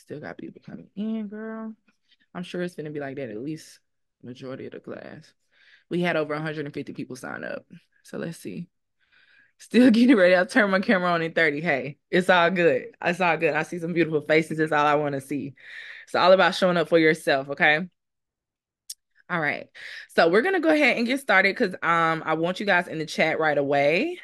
Still got people coming in, girl. I'm sure it's gonna be like that at least majority of the class. We had over 150 people sign up. So let's see. Still getting ready. I'll turn my camera on in 30. Hey, it's all good. It's all good. I see some beautiful faces. That's all I want to see. It's all about showing up for yourself, okay? All right. So we're gonna go ahead and get started because I want you guys in the chat right away.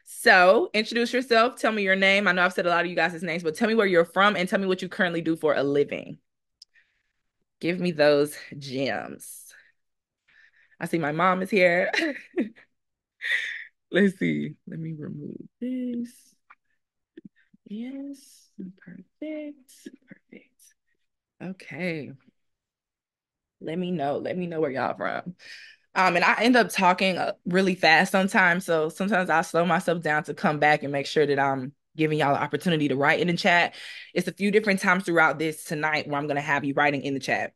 So introduce yourself. Tell me your name. I know I've said a lot of you guys' names, but tell me where you're from and tell me what you currently do for a living. Give me those gems. I see my mom is here. Let's see. Let me remove this. Yes. Perfect. Perfect. Okay. Let me know. Let me know where y'all from. And I end up talking really fast sometimes. So sometimes I slow myself down to come back and make sure that I'm giving y'all an opportunity to write in the chat. It's a few different times throughout this tonight where I'm going to have you writing in the chat.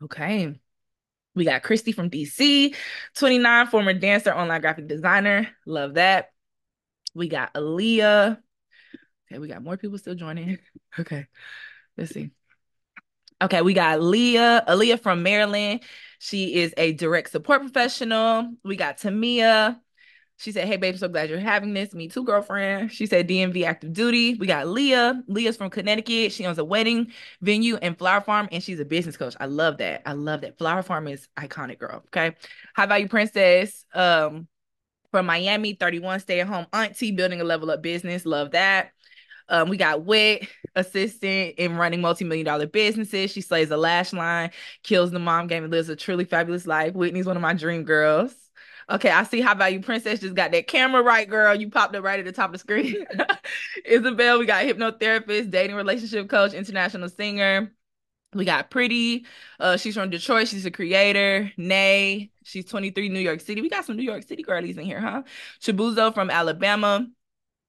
Okay. We got Christy from DC, 29, former dancer, online graphic designer. Love that. We got Aaliyah. Okay, we got more people still joining. Okay, let's see. Okay, we got Aaliyah from Maryland. She is a direct support professional. We got Tamia. She said, "Hey, babe, so glad you're having this. Me too, girlfriend." She said, "DMV active duty." We got Leah. Leah's from Connecticut. She owns a wedding venue and flower farm, and she's a business coach. I love that. I love that. Flower farm is iconic, girl. Okay. High value princess. From Miami, 31, stay at home auntie, building a level up business. Love that. We got Wit, assistant in running multi-million-dollar businesses. She slays the lash line, kills the mom game, and lives a truly fabulous life. Whitney's one of my dream girls. Okay, I see High Value Princess just got that camera right, girl. You popped up right at the top of the screen. Isabel, we got hypnotherapist, dating relationship coach, international singer. We got Pretty. She's from Detroit. She's a creator. Nay, she's 23, New York City. We got some New York City girlies in here, huh? Chibuzo from Alabama,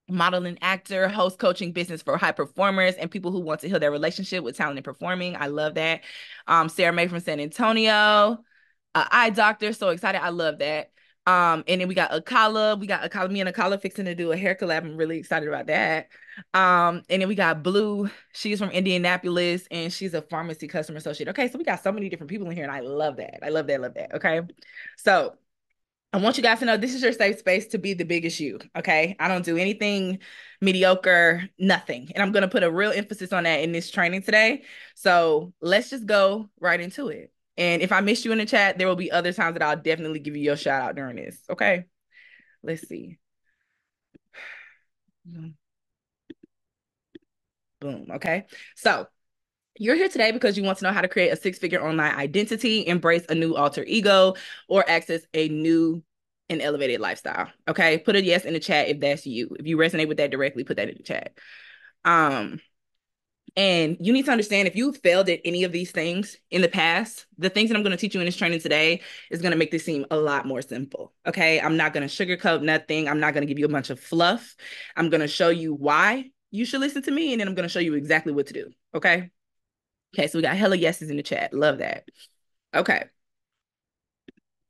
modeling actor, host coaching business for high performers and people who want to heal their relationship with talent and performing. I love that. Sarah Mae from San Antonio, eye doctor. So excited. I love that. And then we got Akala. We got Akala, me and Akala fixing to do a hair collab. I'm really excited about that. And then we got Blue. She's from Indianapolis and she's a pharmacy customer associate. Okay, so we got so many different people in here, and I love that. I love that, love that. Okay. So I want you guys to know this is your safe space to be the biggest you. Okay. I don't do anything mediocre, nothing. And I'm going to put a real emphasis on that in this training today. So let's just go right into it. And if I missed you in the chat, there will be other times that I'll definitely give you your shout out during this. Okay. Let's see. Boom. Okay. So you're here today because you want to know how to create a six-figure online identity, embrace a new alter ego, or access a new and elevated lifestyle. Okay, put a yes in the chat if that's you. If you resonate with that directly, put that in the chat. And you need to understand if you failed at any of these things in the past, the things that I'm going to teach you in this training today is going to make this seem a lot more simple. Okay, I'm not going to sugarcoat nothing. I'm not going to give you a bunch of fluff. I'm going to show you why you should listen to me, and then I'm going to show you exactly what to do. Okay. Okay, so we got hella yeses in the chat. Love that. Okay.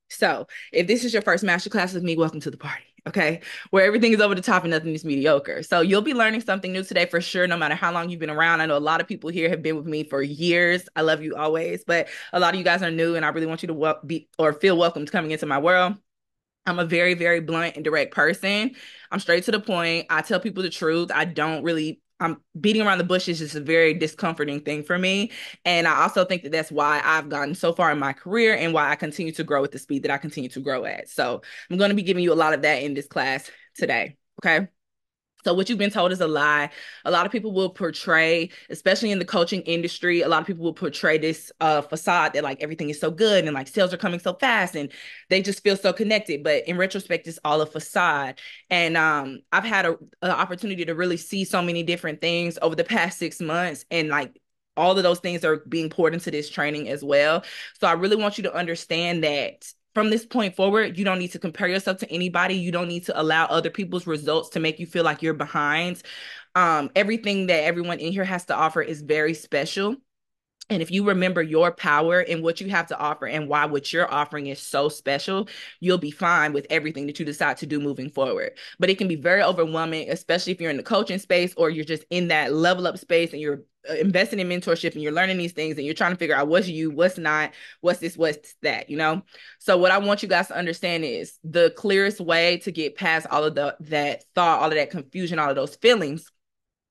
So if this is your first masterclass with me, welcome to the party. Okay, where everything is over the top and nothing is mediocre. So you'll be learning something new today for sure, no matter how long you've been around. I know a lot of people here have been with me for years. I love you always, but a lot of you guys are new, and I really want you to be or feel welcomed coming into my world. I'm a very, very blunt and direct person. I'm straight to the point. I tell people the truth. I'm beating around the bushes is a very discomforting thing for me. And I also think that that's why I've gotten so far in my career and why I continue to grow at the speed that I continue to grow at. So I'm going to be giving you a lot of that in this class today. Okay. So what you've been told is a lie. A lot of people will portray, especially in the coaching industry, a lot of people will portray this facade that like everything is so good and like sales are coming so fast and they just feel so connected. But in retrospect, it's all a facade. And I've had an opportunity to really see so many different things over the past 6 months, and like all of those things are being poured into this training as well. So I really want you to understand that from this point forward, you don't need to compare yourself to anybody. You don't need to allow other people's results to make you feel like you're behind. Everything that everyone in here has to offer is very special. And if you remember your power and what you have to offer and why what you're offering is so special, you'll be fine with everything that you decide to do moving forward. But it can be very overwhelming, especially if you're in the coaching space or you're just in that level up space and you're investing in mentorship and you're learning these things and you're trying to figure out what's you, what's not, what's this, what's that, you know? So what I want you guys to understand is the clearest way to get past all of that thought, all of that confusion, all of those feelings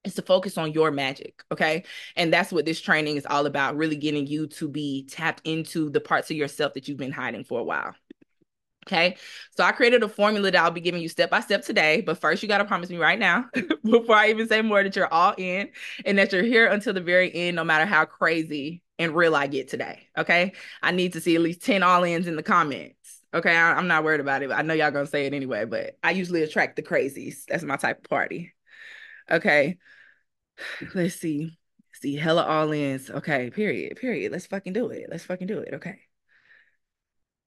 is to focus on your magic, okay? And that's what this training is all about, really getting you to be tapped into the parts of yourself that you've been hiding for a while. Okay, so I created a formula that I'll be giving you step by step today. But first, you got to promise me right now, before I even say more, that you're all in and that you're here until the very end, no matter how crazy and real I get today. Okay, I need to see at least 10 all ins in the comments. Okay, I'm not worried about it. I know y'all gonna say it anyway, but I usually attract the crazies. That's my type of party. Okay, let's see. See, hella all ins. Okay, period, period. Let's fucking do it. Let's fucking do it. Okay.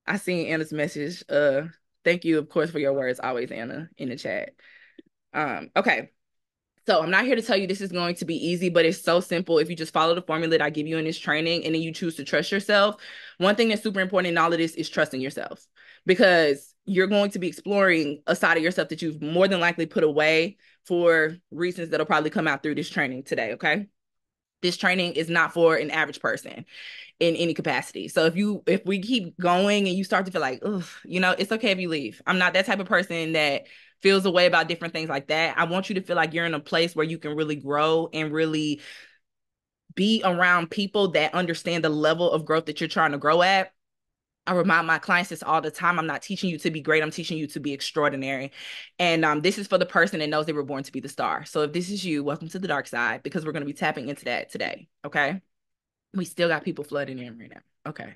I seen Anna's message. Thank you, of course, for your words always, Anna, in the chat. Okay. So I'm not here to tell you this is going to be easy, but it's so simple. If you just follow the formula that I give you in this training and then you choose to trust yourself, one thing that's super important in all of this is trusting yourself, because you're going to be exploring a side of yourself that you've more than likely put away for reasons that'll probably come out through this training today. Okay. This training is not for an average person in any capacity. So if we keep going and you start to feel like, ugh, you know, it's okay if you leave. I'm not that type of person that feels a way about different things like that. I want you to feel like you're in a place where you can really grow and really be around people that understand the level of growth that you're trying to grow at. I remind my clients this all the time. I'm not teaching you to be great. I'm teaching you to be extraordinary. And this is for the person that knows they were born to be the star. So if this is you, welcome to the dark side, because we're going to be tapping into that today. Okay. We still got people flooding in right now. Okay.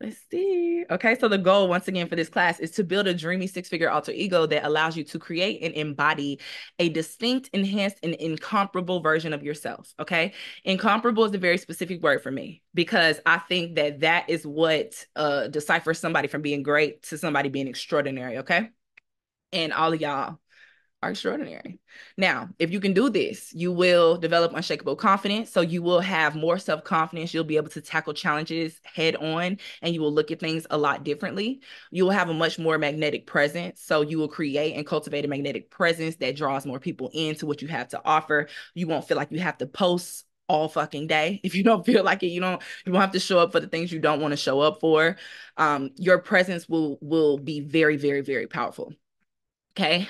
Let's see. Okay, so the goal, once again, for this class is to build a dreamy six-figure alter ego that allows you to create and embody a distinct, enhanced, and incomparable version of yourself. Okay, incomparable is a very specific word for me, because I think that that is what deciphers somebody from being great to somebody being extraordinary. Okay, and all of y'all are extraordinary. Now, if you can do this, you will develop unshakable confidence. So you will have more self-confidence. You'll be able to tackle challenges head on, and you will look at things a lot differently. You will have a much more magnetic presence. So you will create and cultivate a magnetic presence that draws more people into what you have to offer. You won't feel like you have to post all fucking day. If you don't feel like it, you won't have to show up for the things you don't want to show up for. Your presence will be very, very, very powerful. Okay.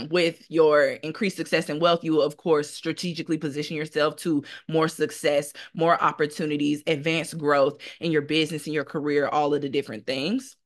With your increased success and wealth, you will, of course, strategically position yourself to more success, more opportunities, advanced growth in your business, in your career, all of the different things.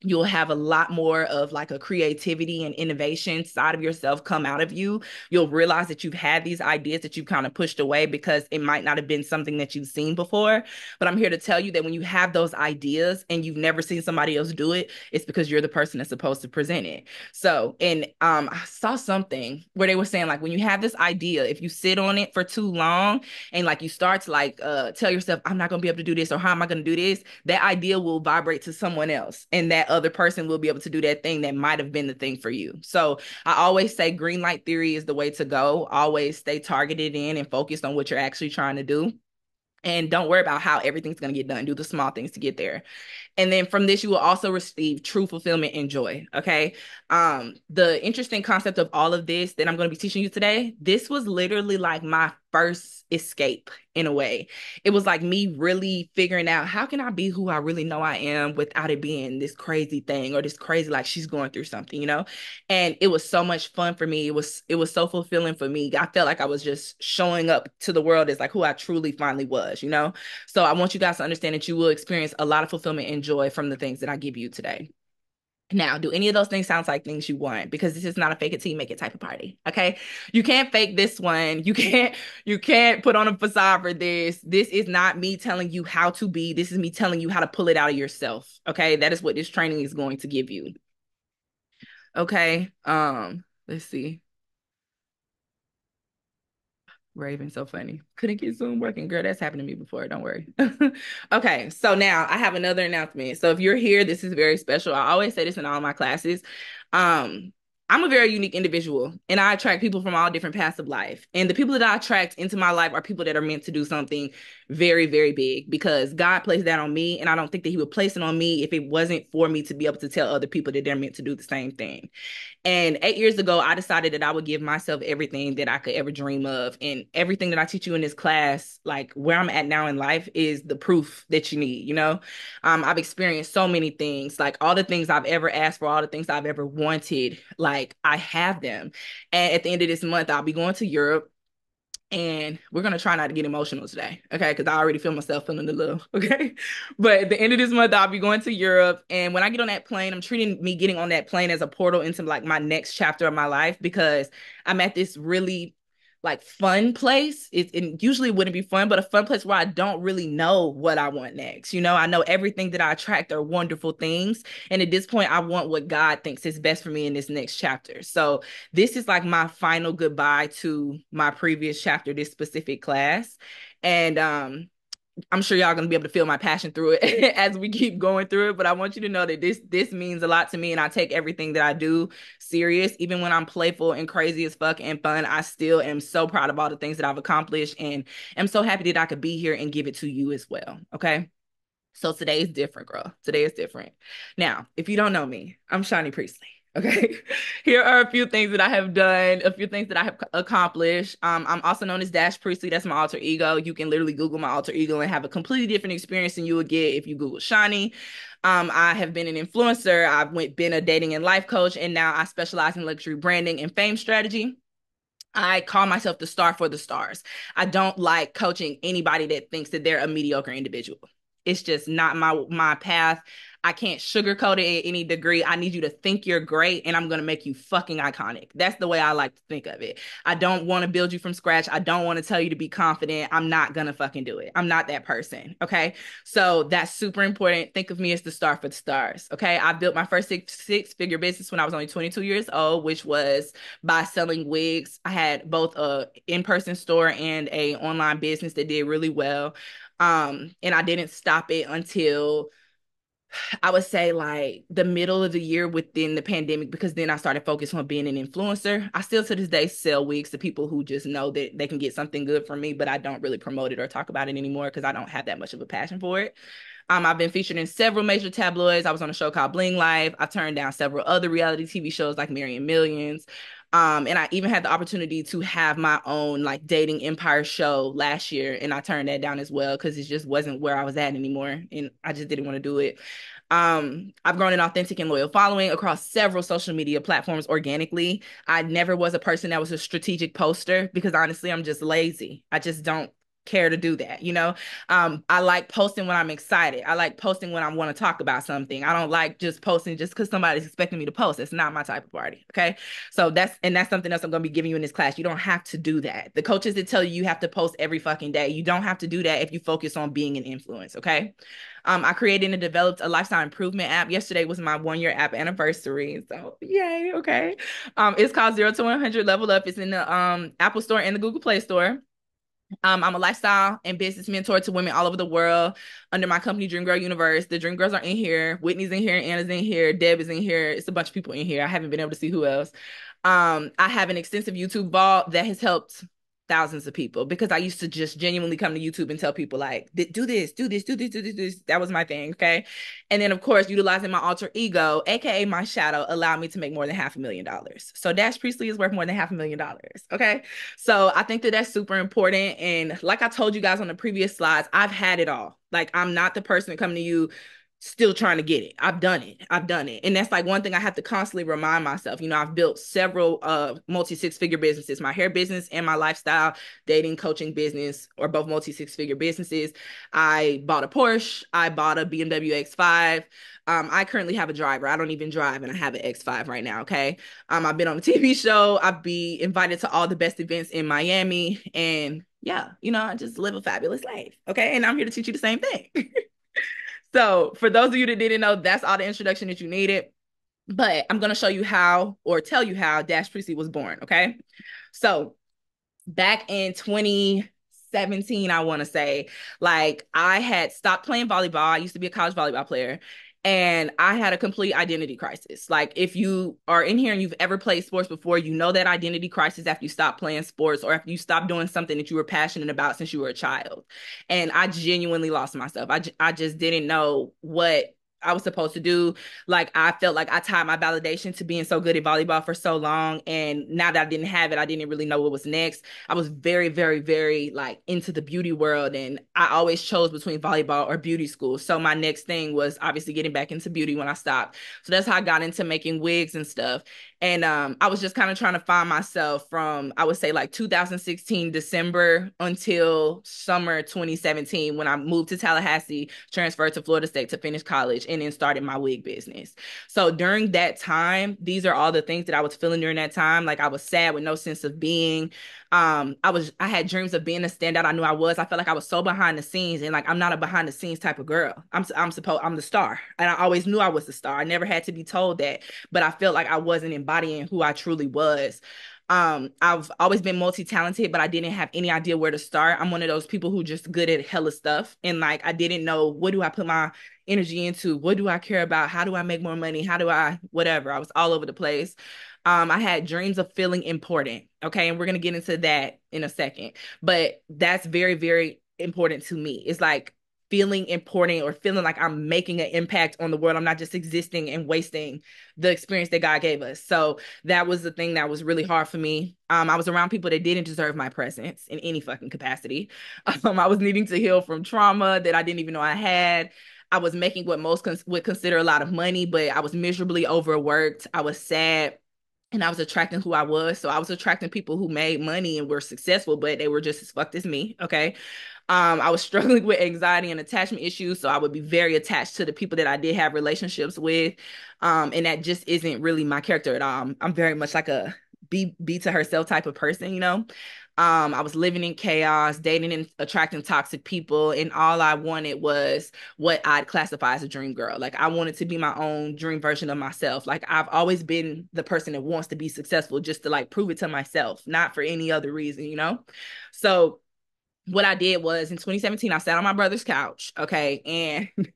You'll have a lot more of like a creativity and innovation side of yourself come out of you. You'll realize that you've had these ideas that you've kind of pushed away because it might not have been something that you've seen before. But I'm here to tell you that when you have those ideas and you've never seen somebody else do it, it's because you're the person that's supposed to present it. So, and I saw something where they were saying, like, when you have this idea, if you sit on it for too long and like you start to like tell yourself, I'm not gonna be able to do this, or how am I gonna do this, that idea will vibrate to someone else, and that other person will be able to do that thing that might have been the thing for you. So I always say green light theory is the way to go. Always stay targeted in and focused on what you're actually trying to do. And don't worry about how everything's going to get done. Do the small things to get there. And then from this, you will also receive true fulfillment and joy. Okay. The interesting concept of all of this that I'm going to be teaching you today, this was literally like my first escape in a way. It was like me really figuring out, how can I be who I really know I am without it being this crazy thing or this crazy, like she's going through something, you know? And it was so much fun for me. It was so fulfilling for me. I felt like I was just showing up to the world as like who I truly finally was, you know? So I want you guys to understand that you will experience a lot of fulfillment and joy from the things that I give you today. Now, do any of those things sound like things you want? Because this is not a fake it till you make it type of party. Okay. You can't fake this one. You can't put on a facade for this. This is not me telling you how to be. This is me telling you how to pull it out of yourself. Okay. That is what this training is going to give you. Okay. Let's see. Raven, so funny. Couldn't get Zoom working. Girl, that's happened to me before. Don't worry. Okay, so now I have another announcement. So if you're here, this is very special. I always say this in all my classes. Um, I'm a very unique individual and I attract people from all different paths of life. And the people that I attract into my life are people that are meant to do something very, very big because God placed that on me. And I don't think that He would place it on me if it wasn't for me to be able to tell other people that they're meant to do the same thing. And 8 years ago, I decided that I would give myself everything that I could ever dream of. And everything that I teach you in this class, like where I'm at now in life, is the proof that you need, you know? I've experienced so many things, like all the things I've ever asked for, all the things I've ever wanted, like I have them. And at the end of this month, I'll be going to Europe. And we're going to try not to get emotional today, okay? Because I already feel myself feeling a little, okay? But at the end of this month, I'll be going to Europe. And when I get on that plane, I'm treating me getting on that plane as a portal into like my next chapter of my life because I'm at this really like fun place. It usually wouldn't be fun, but a fun place where I don't really know what I want next. You know, I know everything that I attract are wonderful things. And at this point, I want what God thinks is best for me in this next chapter. So this is like my final goodbye to my previous chapter, this specific class. And I'm sure y'all gonna be able to feel my passion through it as we keep going through it. But I want you to know that this means a lot to me, and I take everything that I do serious. Even when I'm playful and crazy as fuck and fun, I still am so proud of all the things that I've accomplished, and I'm so happy that I could be here and give it to you as well. Okay. So today is different, girl. Today is different. Now, if you don't know me, I'm Shawnee Preistley. Okay. Here are a few things that I have done, a few things that I have accomplished. I'm also known as Dash Preistley. That's my alter ego. You can literally Google my alter ego and have a completely different experience than you would get if you Google Shawnee. I have been an influencer. Been a dating and life coach, and now I specialize in luxury branding and fame strategy. I call myself the star for the stars. I don't like coaching anybody that thinks that they're a mediocre individual. It's just not my path. I can't sugarcoat it in any degree. I need you to think you're great and I'm going to make you fucking iconic. That's the way I like to think of it. I don't want to build you from scratch. I don't want to tell you to be confident. I'm not going to fucking do it. I'm not that person. Okay. So that's super important. Think of me as the star for the stars. Okay. I built my first six-figure business when I was only 22 years old, which was by selling wigs. I had both a in-person store and a online business that did really well. And I didn't stop it until I would say like the middle of the year within the pandemic, because then I started focusing on being an influencer. I still to this day sell wigs to people who just know that they can get something good from me, but I don't really promote it or talk about it anymore because I don't have that much of a passion for it. I've been featured in several major tabloids. I was on a show called Bling Life. I turned down several other reality TV shows like Marrying Millions. And I even had the opportunity to have my own like dating empire show last year, and I turned that down as well because it just wasn't where I was at anymore, and I just didn't want to do it. I've grown an authentic and loyal following across several social media platforms organically. I never was a person that was a strategic poster because honestly, I'm just lazy. I just don't care to do that, you know. I like posting when I'm excited. I like posting when I want to talk about something. I don't like just posting just because somebody's expecting me to post. It's not my type of party. Okay. So that's something else I'm going to be giving you in this class. You don't have to do that. The coaches that tell you have to post every fucking day, you don't have to do that if you focus on being an influence. Okay. I created and developed a lifestyle improvement app. Yesterday was my 1 year app anniversary. So yay. Okay. It's called 0 to 100 Level Up. It's in the Apple Store and the Google Play Store. I'm a lifestyle and business mentor to women all over the world under my company, Dream Girl Universe. The Dream Girls are in here. Whitney's in here. Anna's in here. Deb is in here. It's a bunch of people in here. I haven't been able to see who else. I have an extensive YouTube vault that has helped thousands of people because I used to just genuinely come to YouTube and tell people like, do this, do this, do this, do this, do this. That was my thing. Okay. And then of course, utilizing my alter ego, AKA my shadow, allowed me to make more than $500,000. So Dash Preistley is worth more than $500,000. Okay. So I think that that's super important. And like I told you guys on the previous slides, I've had it all. Like I'm not the person coming to you still trying to get it. I've done it. I've done it. And that's like one thing I have to constantly remind myself. You know, I've built several multi six-figure businesses. My hair business and my lifestyle dating coaching business are both multi six-figure businesses. I bought a Porsche. I bought a BMW X5. I currently have a driver. I don't even drive, and I have an X5 right now. Okay. I've been on a TV show. I've been invited to all the best events in Miami. And yeah, you know, I just live a fabulous life. Okay. And I'm here to teach you the same thing. So for those of you that didn't know, that's all the introduction that you needed. But I'm going to show you how, or tell you how Dash Preistley was born. Okay. So back in 2017, I want to say, like I had stopped playing volleyball. I used to be a college volleyball player. And I had a complete identity crisis. Like, if you are in here and you've ever played sports before, you know that identity crisis after you stop playing sports or after you stop doing something that you were passionate about since you were a child. And I genuinely lost myself. I just didn't know what I was supposed to do. Like, I felt like I tied my validation to being so good at volleyball for so long. And now that I didn't have it, I didn't really know what was next. I was very, very, very like into the beauty world. And I always chose between volleyball or beauty school. So my next thing was obviously getting back into beauty when I stopped. So that's how I got into making wigs and stuff. And I was just kind of trying to find myself from, I would say, like 2016 December until summer 2017 when I moved to Tallahassee, transferred to Florida State to finish college, and then started my wig business. So during that time, these are all the things that I was feeling during that time. Like, I was sad with no sense of being. I had dreams of being a standout. I knew I was. I felt like I was so behind the scenes, and like, I'm not a behind the scenes type of girl. I'm the star, and I always knew I was the star. I never had to be told that, but I felt like I wasn't embodying who I truly was. I've always been multi-talented, but I didn't have any idea where to start. I'm one of those people who just good at hella stuff, and like, I didn't know, what do I put my energy into? What do I care about? How do I make more money? How do I whatever? I was all over the place. I had dreams of feeling important. Okay. And we're going to get into that in a second. But that's very, very important to me. It's like feeling important or feeling like I'm making an impact on the world. I'm not just existing and wasting the experience that God gave us. So that was the thing that was really hard for me. I was around people that didn't deserve my presence in any fucking capacity. I was needing to heal from trauma that I didn't even know I had. I was making what most would consider a lot of money, but I was miserably overworked. I was sad, and I was attracting who I was. So I was attracting people who made money and were successful, but they were just as fucked as me. Okay. I was struggling with anxiety and attachment issues. So I would be very attached to the people that I did have relationships with. And that just isn't really my character at all. I'm very much like a be to herself type of person, you know? I was living in chaos, dating and attracting toxic people, and all I wanted was what I'd classify as a dream girl. Like, I wanted to be my own dream version of myself. Like, I've always been the person that wants to be successful just to like prove it to myself, not for any other reason, you know? So what I did was, in 2017, I sat on my brother's couch, okay, and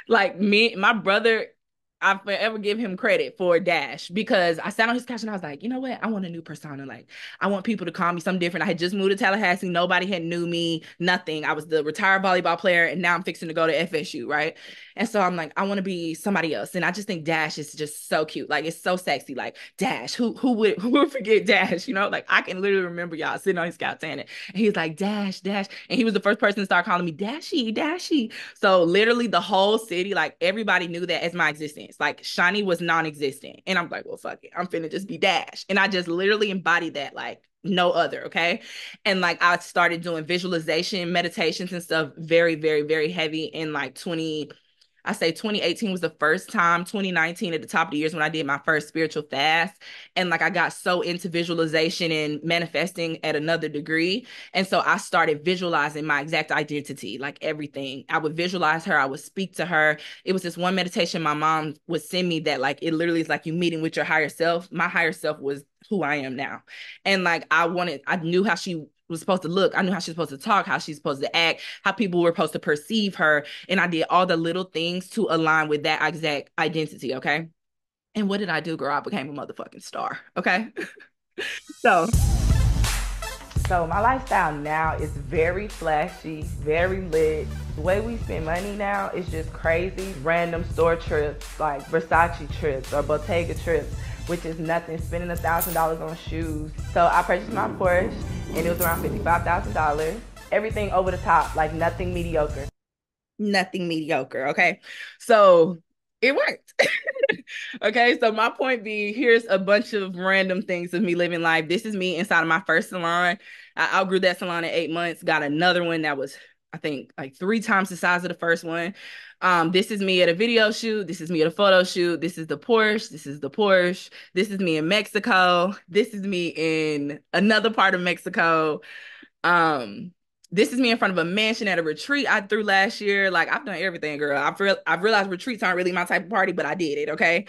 like, my brother, I forever give him credit for Dash, because I sat on his couch and I was like, you know what? I want a new persona. Like, I want people to call me something different. I had just moved to Tallahassee. Nobody had knew me, nothing. I was the retired volleyball player, and now I'm fixing to go to FSU, right? And so I'm like, I want to be somebody else. And I just think Dash is just so cute. Like, it's so sexy. Like, Dash, who would forget Dash? You know, like, I can literally remember y'all sitting on his couch saying it. And he was like, Dash, Dash. And he was the first person to start calling me Dashy, Dashy. So literally the whole city, like, everybody knew that as my existence. Like, Shiny was non-existent. And I'm like, well, fuck it. I'm finna just be Dash. And I just literally embodied that like no other. Okay. And like, I started doing visualization, meditations and stuff very, very, very heavy in like 2018 was the first time, 2019 at the top of the years when I did my first spiritual fast. And like, I got so into visualization and manifesting at another degree. And so I started visualizing my exact identity, like everything. I would visualize her. I would speak to her. It was this one meditation my mom would send me that like, it literally is like you meeting with your higher self. My higher self was who I am now. And like, I knew how she was supposed to look. I knew how she's supposed to talk, how she's supposed to act, how people were supposed to perceive her. And I did all the little things to align with that exact identity. Okay. And what did I do, girl? I became a motherfucking star. Okay. So, so my lifestyle now is very flashy, very lit. The way we spend money now is just crazy. Random store trips, like Versace trips or Bottega trips, which is nothing. Spending $1,000 on shoes. So I purchased my Porsche, and it was around $55,000. Everything over the top, like nothing mediocre. Nothing mediocre, okay? So it worked. Okay, so my point being, here's a bunch of random things of me living life. This is me inside of my first salon. I outgrew that salon in 8 months, got another one that was, I think, like 3 times the size of the first one. This is me at a video shoot. This is me at a photo shoot. This is the Porsche. This is the Porsche. This is me in Mexico. This is me in another part of Mexico. Um, this is me in front of a mansion at a retreat I threw last year. Like, I've done everything, girl. I've realized retreats aren't really my type of party, but I did it, okay?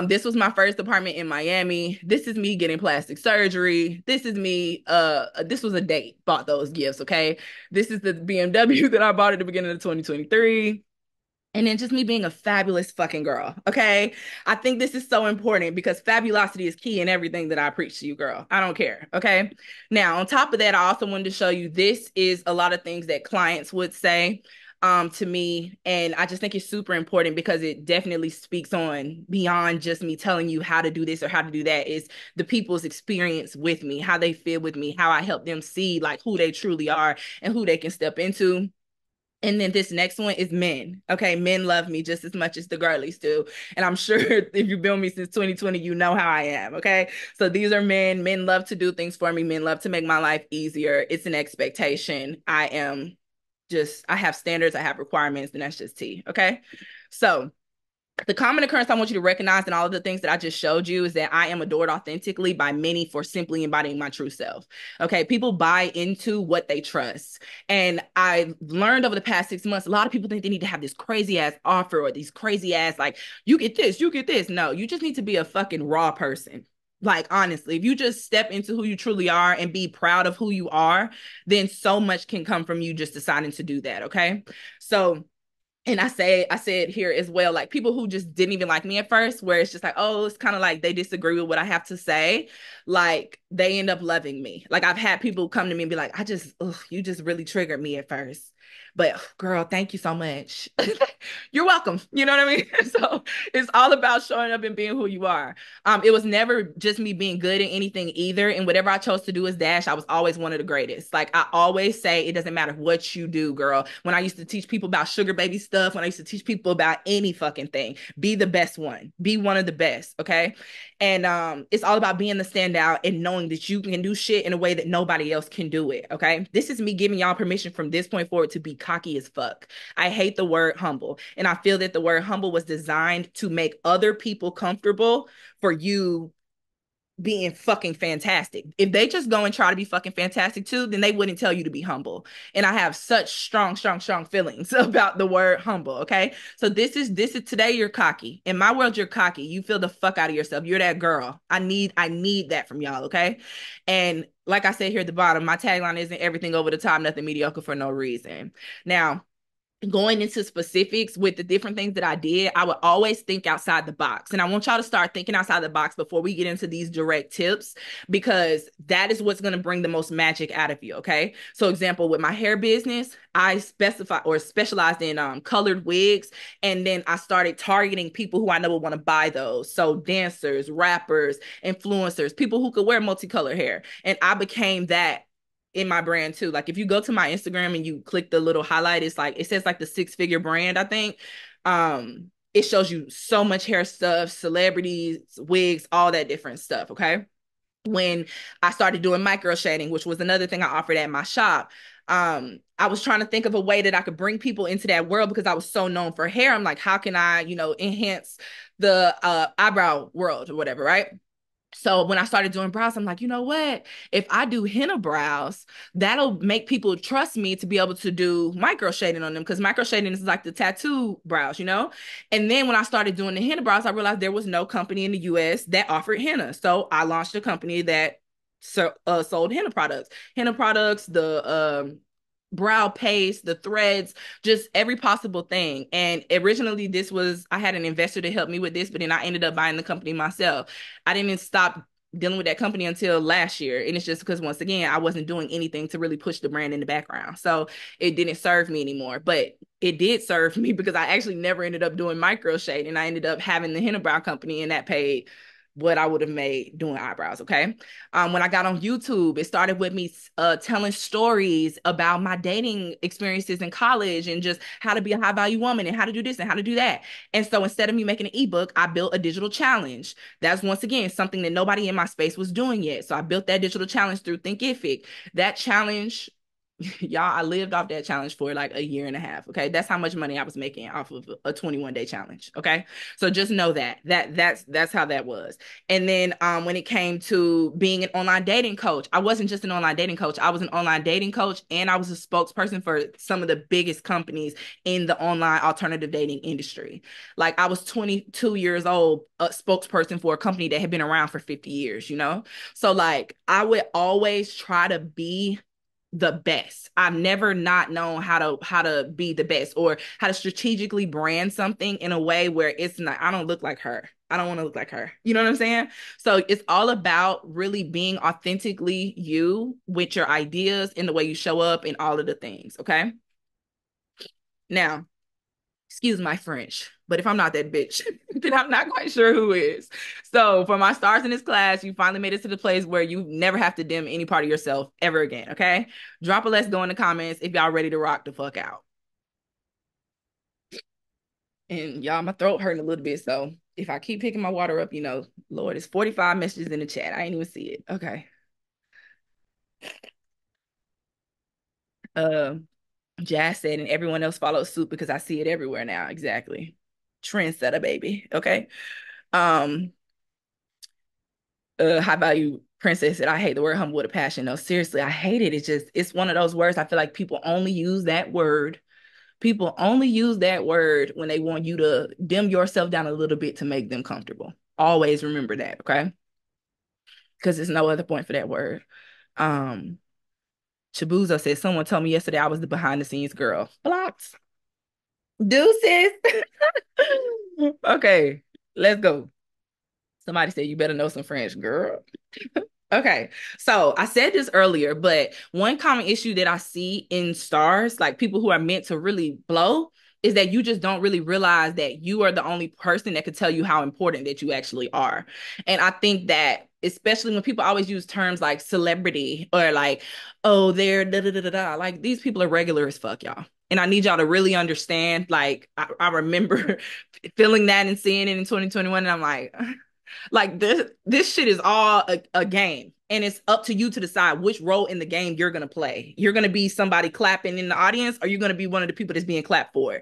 This was my first apartment in Miami. This is me getting plastic surgery. This is me, this was a date, bought those gifts, okay? This is the BMW that I bought at the beginning of 2023. And then just me being a fabulous fucking girl. Okay. I think this is so important because fabulosity is key in everything that I preach to you, girl. I don't care. Okay. Now, on top of that, I also wanted to show you this is a lot of things that clients would say to me. And I just think it's super important because it definitely speaks on beyond just me telling you how to do this or how to do that, is the people's experience with me, how they feel with me, how I help them see like who they truly are and who they can step into. And then this next one is men. Okay, men love me just as much as the girlies do. And I'm sure if you've been with me since 2020, you know how I am. Okay, so these are men. Men love to do things for me. Men love to make my life easier. It's an expectation. I have standards, I have requirements, and that's just T. Okay, so the common occurrence I want you to recognize in all of the things that I just showed you is that I am adored authentically by many for simply embodying my true self. Okay. People buy into what they trust. And I've learned over the past 6 months, a lot of people think they need to have this crazy ass offer or these crazy ass, like, you get this, you get this. No, you just need to be a fucking raw person. Like, honestly, if you just step into who you truly are and be proud of who you are, then so much can come from you just deciding to do that. Okay. So, and I said here as well, like people who just didn't even like me at first, where it's just like, oh, it's kind of like they disagree with what I have to say. Like they end up loving me. Like I've had people come to me and be like, you just really triggered me at first. But girl, thank you so much. You're welcome. You know what I mean? So it's all about showing up and being who you are. It was never just me being good at anything either. And whatever I chose to do as Dash, I was always one of the greatest. Like I always say, it doesn't matter what you do, girl. When I used to teach people about sugar baby stuff, when I used to teach people about any fucking thing, be the best one. Be one of the best. Okay. And it's all about being the standout and knowing that you can do shit in a way that nobody else can do it. Okay. This is me giving y'all permission from this point forward to be cocky as fuck. I hate the word humble. And I feel that the word humble was designed to make other people comfortable for you being fucking fantastic. If they just go and try to be fucking fantastic too, then they wouldn't tell you to be humble. And I have such strong feelings about the word humble. Okay. So this is today you're cocky. In my world, you're cocky. You feel the fuck out of yourself. You're that girl. I need that from y'all. Okay. And like I said here at the bottom, my tagline isn't everything over the top, nothing mediocre for no reason. Now, going into specifics with the different things that I did, I would always think outside the box. And I want y'all to start thinking outside the box before we get into these direct tips, because that is what's going to bring the most magic out of you. Okay. So example, with my hair business, I specialized in colored wigs. And then I started targeting people who I know would want to buy those. So dancers, rappers, influencers, people who could wear multicolored hair. And I became that in my brand too. Like if you go to my Instagram and you click the little highlight, it's like it says like the 6-figure brand, I think. It shows you so much hair stuff, celebrities, wigs, all that different stuff. Okay. When I started doing micro shading, which was another thing I offered at my shop, I was trying to think of a way that I could bring people into that world because I was so known for hair. I'm like, how can I, enhance the eyebrow world or whatever, right? So when I started doing brows, I'm like, you know what? If I do henna brows, that'll make people trust me to be able to do micro shading on them, because micro shading is like the tattoo brows, you know? And then when I started doing the henna brows, I realized there was no company in the US that offered henna. So I launched a company that sold henna products. Henna products, the brow paste, the threads, just every possible thing. And originally I had an investor to help me with this, but then I ended up buying the company myself. I didn't stop dealing with that company until last year. And it's just because, once again, I wasn't doing anything to really push the brand in the background. So it didn't serve me anymore, but it did serve me because I actually never ended up doing micro shade, and I ended up having the henna brow company, and that paid what I would have made doing eyebrows. Okay. When I got on YouTube, it started with me telling stories about my dating experiences in college and just how to be a high value woman and how to do this and how to do that. And so instead of me making an ebook, I built a digital challenge. That's once again something that nobody in my space was doing yet. So I built that digital challenge through Thinkific. That challenge, y'all, I lived off that challenge for like a year and a half. Okay. That's how much money I was making off of a 21-day challenge. Okay. So just know that's how that was. And then when it came to being an online dating coach, I wasn't just an online dating coach. I was an online dating coach, and I was a spokesperson for some of the biggest companies in the online alternative dating industry. Like I was 22 years old, a spokesperson for a company that had been around for 50 years, you know? So like I would always try to be the best. I've never not known how to be the best or how to strategically brand something in a way where it's not, I don't look like her. I don't want to look like her. You know what I'm saying? So it's all about really being authentically you with your ideas and the way you show up and all of the things. Okay. Now, excuse my French, but if I'm not that bitch, then I'm not quite sure who is. So for my stars in this class, you finally made it to the place where you never have to dim any part of yourself ever again. Okay. Drop a let's go in the comments if y'all ready to rock the fuck out. And y'all, my throat hurting a little bit. So if I keep picking my water up, Lord, it's 45 messages in the chat. I ain't even see it. Okay. Uh, Jazz said, and everyone else follows suit because I see it everywhere now. Exactly. Trendsetter, baby. Okay. Um, High value princess said, I hate the word humble with a passion. No, seriously, I hate it. It's one of those words. I feel like people only use that word. People only use that word when they want you to dim yourself down a little bit to make them comfortable. Always remember that, okay? Because there's no other point for that word. Chabuzo said, someone told me yesterday I was the behind the scenes girl. Blocked. Deuces. Okay, let's go. Somebody said you better know some French, girl. Okay, so I said this earlier, but one common issue that I see in stars, like people who are meant to really blow, is that you just don't really realize that you are the only person that could tell you how important that you actually are. And I think that especially when people always use terms like celebrity or like, oh, they're da da da da da, like these people are regular as fuck, y'all. And I need y'all to really understand. Like, I remember feeling that and seeing it in 2021, and I'm like this shit is all a game. And it's up to you to decide which role in the game you're going to play. You're going to be somebody clapping in the audience, or you're going to be one of the people that's being clapped for,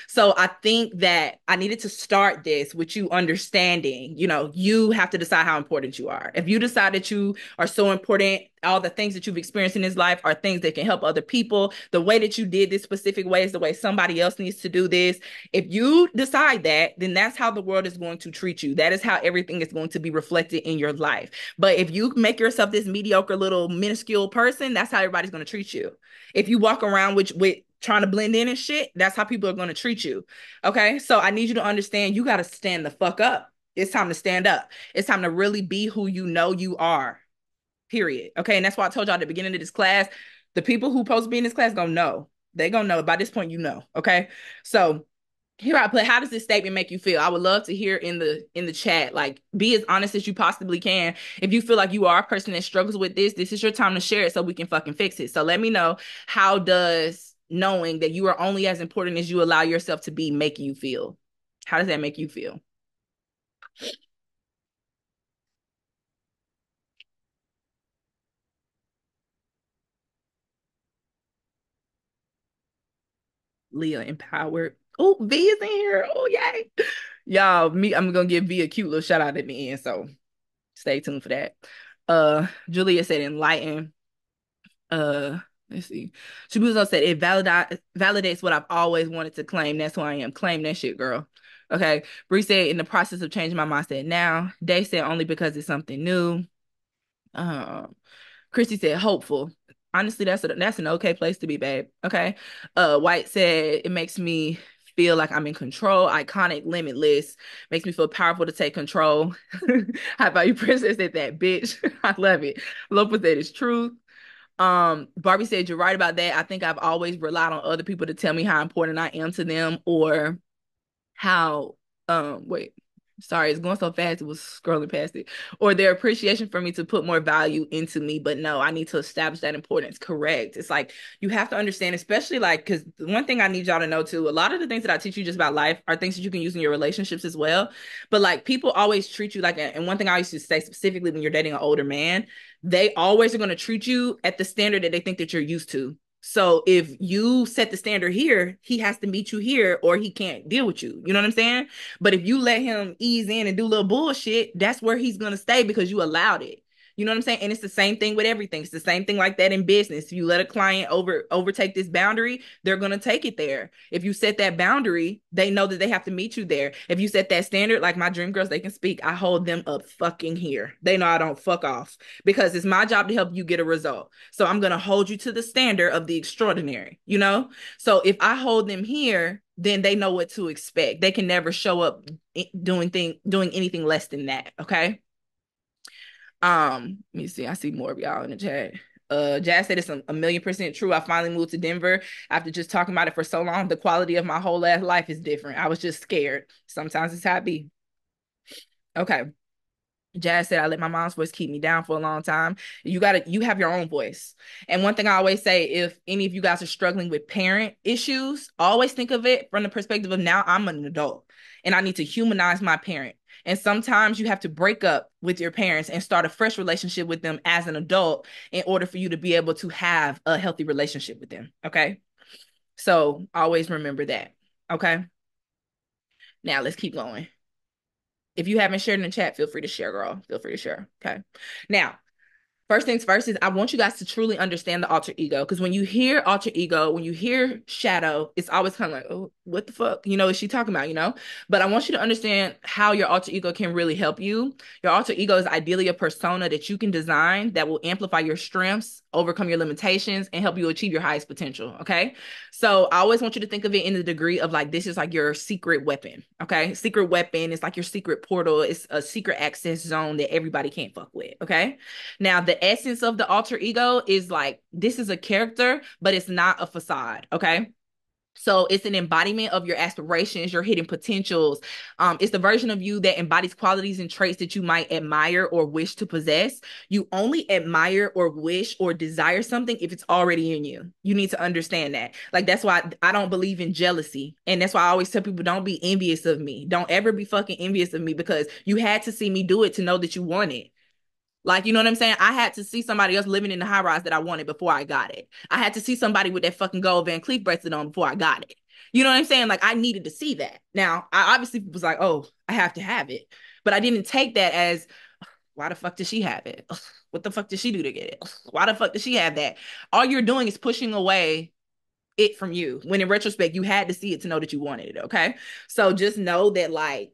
So I think that I needed to start this with you understanding, you have to decide how important you are. If you decide that you are so important, all the things that you've experienced in this life are things that can help other people. The way that you did this specific way is the way somebody else needs to do this. If you decide that, then that's how the world is going to treat you. That is how everything is going to be reflected in your life. But if you make yourself this mediocre little minuscule person, that's how everybody's going to treat you. If you walk around with trying to blend in and shit, that's how people are going to treat you. Okay. So I need you to understand you got to stand the fuck up. It's time to stand up. It's time to really be who you know you are. Period. Okay. And that's why I told y'all at the beginning of this class, the people who supposed to be in this class gonna know. They gonna know. By this point, Okay. So here I put, how does this statement make you feel? I would love to hear in the chat. Like, be as honest as you possibly can. If you feel like you are a person that struggles with this is your time to share it so we can fucking fix it. So let me know, how does knowing that you are only as important as you allow yourself to be make you feel? How does that make you feel? Leah empowered. Oh, V is in here. Oh, yay. Y'all, I'm gonna give V a cute little shout out at the end. So stay tuned for that. Julia said enlighten. Let's see. Shibuzo said it validates what I've always wanted to claim. That's who I am. Claim that shit, girl. Okay. Bree said in the process of changing my mindset now. Dave said only because it's something new. Christy said hopeful. Honestly, that's an okay place to be, babe. Okay. White said it makes me feel like I'm in control. Iconic, limitless. Makes me feel powerful to take control. How about you, Princess? Said that bitch. I love it. Lopa said it's truth. Barbie said you're right about that. I think I've always relied on other people to tell me how important I am to them, or how wait, sorry, it's going so fast it was scrolling past it, or their appreciation for me to put more value into me. But no, I need to establish that importance. Correct. It's like you have to understand, especially like, because one thing I need y'all to know too, a lot of the things that I teach you just about life are things that you can use in your relationships as well. But like, people always treat you like, and one thing I used to say specifically when you're dating an older man, they always are going to treat you at the standard that they think that you're used to. So if you set the standard here, he has to meet you here or he can't deal with you. You know what I'm saying? But if you let him ease in and do a little bullshit, that's where he's going to stay because you allowed it. You know what I'm saying? And it's the same thing with everything. It's the same thing like that in business. If you let a client overtake this boundary, they're going to take it there. If you set that boundary, they know that they have to meet you there. If you set that standard, like my dream girls, they can speak. I hold them up fucking here. They know I don't fuck off because it's my job to help you get a result. So I'm going to hold you to the standard of the extraordinary, you know? So if I hold them here, then they know what to expect. They can never show up doing anything less than that. Okay. Let me see. I see more of y'all in the chat. Jazz said it's a million% true. I finally moved to Denver after just talking about it for so long. The quality of my whole ass life is different. I was just scared. Sometimes it's how it be. Okay. Jazz said, I let my mom's voice keep me down for a long time. You have your own voice. And one thing I always say, if any of you guys are struggling with parent issues, always think of it from the perspective of now I'm an adult and I need to humanize my parent. And sometimes you have to break up with your parents and start a fresh relationship with them as an adult in order for you to be able to have a healthy relationship with them. Okay. So always remember that. Okay. Now let's keep going. If you haven't shared in the chat, feel free to share, girl. Feel free to share. Okay. Now, first things first is I want you guys to truly understand the alter ego. Because when you hear alter ego, when you hear shadow, it's always kind of like, oh, what the fuck? You know, is she talking about, you know? But I want you to understand how your alter ego can really help you. Your alter ego is ideally a persona that you can design that will amplify your strengths, overcome your limitations, and help you achieve your highest potential. Okay. So I always want you to think of it in the degree of like, this is like your secret weapon. Okay. Secret weapon is like your secret portal. It's a secret access zone that everybody can't fuck with. Okay. Now, the essence of the alter ego is like, this is a character, but it's not a facade. Okay. So it's an embodiment of your aspirations, your hidden potentials. It's the version of you that embodies qualities and traits that you might admire or wish to possess. You only admire or wish or desire something if it's already in you. You need to understand that. Like, that's why I don't believe in jealousy. And that's why I always tell people, don't be envious of me. Don't ever be fucking envious of me because you had to see me do it to know that you want it. Like, you know what I'm saying? I had to see somebody else living in the high rise that I wanted before I got it. I had to see somebody with that fucking gold Van Cleef bracelet on before I got it. You know what I'm saying? Like, I needed to see that. Now, I obviously was like, oh, I have to have it. But I didn't take that as, why the fuck did she have it? What the fuck did she do to get it? Why the fuck did she have that? All you're doing is pushing away it from you. When in retrospect, you had to see it to know that you wanted it. Okay. So just know that, like,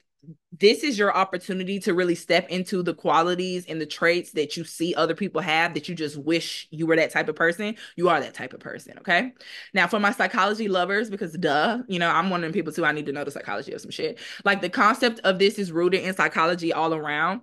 this is your opportunity to really step into the qualities and the traits that you see other people have that you just wish you were that type of person. You are that type of person. Okay. Now, for my psychology lovers, because you know, I'm one of them people too. I need to know the psychology of some shit. Like, the concept of this is rooted in psychology all around,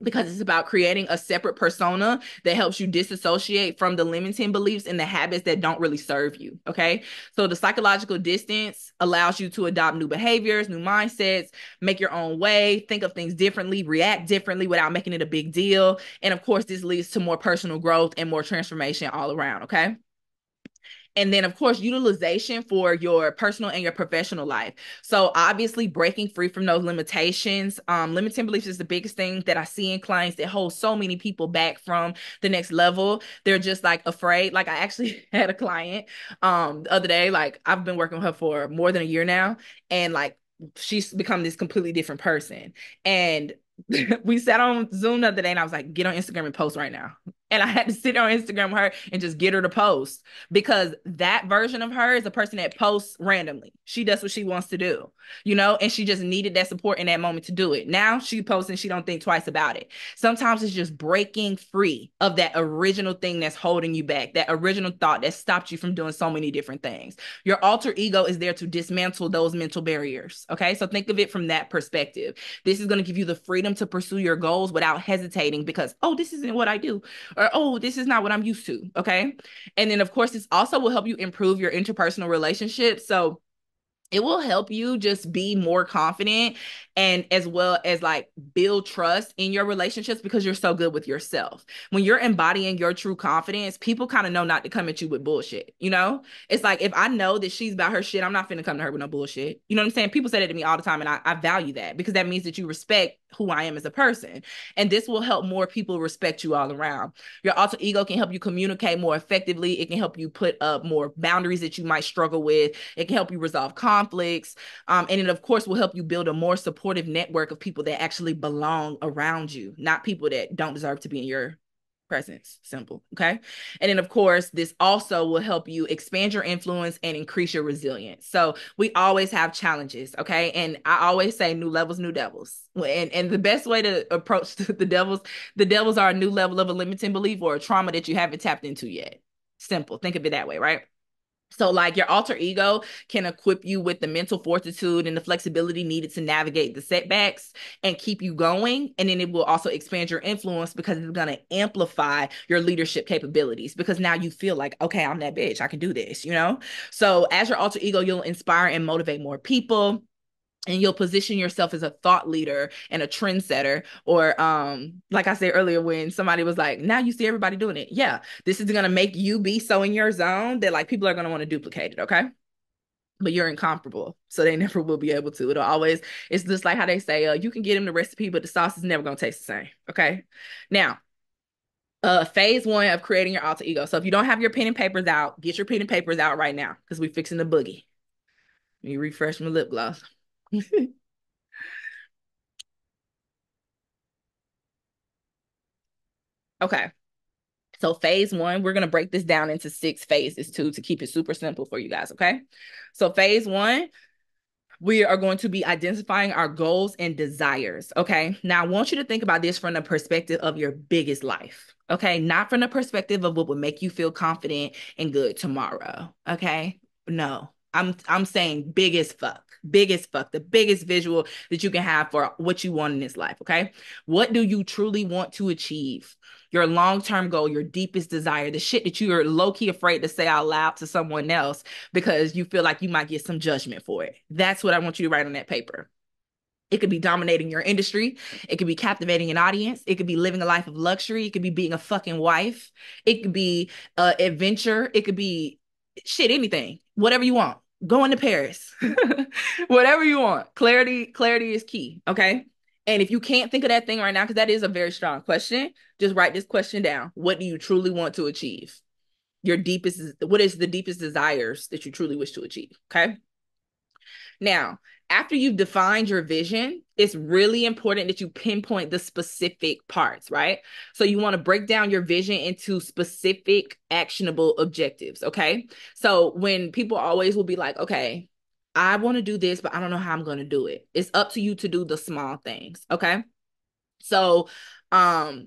because it's about creating a separate persona that helps you disassociate from the limiting beliefs and the habits that don't really serve you. Okay. So the psychological distance allows you to adopt new behaviors, new mindsets, make your own way, think of things differently, react differently without making it a big deal. And of course, this leads to more personal growth and more transformation all around. Okay. And then, of course, utilization for your personal and your professional life. So obviously breaking free from those limitations. Limiting beliefs is the biggest thing that I see in clients that hold so many people back from the next level. They're just like afraid. Like, I actually had a client the other day, like, I've been working with her for more than a year now. And like, she's become this completely different person. And we sat on Zoom the other day and I was like, get on Instagram and post right now. And I had to sit on Instagram with her and just get her to post, because that version of her is a person that posts randomly. She does what she wants to do, you know, and she just needed that support in that moment to do it. Now she posts and she don't think twice about it. Sometimes it's just breaking free of that original thing that's holding you back, that original thought that stopped you from doing so many different things. Your alter ego is there to dismantle those mental barriers. Okay. So think of it from that perspective. This is going to give you the freedom to pursue your goals without hesitating because, oh, this isn't what I do. Or, oh, this is not what I'm used to. Okay. And then, of course, this also will help you improve your interpersonal relationships. So it will help you just be more confident, and as well as like build trust in your relationships because you're so good with yourself. When you're embodying your true confidence, people kind of know not to come at you with bullshit. You know, it's like, if I know that she's about her shit, I'm not finna come to her with no bullshit. You know what I'm saying? People say that to me all the time, and I value that because that means that you respect who I am as a person. And this will help more people respect you all around. Your alter ego can help you communicate more effectively. It can help you put up more boundaries that you might struggle with. It can help you resolve conflicts. And it, of course, will help you build a more supportive network of people that actually belong around you, not people that don't deserve to be in your presence. Simple. Okay. And then, of course, this also will help you expand your influence and increase your resilience. So we always have challenges. Okay. And I always say new levels, new devils. And the best way to approach the devils are a new level of a limiting belief or a trauma that you haven't tapped into yet. Simple. Think of it that way, right? So, like, your alter ego can equip you with the mental fortitude and the flexibility needed to navigate the setbacks and keep you going. And then it will also expand your influence because it's going to amplify your leadership capabilities because now you feel like, okay, I'm that bitch. I can do this, you know? So, as your alter ego, you'll inspire and motivate more people, and you'll position yourself as a thought leader and a trendsetter. Or like I said earlier, when somebody was like, now you see everybody doing it. Yeah, this is going to make you be so in your zone that like people are going to want to duplicate it. Okay. But you're incomparable, so they never will be able to. It'll always, it's just like how they say, you can get them the recipe, but the sauce is never going to taste the same. Okay. Now, phase one of creating your alter ego. So if you don't have your pen and papers out, get your pen and papers out right now because we're fixing the boogie. Let me refresh my lip gloss. Okay. So phase one, we're going to break this down into 6 phases too, to keep it super simple for you guys. Okay. So phase one, we are going to be identifying our goals and desires. Okay. Now I want you to think about this from the perspective of your biggest life. Okay. Not from the perspective of what would make you feel confident and good tomorrow. Okay. No, I'm saying big as fuck, the biggest visual that you can have for what you want in this life. Okay. What do you truly want to achieve? Your long-term goal, your deepest desire, the shit that you are low-key afraid to say out loud to someone else because you feel like you might get some judgment for it. That's what I want you to write on that paper. It could be dominating your industry. It could be captivating an audience. It could be living a life of luxury. It could be being a fucking wife. It could be adventure. It could be shit, anything, whatever you want. Going to Paris, whatever you want. Clarity is key. Okay. And if you can't think of that thing right now, because that is a very strong question, just write this question down. What do you truly want to achieve? What is the deepest desires that you truly wish to achieve? Okay. Now, after you've defined your vision, it's really important that you pinpoint the specific parts, right? So you want to break down your vision into specific actionable objectives, okay? So when people always will be like, okay, I want to do this, but I don't know how I'm going to do it. It's up to you to do the small things, okay? So, I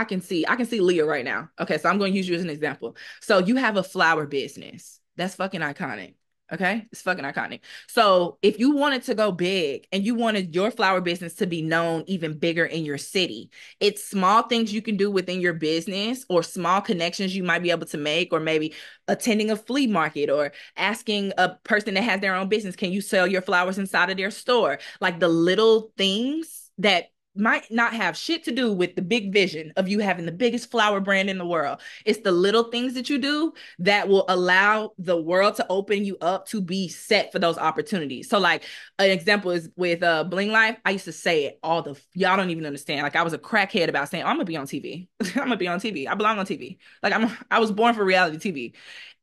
can see Leah right now. Okay, so I'm going to use you as an example. So you have a flower business. That's fucking iconic. Okay, it's fucking iconic. So if you wanted to go big and you wanted your flower business to be known even bigger in your city, it's small things you can do within your business or small connections you might be able to make, or maybe attending a flea market or asking a person that has their own business, can you sell your flowers inside of their store? Like the little things that might not have shit to do with the big vision of you having the biggest flower brand in the world. It's the little things that you do that will allow the world to open you up to be set for those opportunities. So like an example is with Bling Life. I used to say it y'all don't even understand. Like I was a crackhead about saying, oh, I'm gonna be on TV. I'm gonna be on TV. I belong on TV. Like I was born for reality TV.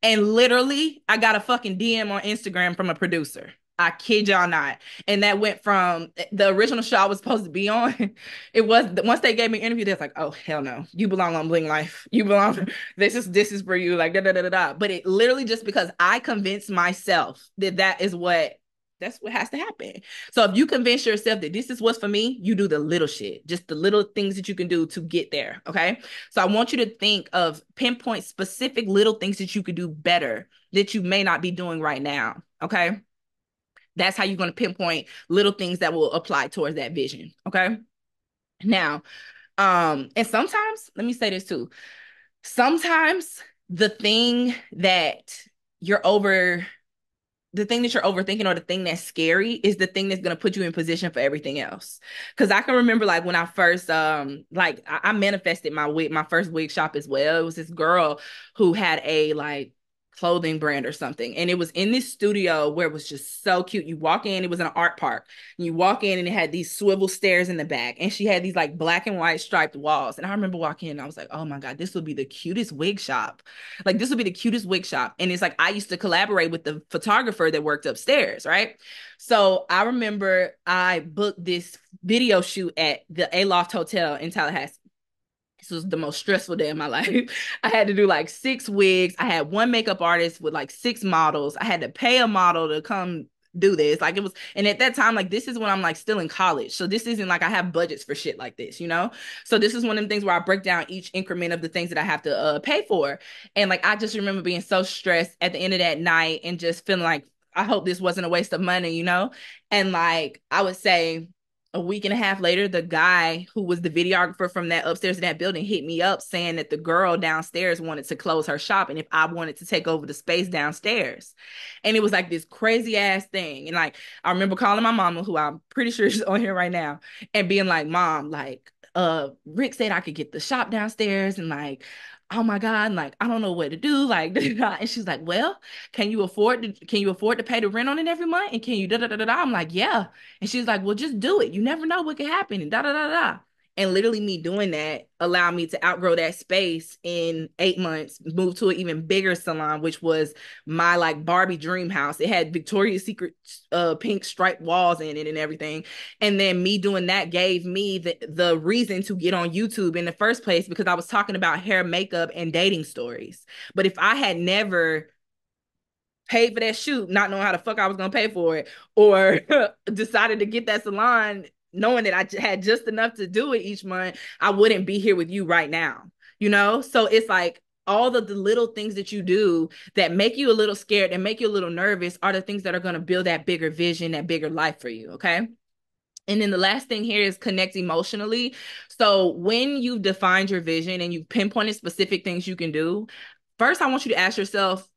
And literally I got a fucking DM on Instagram from a producer. I kid y'all not. And that went from the original show I was supposed to be on. It was once they gave me an interview, they're like, oh hell no, you belong on Bling Life. You belong. This is for you. Like da da da da da. But it literally just because I convinced myself that that's what has to happen. So if you convince yourself that this is what's for me, you do the little shit, just the little things that you can do to get there. Okay. So I want you to think of pinpoint specific little things that you could do better that you may not be doing right now. Okay. That's how you're going to pinpoint little things that will apply towards that vision. Okay. Now, and sometimes, let me say this too. Sometimes the thing that you're over the thing that you're overthinking or the thing that's scary is the thing that's going to put you in position for everything else. Because I can remember like when I first like I manifested my first wig shop as well. It was this girl who had a like clothing brand or something, and it was in this studio where it was just so cute. You walk in, it was an art park, and you walk in and it had these swivel stairs in the back, and she had these like black and white striped walls. And I remember walking in and I was like, oh my god, this would be the cutest wig shop. Like this would be the cutest wig shop. And it's like I used to collaborate with the photographer that worked upstairs, right? So I remember I booked this video shoot at the Aloft Hotel in Tallahassee. This was the most stressful day of my life. I had to do like 6 wigs. I had one makeup artist with like 6 models. I had to pay a model to come do this. Like it was, and at that time, like this is when I'm like still in college. So this isn't like I have budgets for shit like this, you know? So this is one of the things where I break down each increment of the things that I have to pay for. And like I just remember being so stressed at the end of that night and just feeling like I hope this wasn't a waste of money, you know? And like I would say a week and a half later, the guy who was the videographer from that upstairs in that building hit me up saying that the girl downstairs wanted to close her shop and if I wanted to take over the space downstairs. And it was like this crazy ass thing. And like I remember calling my mama, who I'm pretty sure is on here right now, and being like, Mom, like Rick said I could get the shop downstairs and like oh my God, like I don't know what to do. Like and she's like, well, can you afford to pay the rent on it every month? And can you da da da da da? I'm like, yeah. And she's like, well, just do it. You never know what could happen. And da da da da. And literally me doing that allowed me to outgrow that space in 8 months, move to an even bigger salon, which was my like Barbie dream house. It had Victoria's Secret pink striped walls in it and everything. And then me doing that gave me the reason to get on YouTube in the first place because I was talking about hair, makeup, and dating stories. But if I had never paid for that shoot, not knowing how the fuck I was gonna pay for it, or decided to get that salon knowing that I had just enough to do it each month, I wouldn't be here with you right now, you know? So it's like all the little things that you do that make you a little scared and make you a little nervous are the things that are going to build that bigger vision, that bigger life for you, okay? And then the last thing here is connect emotionally. So when you've defined your vision and you've pinpointed specific things you can do, first I want you to ask yourself,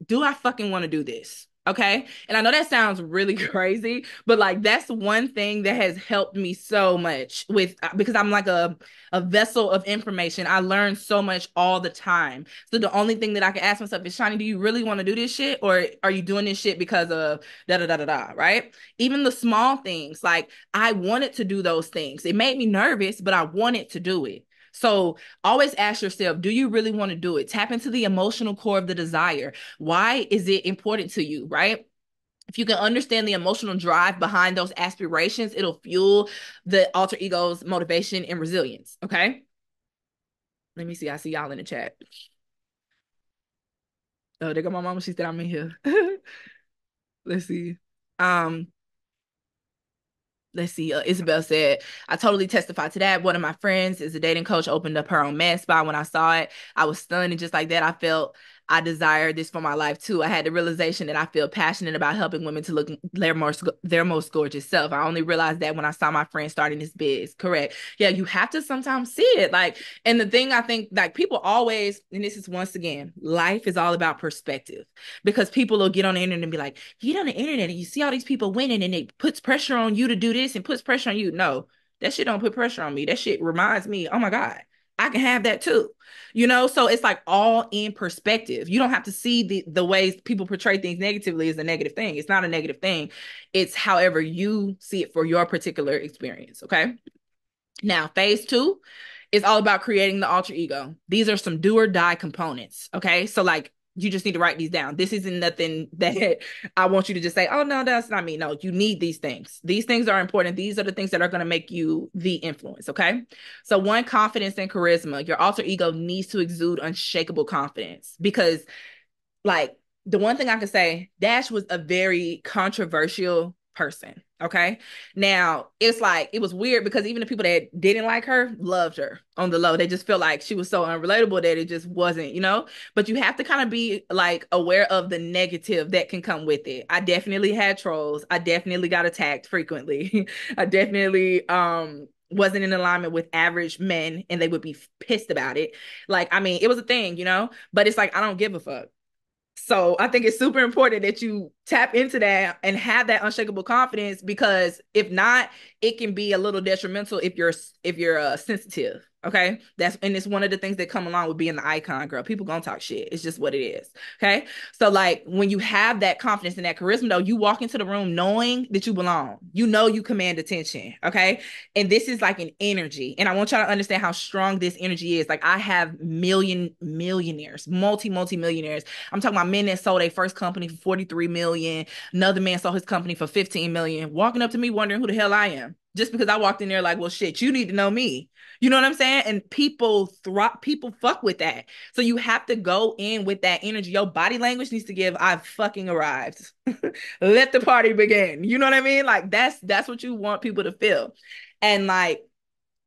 do I fucking want to do this? Okay. And I know that sounds really crazy, but like that's one thing that has helped me so much with because I'm like a vessel of information. I learn so much all the time. So the only thing that I can ask myself is, Shani, do you really want to do this shit? Or are you doing this shit because of da da da da da? Right. Even the small things, like I wanted to do those things. It made me nervous, but I wanted to do it. So always ask yourself, do you really want to do it? Tap into the emotional core of the desire. Why is it important to you, right? If you can understand the emotional drive behind those aspirations, it'll fuel the alter ego's motivation and resilience, okay? Let me see. I see y'all in the chat. Oh, there go my mama. She said I'm in here. Let's see. Um, let's see. Isabel said, I totally testify to that. One of my friends is a dating coach, opened up her own med spa. When I saw it, I was stunned. And just like that, I felt I desired this for my life too. I had the realization that I feel passionate about helping women to look their most gorgeous self. I only realized that when I saw my friend starting this biz. Correct. Yeah, you have to sometimes see it. Like, and the thing I think, like, people always, and this is once again, life is all about perspective because people will get on the internet and be like, you get on the internet and you see all these people winning and it puts pressure on you to do this and puts pressure on you. No, that shit don't put pressure on me. That shit reminds me, oh my God, I can have that too. You know, so it's like all in perspective. You don't have to see the ways people portray things negatively as a negative thing. It's not a negative thing. It's however you see it for your particular experience. Okay. Now, phase 2 is all about creating the alter ego. These are some do or die components. Okay. So like you just need to write these down. This isn't nothing that I want you to just say, oh, no, that's not me. No, you need these things. These things are important. These are the things that are going to make you the influence. Okay. So one, confidence and charisma. Your alter ego needs to exude unshakable confidence because like the one thing I can say, Dash was a very controversial person. Okay. Now it's like it was weird because even the people that didn't like her loved her on the low. They just felt like she was so unrelatable that it just wasn't, you know. But you have to kind of be like aware of the negative that can come with it. I definitely had trolls. I definitely got attacked frequently. I definitely wasn't in alignment with average men and they would be pissed about it. Like, I mean, it was a thing, you know, but it's like I don't give a fuck. So I think it's super important that you tap into that and have that unshakable confidence because if not, it can be a little detrimental if you're sensitive. Okay. And it's one of the things that come along with being the icon, girl. People gonna talk shit. It's just what it is. Okay. So like when you have that confidence and that charisma, though, you walk into the room knowing that you belong. You know you command attention. Okay. And this is like an energy. And I want y'all to understand how strong this energy is. Like I have millionaires, multi-millionaires. I'm talking about men that sold their first company for 43 million. Another man sold his company for 15 million, walking up to me wondering who the hell I am. just because I walked in there like, well, shit, you need to know me. You know what I'm saying? And people fuck with that. So you have to go in with that energy. Your body language needs to give, I've fucking arrived. Let the party begin. You know what I mean? Like that's what you want people to feel. And like,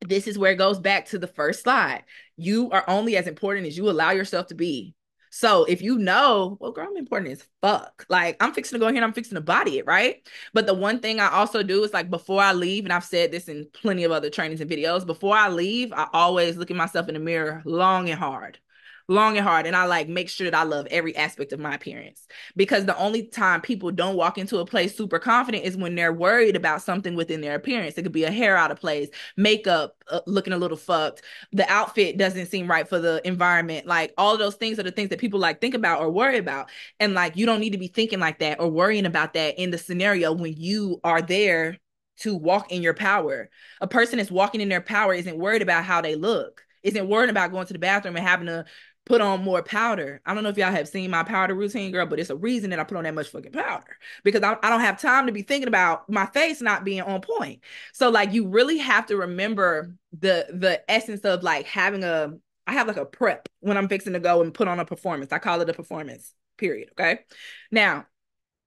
this is where it goes back to the first slide. You are only as important as you allow yourself to be. So if you know, well, girl, I'm important as fuck. Like, I'm fixing to go here and I'm fixing to body it, right? But the one thing I also do is like before I leave, and I've said this in plenty of other trainings and videos, before I leave, I always look at myself in the mirror long and hard. Long and hard. And I like make sure that I love every aspect of my appearance. Because the only time people don't walk into a place super confident is when they're worried about something within their appearance. It could be a hair out of place, makeup looking a little fucked, the outfit doesn't seem right for the environment. Like all of those things are the things that people like think about or worry about. And like you don't need to be thinking like that or worrying about that in the scenario when you are there to walk in your power. A person that's walking in their power isn't worried about how they look, isn't worried about going to the bathroom and having to put on more powder. I don't know if y'all have seen my powder routine, girl, but it's a reason that I put on that much fucking powder because I don't have time to be thinking about my face not being on point. So like you really have to remember the essence of like having I have like a prep when I'm fixing to go and put on a performance. I call it a performance, period. Okay. Now,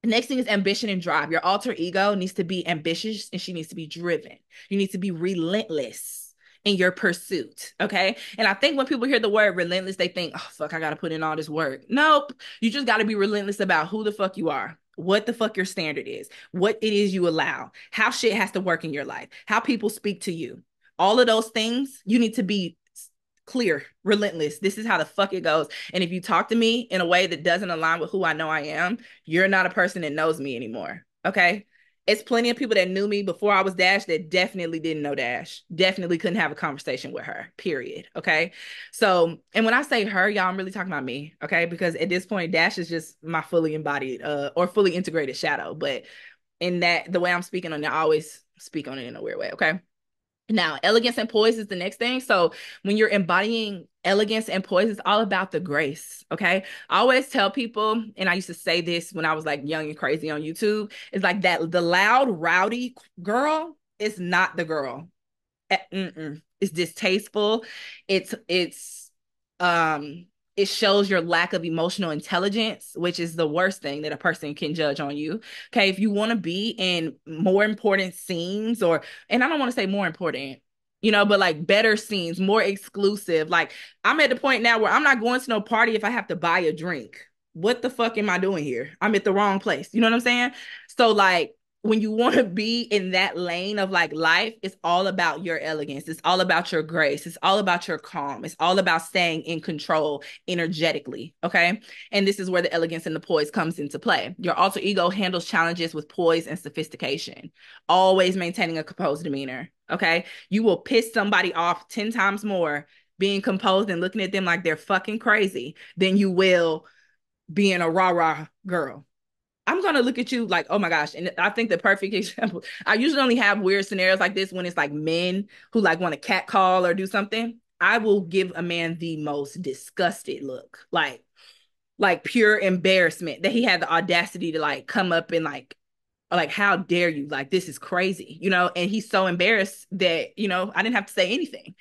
next thing is ambition and drive. Your alter ego needs to be ambitious and she needs to be driven. You need to be relentless in your pursuit. Okay. And I think when people hear the word relentless, they think, oh, fuck, I got to put in all this work. Nope. You just got to be relentless about who the fuck you are, what the fuck your standard is, what it is you allow, how shit has to work in your life, how people speak to you. All of those things, you need to be clear, relentless. This is how the fuck it goes. And if you talk to me in a way that doesn't align with who I know I am, you're not a person that knows me anymore. Okay. It's plenty of people that knew me before I was Dash that definitely didn't know Dash. Definitely couldn't have a conversation with her, period. Okay. So, and when I say her, y'all, I'm really talking about me. Okay. Because at this point, Dash is just my fully embodied or fully integrated shadow. But in that, the way I'm speaking on it, I always speak on it in a weird way. Okay. Now, elegance and poise is the next thing. So when you're embodying elegance and poise, it's all about the grace. Okay. I always tell people, and I used to say this when I was like young and crazy on YouTube, it's like that the loud, rowdy girl is not the girl. It's distasteful. It's it shows your lack of emotional intelligence, which is the worst thing that a person can judge on you. Okay, if you want to be in more important scenes and I don't want to say more important, but like better scenes, more exclusive. Like I'm at the point now where I'm not going to no party if I have to buy a drink. What the fuck am I doing here? I'm at the wrong place. You know what I'm saying? So like when you want to be in that lane of like life, it's all about your elegance. It's all about your grace. It's all about your calm. It's all about staying in control energetically. Okay. And this is where the elegance and the poise comes into play. Your alter ego handles challenges with poise and sophistication, always maintaining a composed demeanor. Okay. You will piss somebody off 10 times more being composed and looking at them like they're fucking crazy than you will being a rah-rah girl. I'm going to look at you like, oh my gosh. And I think the perfect example, I usually only have weird scenarios like this when it's like men who like want to catcall or do something. I will give a man the most disgusted look, like pure embarrassment that he had the audacity to like come up and like how dare you, like this is crazy, and he's so embarrassed that I didn't have to say anything.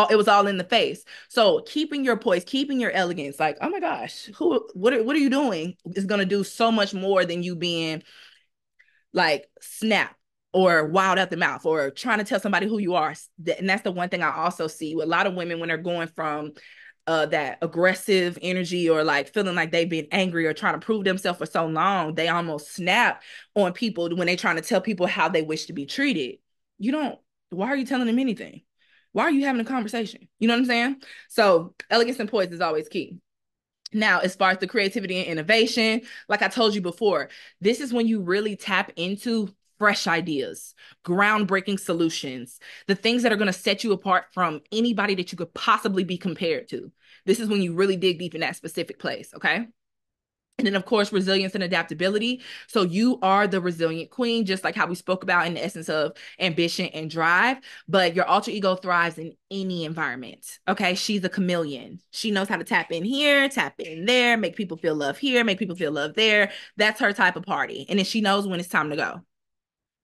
It was all in the face. So keeping your poise, keeping your elegance, like, oh my gosh, what are you doing, is going to do so much more than you being like snap or wild at the mouth or trying to tell somebody who you are. And that's the one thing I also see with a lot of women when they're going from that aggressive energy or like feeling like they've been angry or trying to prove themselves for so long, they almost snap on people when they're trying to tell people how they wish to be treated. Why are you telling them anything? Why are you having a conversation? You know what I'm saying? So elegance and poise is always key. Now, as far as the creativity and innovation, like I told you before, this is when you really tap into fresh ideas, groundbreaking solutions, the things that are going to set you apart from anybody that you could possibly be compared to. This is when you really dig deep in that specific place, okay? And then, of course, resilience and adaptability. So you are the resilient queen, just like how we spoke about in the essence of ambition and drive. But your alter ego thrives in any environment. Okay. She's a chameleon. She knows how to tap in here, tap in there, make people feel love here, make people feel love there. That's her type of party. And then she knows when it's time to go.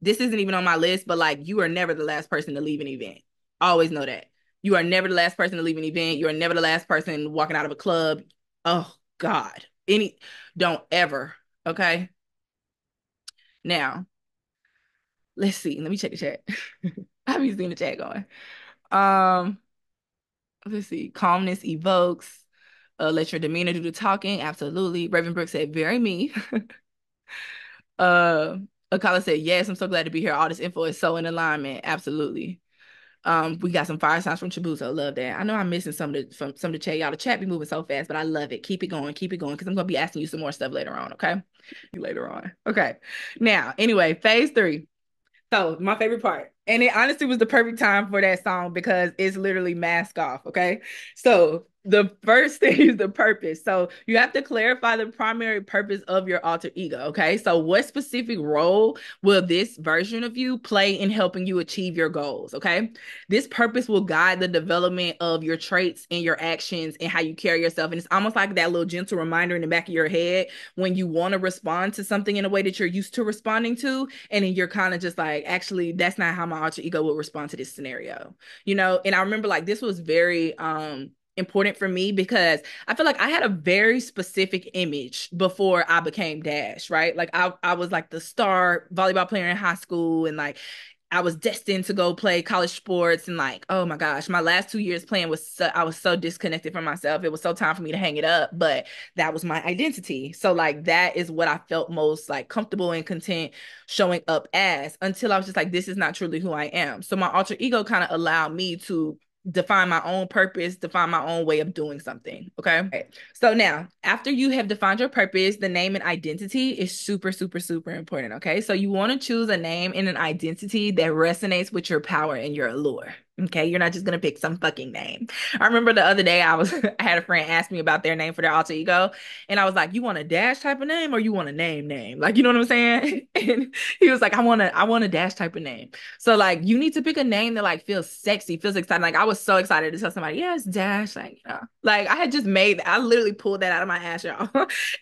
This isn't even on my list, but like you are never the last person to leave an event. Always know that. You are never the last person to leave an event. You are never the last person walking out of a club. Oh God. Don't ever. Okay. Now, let's see. Let me check the chat. I've been seeing the chat going. Um, let's see. Calmness evokes. Let your demeanor do the talking. Absolutely. Raven Brooks said, very me. uh Akala said, yes, I'm so glad to be here. All this info is so in alignment. Absolutely. We got some fire signs from Chibuzo. Love that. I know I'm missing some of the chat. Y'all, the chat be moving so fast, but I love it. Keep it going, because I'm gonna be asking you some more stuff later on, okay? Later on. Okay. Now, anyway, phase three. So my favorite part, and it honestly was the perfect time for that song because it's literally mask off. Okay. So the first thing is the purpose. So you have to clarify the primary purpose of your alter ego. Okay. So what specific role will this version of you play in helping you achieve your goals? Okay. This purpose will guide the development of your traits and your actions and how you carry yourself. And it's almost like that little gentle reminder in the back of your head when you want to respond to something in a way that you're used to responding to, and then you're kind of just like, actually, that's not how my alter ego would respond to this scenario, you know? And I remember like this was very important for me because I feel like I had a very specific image before I became Dash, right? Like I was like the star volleyball player in high school, and like I was destined to go play college sports, and like, oh my gosh, my last 2 years playing I was so disconnected from myself. It was so time for me to hang it up, but that was my identity. So like that is what I felt most like comfortable and content showing up as, until I was just like, this is not truly who I am. So my alter ego kind of allowed me to define my own purpose, define my own way of doing something. Okay. So now, after you have defined your purpose, the name and identity is super, super, super important. Okay. So you want to choose a name and an identity that resonates with your power and your allure. Okay. You're not just going to pick some fucking name. I remember the other day I had a friend ask me about their name for their alter ego. And I was like, you want a dash type of name or you want a name? Like, you know what I'm saying? And he was like, I want a dash type of name. So like you need to pick a name that like feels sexy, feels exciting. Like I was so excited to tell somebody, yeah, it's Dash. Like, you know, like I had just I literally pulled that out of my ass, y'all,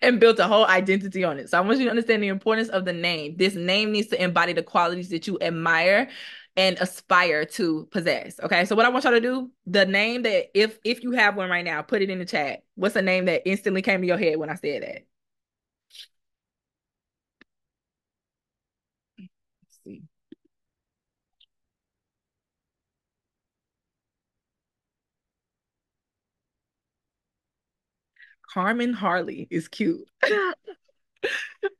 and built a whole identity on it. So I want you to understand the importance of the name. This name needs to embody the qualities that you admire and aspire to possess. Okay. So what I want y'all to do, the name that if you have one right now, put it in the chat. What's a name that instantly came to your head when I said that? Let's see. Carmen Harley is cute.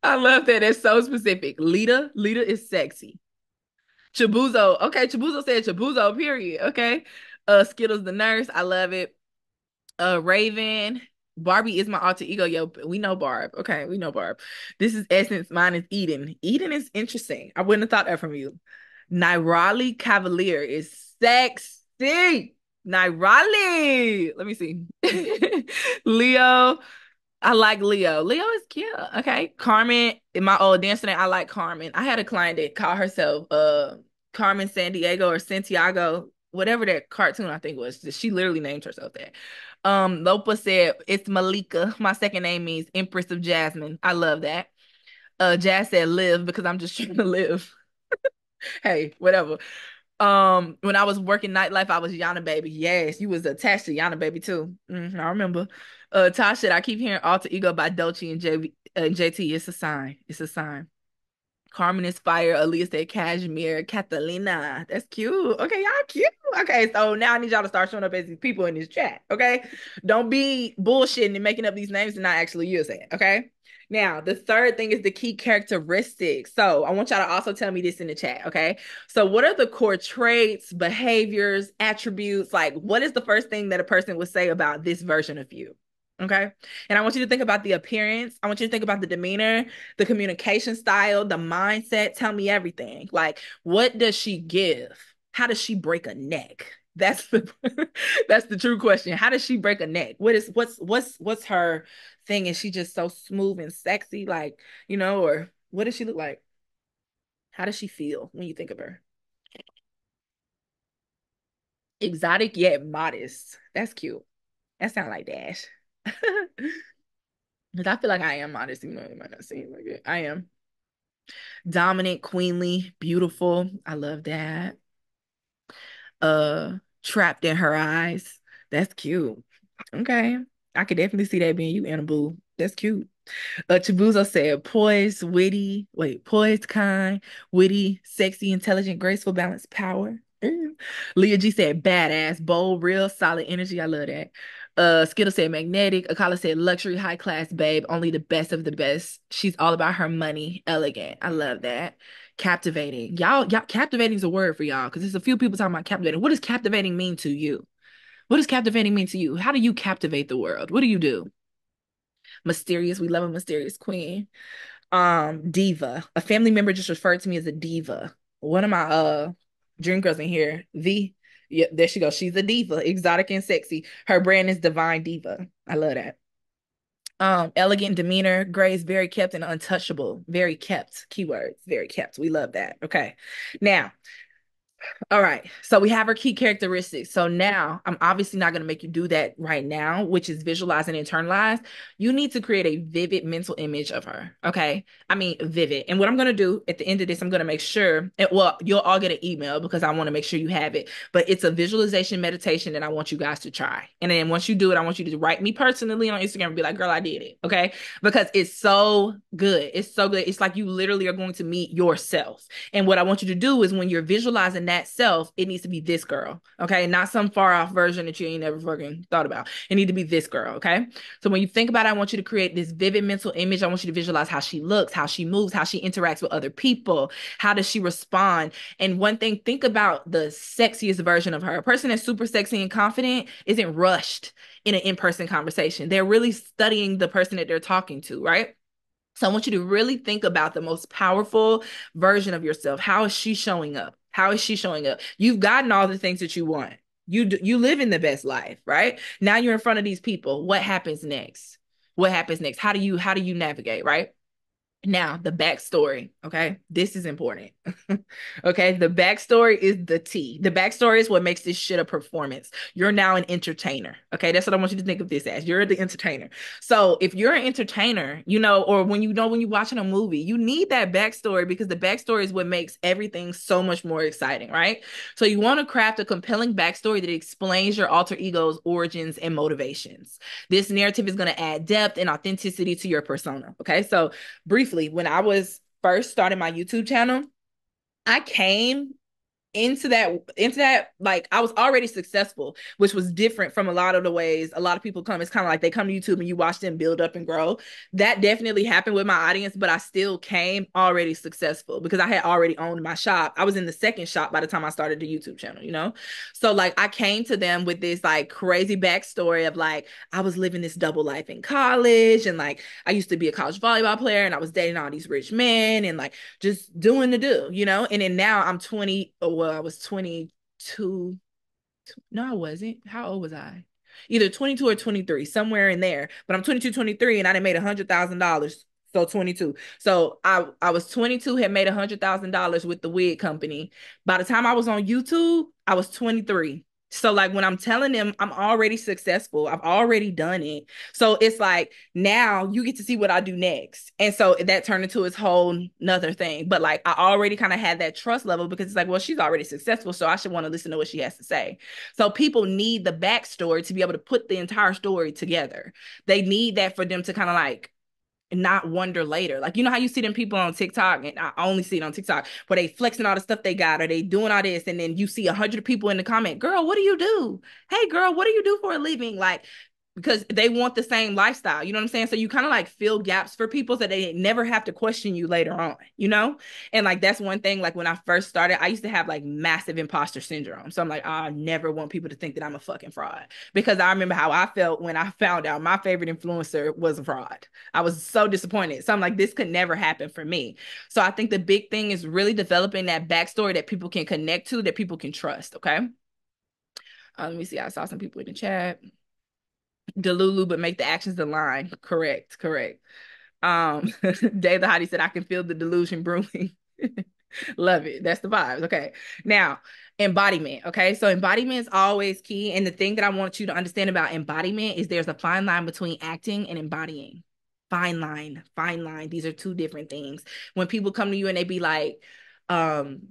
I love that. That's so specific. Lita is sexy. Chabuzo. Okay, Chabuzo said Chabuzo, period. Okay. Skittles the nurse. I love it. Raven. Barbie is my alter ego. Yo, we know Barb. Okay, we know Barb. This is Essence. Mine is Eden. Eden is interesting. I wouldn't have thought that from you. Nairali Cavalier is sexy. Nairali. Let me see. Leo. I like Leo. Leo is cute. Okay. Carmen, in my old dance name, I like Carmen. I had a client that called herself Carmen San Diego or Santiago, whatever that cartoon I think was. She literally named herself that. Lopa said it's Malika. My second name means Empress of Jasmine. I love that. Jazz said live because I'm just trying to live. Hey, whatever. When I was working nightlife, I was Yana Baby. Yes, you was attached to Yana Baby too. I remember. Tosh said I keep hearing Alter Ego by Dolce and JT. It's a sign. It's a sign. Carmen is fire. Aaliyah said Cashmere. Catalina. That's cute. Okay, y'all cute. Okay, so now I need y'all to start showing up as these people in this chat. Okay. Don't be bullshitting and making up these names and not actually using it. Okay. Now, the third thing is the key characteristics. So I want y'all to also tell me this in the chat. Okay. So what are the core traits, behaviors, attributes? Like, what is the first thing that a person would say about this version of you? Okay. And I want you to think about the appearance. I want you to think about the demeanor, the communication style, the mindset. Tell me everything. Like, what does she give? How does she break a neck? That's the that's the true question. How does she break a neck? What's her thing? Is she just so smooth and sexy, like, you know, or what does she look like? How does she feel when you think of her? Exotic yet modest. That's cute. That sounds like Dash. Because I feel like I am modest, even though it might not seem like it. I am. Dominant, queenly, beautiful. I love that. Trapped in her eyes. That's cute. Okay. I could definitely see that being you, Annabelle. That's cute. Chibuzo said poised, kind, witty, sexy, intelligent, graceful, balanced, power. Leah G said badass, bold, real, solid energy. I love that. Skittle said magnetic. Akala said luxury, high class, babe, only the best of the best. She's all about her money, elegant. I love that. Captivating. Y'all, captivating is a word for y'all because there's a few people talking about captivating. What does captivating mean to you? What does captivating mean to you? How do you captivate the world? What do you do? Mysterious. We love a mysterious queen. Diva. A family member just referred to me as a diva. One of my dream girls in here, yeah, there she goes. She's a diva, exotic and sexy. Her brand is Divine Diva. I love that. Elegant demeanor, grace, very kept and untouchable. Very kept. Keywords, very kept. We love that. Okay. Now, all right. So we have our key characteristics. So now I'm obviously not going to make you do that right now, which is visualize and internalize. You need to create a vivid mental image of her. Okay. I mean, vivid. And what I'm going to do at the end of this, I'm going to make sure, well, you'll all get an email because I want to make sure you have it. But it's a visualization meditation that I want you guys to try. And then once you do it, I want you to write me personally on Instagram and be like, girl, I did it. Okay. Because it's so good. It's so good. It's like you literally are going to meet yourself. And what I want you to do is when you're visualizing that self, it needs to be this girl, okay? Not some far off version that you ain't never fucking thought about. It need to be this girl, okay? So when you think about it, I want you to create this vivid mental image. I want you to visualize how she looks, how she moves, how she interacts with other people. How does she respond? And one thing, think about the sexiest version of her. A person that's super sexy and confident isn't rushed in an in-person conversation. They're really studying the person that they're talking to, right? So I want you to really think about the most powerful version of yourself. How is she showing up? How is she showing up? You've gotten all the things that you want. You live in the best life, right? Now you're in front of these people. What happens next? What happens next? How do you navigate, right? Now, the backstory, okay? This is important. Okay, the backstory is the T. The backstory is what makes this shit a performance. You're now an entertainer, okay? That's what I want you to think of this as. You're the entertainer. So if you're an entertainer, or when you're watching a movie, you need that backstory because the backstory is what makes everything so much more exciting, right? So you want to craft a compelling backstory that explains your alter ego's origins and motivations. This narrative is going to add depth and authenticity to your persona, okay? So briefly, when I was first starting my YouTube channel, I came into that like I was already successful, which was different from a lot of the ways a lot of people come. It's kind of like they come to YouTube and you watch them build up and grow. That definitely happened with my audience, but I still came already successful because I had already owned my shop. I was in the second shop by the time I started the YouTube channel. So like I came to them with this like crazy backstory of like I was living this double life in college, and like I used to be a college volleyball player and I was dating all these rich men and like just doing the do. And then now I'm 20. Well, I was 22. No, I wasn't. How old was I? Either 22 or 23, somewhere in there. But I'm 22, 23, and I done made $100,000. So 22. So I was 22, had made $100,000 with the wig company. By the time I was on YouTube, I was 23. So like when I'm telling them I'm already successful, I've already done it. So it's like now you get to see what I do next. And so that turned into its whole another thing. But like I already kind of had that trust level because it's like, well, she's already successful, so I should want to listen to what she has to say. So people need the backstory to be able to put the entire story together. They need that for them to kind of like not wonder later. Like, you know how you see them people on TikTok, and I only see it on TikTok, where they flexing all the stuff they got, or they doing all this, and then you see 100 people in the comment, girl, what do you do? Hey, girl, what do you do for a living? Like, because they want the same lifestyle. You know what I'm saying? So you kind of like fill gaps for people so they never have to question you later on. And like that's one thing, like when I first started, I used to have like massive imposter syndrome. So I'm like, I never want people to think that I'm a fucking fraud, because I remember how I felt when I found out my favorite influencer was a fraud. I was so disappointed. So I'm like, this could never happen for me. So I think the big thing is really developing that backstory that people can connect to, that people can trust. Okay. Let me see. I saw some people in the chat. Delulu, but make the actions align. Correct. Dave the Hottie said, I can feel the delusion brewing. Love it. That's the vibes. Okay. Now, embodiment. Okay. So embodiment is always key. And the thing that I want you to understand about embodiment is there's a fine line between acting and embodying. Fine line, fine line. These are two different things. When people come to you and they be like, um,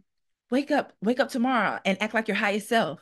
wake up tomorrow and act like your highest self.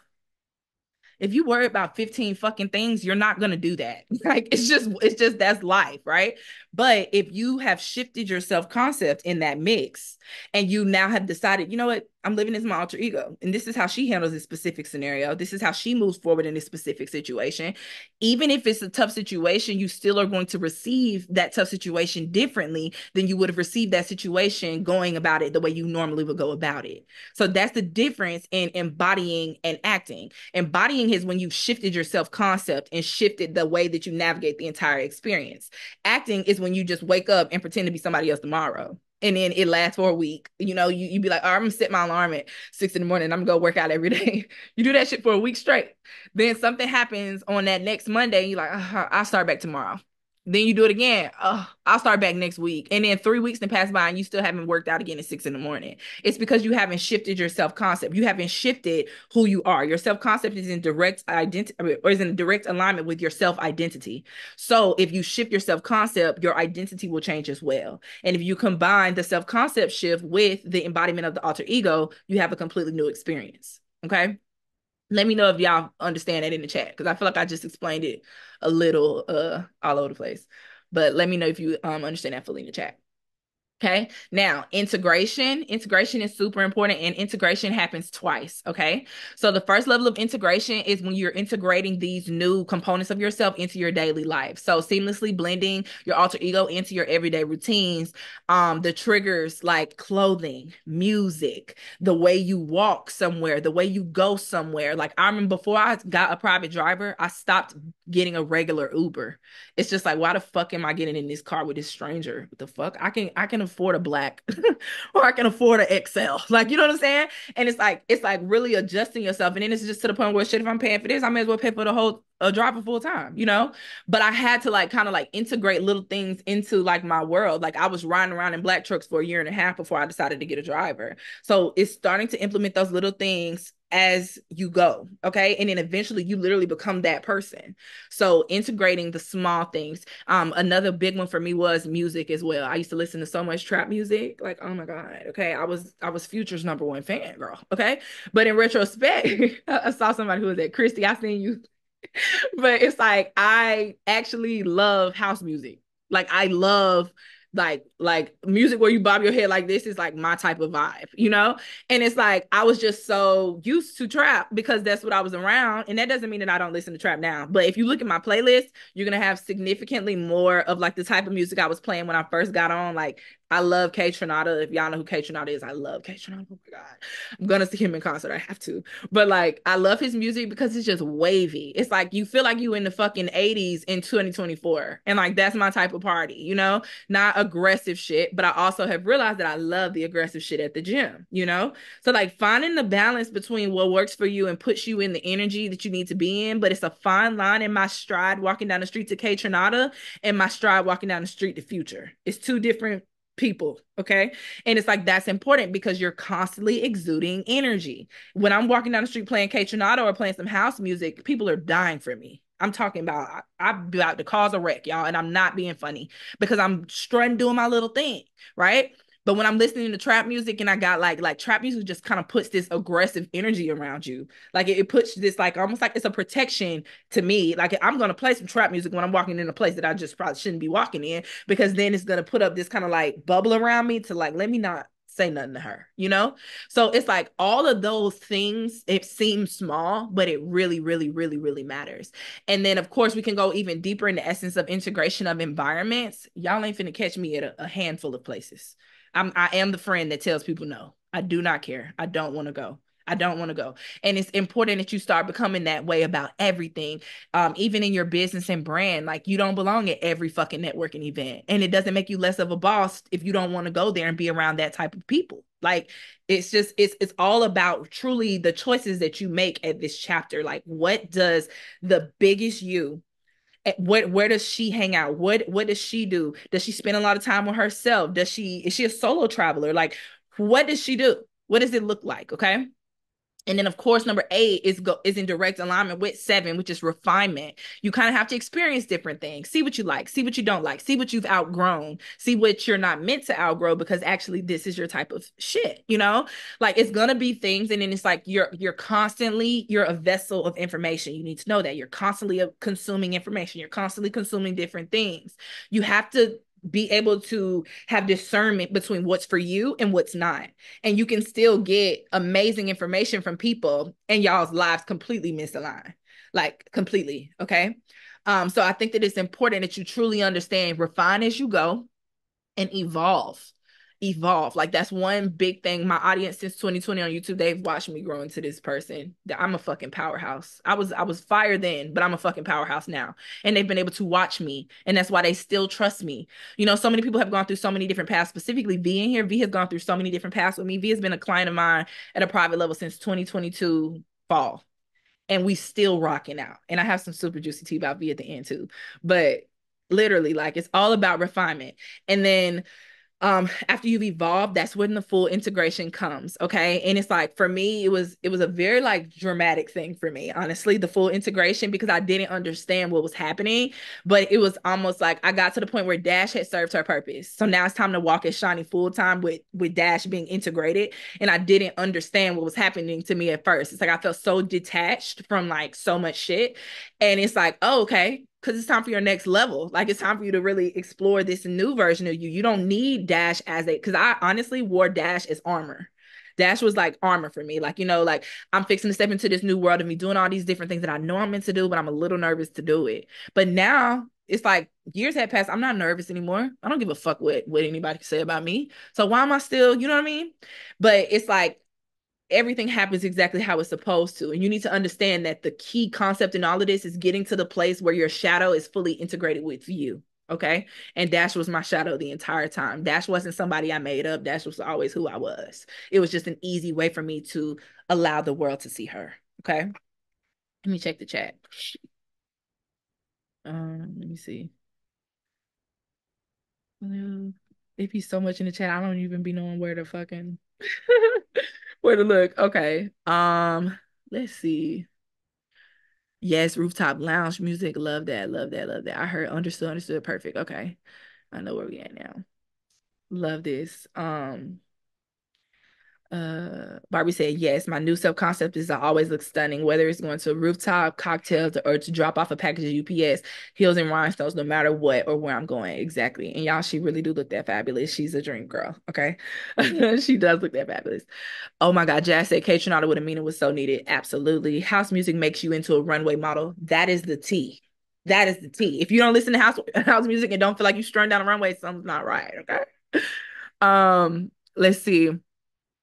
If you worry about 15 fucking things, you're not going to do that. Like it's just that's life, right? But if you have shifted your self-concept in that mix and you now have decided, you know what, I'm living as my alter ego, and this is how she handles this specific scenario. This is how she moves forward in this specific situation. Even if it's a tough situation, you still are going to receive that tough situation differently than you would have received that situation going about it the way you normally would go about it. So that's the difference in embodying and acting. Embodying is when you've shifted your self-concept and shifted the way that you navigate the entire experience. Acting is when you just wake up and pretend to be somebody else tomorrow. And then it lasts for a week. You know, you be like, oh, I'm gonna set my alarm at 6 in the morning. I'm gonna go work out every day. You do that shit for a week straight. Then something happens on that next Monday. You're like, I'll start back tomorrow. Then you do it again. Oh, I'll start back next week. And then 3 weeks then pass by and you still haven't worked out again at 6 in the morning. It's because you haven't shifted your self-concept. You haven't shifted who you are. Your self-concept is in direct identity or is in direct alignment with your self-identity. So if you shift your self-concept, your identity will change as well. And if you combine the self-concept shift with the embodiment of the alter ego, you have a completely new experience. Okay. Let me know if y'all understand that in the chat, because I feel like I just explained it a little all over the place. But let me know if you understand that fully in the chat. Okay. Now, integration. Integration is super important, and integration happens twice. Okay. So the first level of integration is when you're integrating these new components of yourself into your daily life. So seamlessly blending your alter ego into your everyday routines. The triggers like clothing, music, the way you walk somewhere, the way you go somewhere. Like I remember before I got a private driver, I stopped getting a regular Uber. It's just like, why the fuck am I getting in this car with this stranger? What the fuck? I can afford a black or I can afford an XL. Like, you know what I'm saying? And it's like really adjusting yourself. And then it's just to the point where shit, if I'm paying for this, I may as well pay for the whole driver full time, you know? But I had to like kind of like integrate little things into like my world. Like I was riding around in black trucks for a year and a half before I decided to get a driver. So it's starting to implement those little things as you go. Okay. And then eventually you literally become that person. So integrating the small things. Another big one for me was music as well. I used to listen to so much trap music. Like, oh my God. Okay. I was Future's #1 fan, girl. Okay. But in retrospect, I saw somebody who was at Christy. I seen you. But it's like I actually love house music. Like I love like music where you bob your head like this is like my type of vibe, you know? And it's like I was just so used to trap because that's what I was around. And that doesn't mean that I don't listen to trap now. But if you look at my playlist, you're gonna have significantly more of like the type of music I was playing when I first got on. Like I love K Tronada. If y'all know who K Tronada is, I love K Tronada. Oh my God. I'm gonna see him in concert. I have to. But like I love his music because it's just wavy. It's like you feel like you in the fucking 80s in 2024. And like that's my type of party, you know? Not aggressive shit, but I also have realized that I love the aggressive shit at the gym, you know? So like finding the balance between what works for you and puts you in the energy that you need to be in, but it's a fine line in my stride walking down the street to K Tronada and my stride walking down the street to Future. It's two different people, okay? And it's like that's important because you're constantly exuding energy. When I'm walking down the street playing K Tronada or playing some house music, people are dying for me. I'm talking about I'm about to cause a wreck, y'all, and I'm not being funny because I'm strutting doing my little thing, right? But when I'm listening to trap music and I got like trap music just kind of puts this aggressive energy around you. Like it puts this like almost like it's a protection to me. Like I'm gonna play some trap music when I'm walking in a place that I just probably shouldn't be walking in because then it's gonna put up this kind of like bubble around me to like let me not say nothing to her, you know? So it's like all of those things, it seems small, but it really, really, really, really matters. And then of course we can go even deeper in the essence of integration of environments. Y'all ain't finna catch me at a handful of places. I am the friend that tells people no. I do not care. I don't want to go. I don't want to go. And it's important that you start becoming that way about everything. Even in your business and brand, like you don't belong at every fucking networking event. And it doesn't make you less of a boss if you don't want to go there and be around that type of people. Like it's just it's all about truly the choices that you make at this chapter. Like what does the biggest you where does she hang out? What does she do? Does she spend a lot of time with herself? Is she a solo traveler? Like what does she do? What does it look like? Okay. And then, of course, number 8 is in direct alignment with 7, which is refinement. You kind of have to experience different things, see what you like, see what you don't like, see what you've outgrown, see what you're not meant to outgrow, because actually this is your type of shit, you know? Like, it's gonna be things, and then it's like you're a vessel of information. You need to know that you're constantly consuming information. You're constantly consuming different things. You have to be able to have discernment between what's for you and what's not, and you can still get amazing information from people and y'all's lives completely misalign, like completely. Okay. So I think that it's important that you truly understand, refine as you go, and evolve. Like, that's one big thing. My audience since 2020 on YouTube, they've watched me grow into this person that I'm a fucking powerhouse. I was fire then, but I'm a fucking powerhouse now, and they've been able to watch me, and that's why they still trust me. You know, so many people have gone through so many different paths. Specifically V in here, V has gone through so many different paths with me. V has been a client of mine at a private level since 2022 fall, and we still rocking out. And I have some super juicy tea about V at the end too, but literally, like, it's all about refinement. And then after you've evolved, that's when the full integration comes. Okay. And it's like, for me, it was a very like dramatic thing for me, honestly, the full integration, because I didn't understand what was happening. But it was almost like I got to the point where Dash had served her purpose, so now it's time to walk as Shiny full time with Dash being integrated. And I didn't understand what was happening to me at first. It's like I felt so detached from like so much shit, and it's like, oh, okay, because it's time for your next level. Like, it's time for you to really explore this new version of you. You don't need Dash as a, because I honestly wore Dash as armor. Dash was like armor for me. Like, you know, like, I'm fixing to step into this new world of me doing all these different things that I know I'm meant to do, but I'm a little nervous to do it. But now it's like years have passed. I'm not nervous anymore. I don't give a fuck what anybody can say about me. So why am I still, you know what I mean? But it's like, everything happens exactly how it's supposed to. And you need to understand that the key concept in all of this is getting to the place where your shadow is fully integrated with you. Okay. And Dash was my shadow the entire time. Dash wasn't somebody I made up. Dash was always who I was. It was just an easy way for me to allow the world to see her. Okay. Let me check the chat. Let me see. If he's so much in the chat, I don't even be knowing where to fucking where to look. Okay. Let's see. Yes, rooftop lounge music. Love that. Love that. Love that. I heard understood. Perfect. Okay. I know where we at now. Love this. Barbie said, yes, my new self-concept is I always look stunning, whether it's going to a rooftop, cocktails, or to drop off a package of UPS, heels and rhinestones, no matter what or where I'm going. Exactly. And y'all, she really do look that fabulous. She's a dream girl. Okay. She does look that fabulous. Oh my God, Jazz said K Tronada with a meaning was so needed. Absolutely. House music makes you into a runway model. That is the tea. That is the tea. If you don't listen to house music and don't feel like you're strung down a runway, something's not right. Okay. Let's see.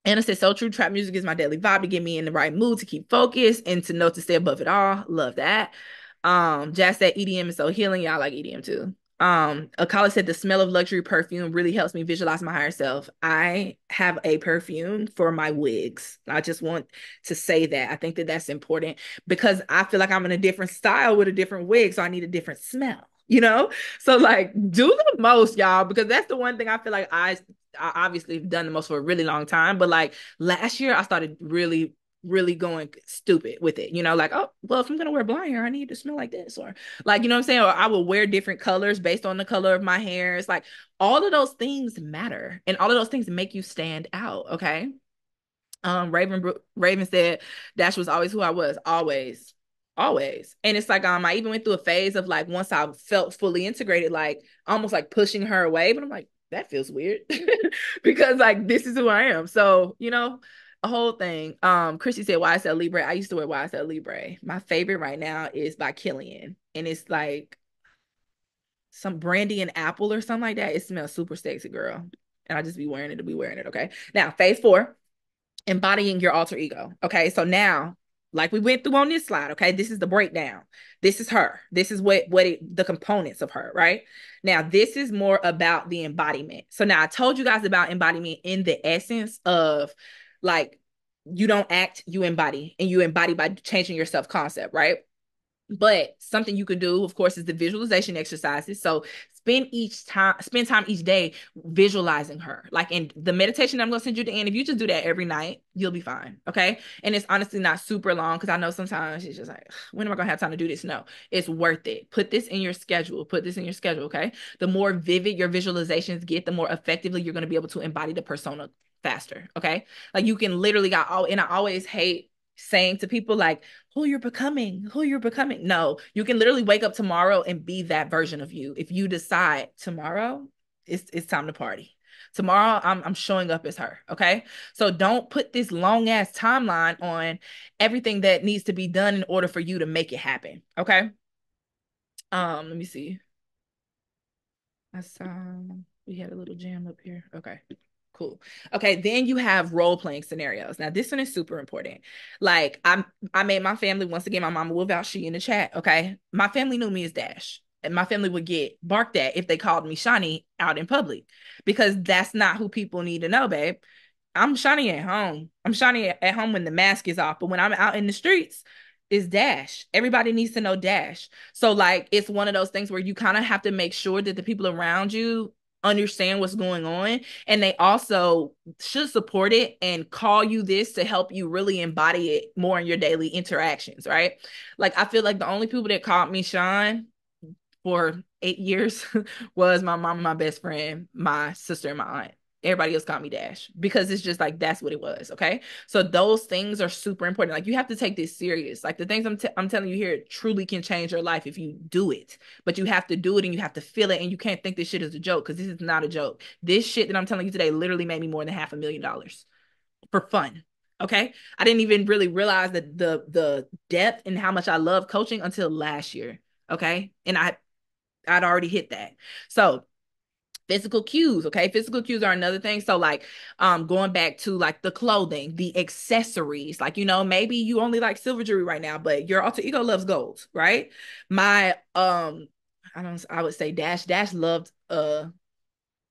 Anna said, so true. Trap music is my daily vibe to get me in the right mood, to keep focused, and to know to stay above it all. Love that. Jazz said EDM is so healing. Y'all like EDM too. Akala said the smell of luxury perfume really helps me visualize my higher self. I have a perfume for my wigs. I just want to say that. I think that that's important because I feel like I'm in a different style with a different wig, so I need a different smell. You know, so like, do the most, y'all, because that's the one thing I feel like I obviously have done the most for a really long time. But like last year, I started really going stupid with it, you know, like, oh, well, if I'm gonna wear blonde hair, I need to smell like this, or like, you know what I'm saying, or I will wear different colors based on the color of my hair. It's like all of those things matter, and all of those things make you stand out. Okay. Raven said Dash was always who I was, always. And it's like, I even went through a phase of like, once I felt fully integrated, like almost like pushing her away, but I'm like, that feels weird because like this is who I am. So, you know, a whole thing. Chrissy said YSL Libre. I used to wear YSL Libre. My favorite right now is by Killian, and it's like some brandy and apple or something like that. It smells super sexy, girl. And I just be wearing it to be wearing it. Okay. Now, phase 4, embodying your alter ego. Okay. So now, like we went through on this slide, okay, this is the breakdown. This is her. This is the components of her, right? Now, this is more about the embodiment. So now I told you guys about embodiment in the essence of like, you don't act, you embody, and you embody by changing your self concept, right? But something you can do, of course, is the visualization exercises. So spend time each day visualizing her. Like in the meditation I'm gonna send you to end, if you just do that every night, you'll be fine. Okay. And it's honestly not super long because I know sometimes it's just like, when am I gonna have time to do this? No, it's worth it. Put this in your schedule. Put this in your schedule. Okay. The more vivid your visualizations get, the more effectively you're gonna be able to embody the persona faster. Okay. Like you can literally and I always hate saying to people like who you're becoming. No, you can literally wake up tomorrow and be that version of you. If you decide tomorrow it's time to party. Tomorrow I'm showing up as her. Okay. So don't put this long ass timeline on everything that needs to be done in order for you to make it happen. Okay. Let me see. I saw we had a little jam up here. Okay. Cool. Okay, then you have role playing scenarios. Now, this one is super important. Like, I made my family, once again, my mama will vouch she in the chat. Okay. My family knew me as Dash. And my family would get barked at if they called me Shani out in public because that's not who people need to know, babe. I'm Shani at home. I'm Shani at home when the mask is off. But when I'm out in the streets, it's Dash. Everybody needs to know Dash. So, like, it's one of those things where you kind of have to make sure that the people around you understand what's going on. And they also should support it and call you this to help you really embody it more in your daily interactions, right? Like, I feel like the only people that called me Sean for 8 years was my mom, my best friend, my sister, and my aunt. Everybody else called me Dash because it's just like that's what it was. Okay. So those things are super important. Like you have to take this serious. Like the things I'm telling you here truly can change your life if you do it. But you have to do it and you have to feel it. And you can't think this shit is a joke because this is not a joke. This shit that I'm telling you today literally made me more than $500,000 for fun. Okay. I didn't even really realize that the depth and how much I love coaching until last year. Okay. And I'd already hit that. So physical cues, okay? Physical cues are another thing. So like going back to like the clothing, the accessories, like maybe you only like silver jewelry right now, but your alter ego loves gold, right? My I would say Dash loved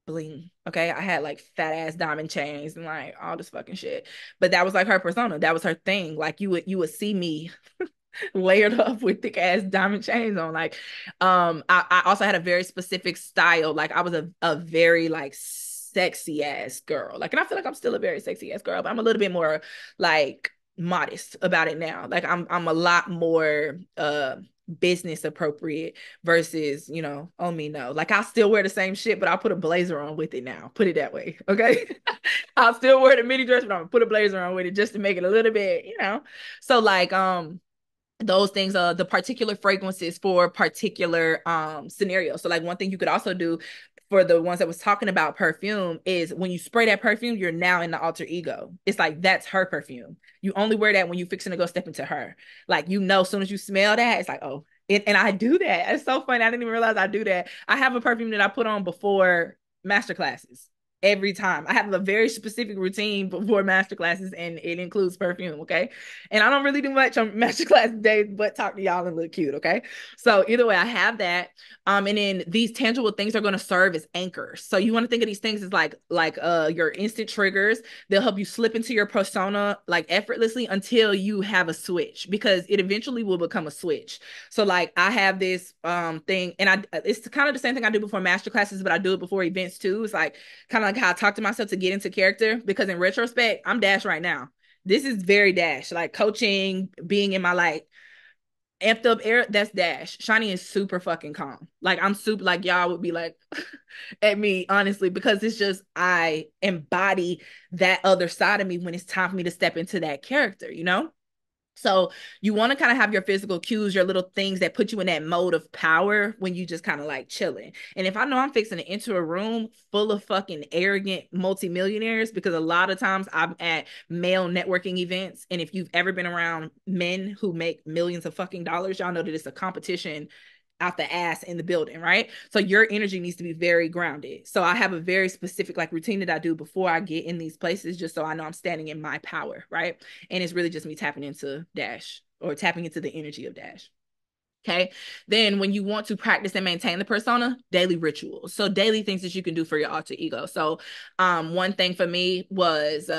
bling. Okay. I had like fat ass diamond chains and like all this fucking shit. But that was like her persona. That was her thing. Like you would see me layered up with thick ass diamond chains on. Like, I also had a very specific style. Like I was a very like sexy ass girl. Like, and I feel like I'm still a very sexy ass girl, but I'm a little bit more like modest about it now. Like I'm a lot more business appropriate versus, oh me no. Like I'll still wear the same shit, but I'll put a blazer on with it now. Put it that way. Okay. I'll still wear the mini dress, but I'm gonna put a blazer on with it just to make it a little bit, So like those things, the particular fragrances for particular scenarios. So like one thing you could also do for the ones that was talking about perfume is when you spray that perfume, you're now in the alter ego. It's like that's her perfume. You only wear that when you're fixing to go step into her. Like as soon as you smell that, it's like, oh. And I do that. It's so funny. I didn't even realize I do that. I have a perfume that I put on before masterclasses. Every time I have a very specific routine before masterclasses, and it includes perfume. Okay. And I don't really do much on masterclass days, but talk to y'all and look cute. Okay. So either way, I have that. And then these tangible things are going to serve as anchors. So you want to think of these things as like your instant triggers. They'll help you slip into your persona like effortlessly until you have a switch, because it eventually will become a switch. So like I have this thing, and it's kind of the same thing I do before masterclasses, but I do it before events too. It's like kind of like how I talk to myself to get into character, because in retrospect, I'm Dash right now. This is very Dash, like coaching, being in my like amped up era. That's Dash. Shani is super fucking calm. Like I'm super, like y'all would be like at me, honestly, because it's just I embody that other side of me when it's time for me to step into that character. So you want to kind of have your physical cues, your little things that put you in that mode of power when you just kind of like chilling. And if I know I'm fixing to enter a room full of fucking arrogant multimillionaires, because a lot of times I'm at male networking events, and if you've ever been around men who make millions of fucking dollars, y'all know that it's a competition out the ass in the building, right? So your energy needs to be very grounded. So I have a very specific like routine that I do before I get in these places, just so I know I'm standing in my power, right? And it's really just me tapping into Dash, or tapping into the energy of Dash. Okay. Then when you want to practice and maintain the persona, daily rituals. So daily things that you can do for your alter ego. So one thing for me was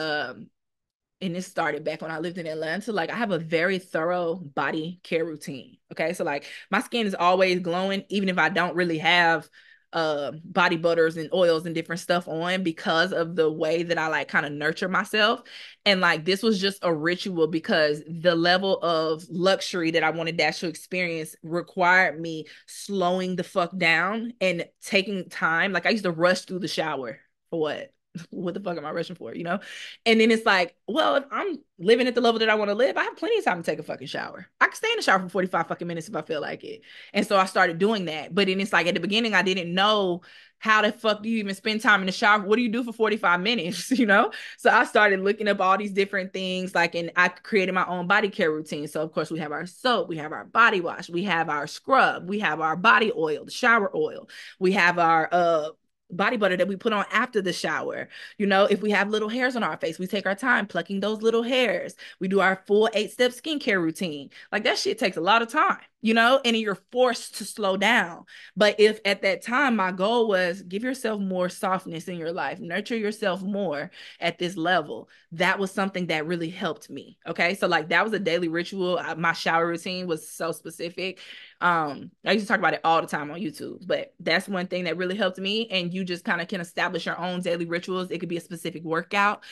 and this started back when I lived in Atlanta, like I have a very thorough body care routine. Okay. So like my skin is always glowing, even if I don't really have body butters and oils and different stuff on because of the way that I like kind of nurture myself. And like this was just a ritual because the level of luxury that I wanted Dash to experience required me slowing the fuck down and taking time. Like I used to rush through the shower for what? What the fuck am I rushing for? You know? And then it's like, well, if I'm living at the level that I want to live, I have plenty of time to take a fucking shower. I can stay in the shower for 45 fucking minutes if I feel like it. And so I started doing that. But then it's like at the beginning, I didn't know how the fuck do you even spend time in the shower? What do you do for 45 minutes? You know? So I started looking up all these different things, like, and I created my own body care routine. So of course we have our soap, we have our body wash, we have our scrub, we have our body oil, the shower oil, we have our body butter that we put on after the shower. You know, if we have little hairs on our face, we take our time plucking those little hairs. We do our full 8-step skincare routine. Like that shit takes a lot of time, you know, and you're forced to slow down. But if at that time my goal was give yourself more softness in your life, nurture yourself more at this level, that was something that really helped me. Okay. So like that was a daily ritual. My shower routine was so specific. I used to talk about it all the time on YouTube, but that's one thing that really helped me. And you just kind of can establish your own daily rituals. It could be a specific workout.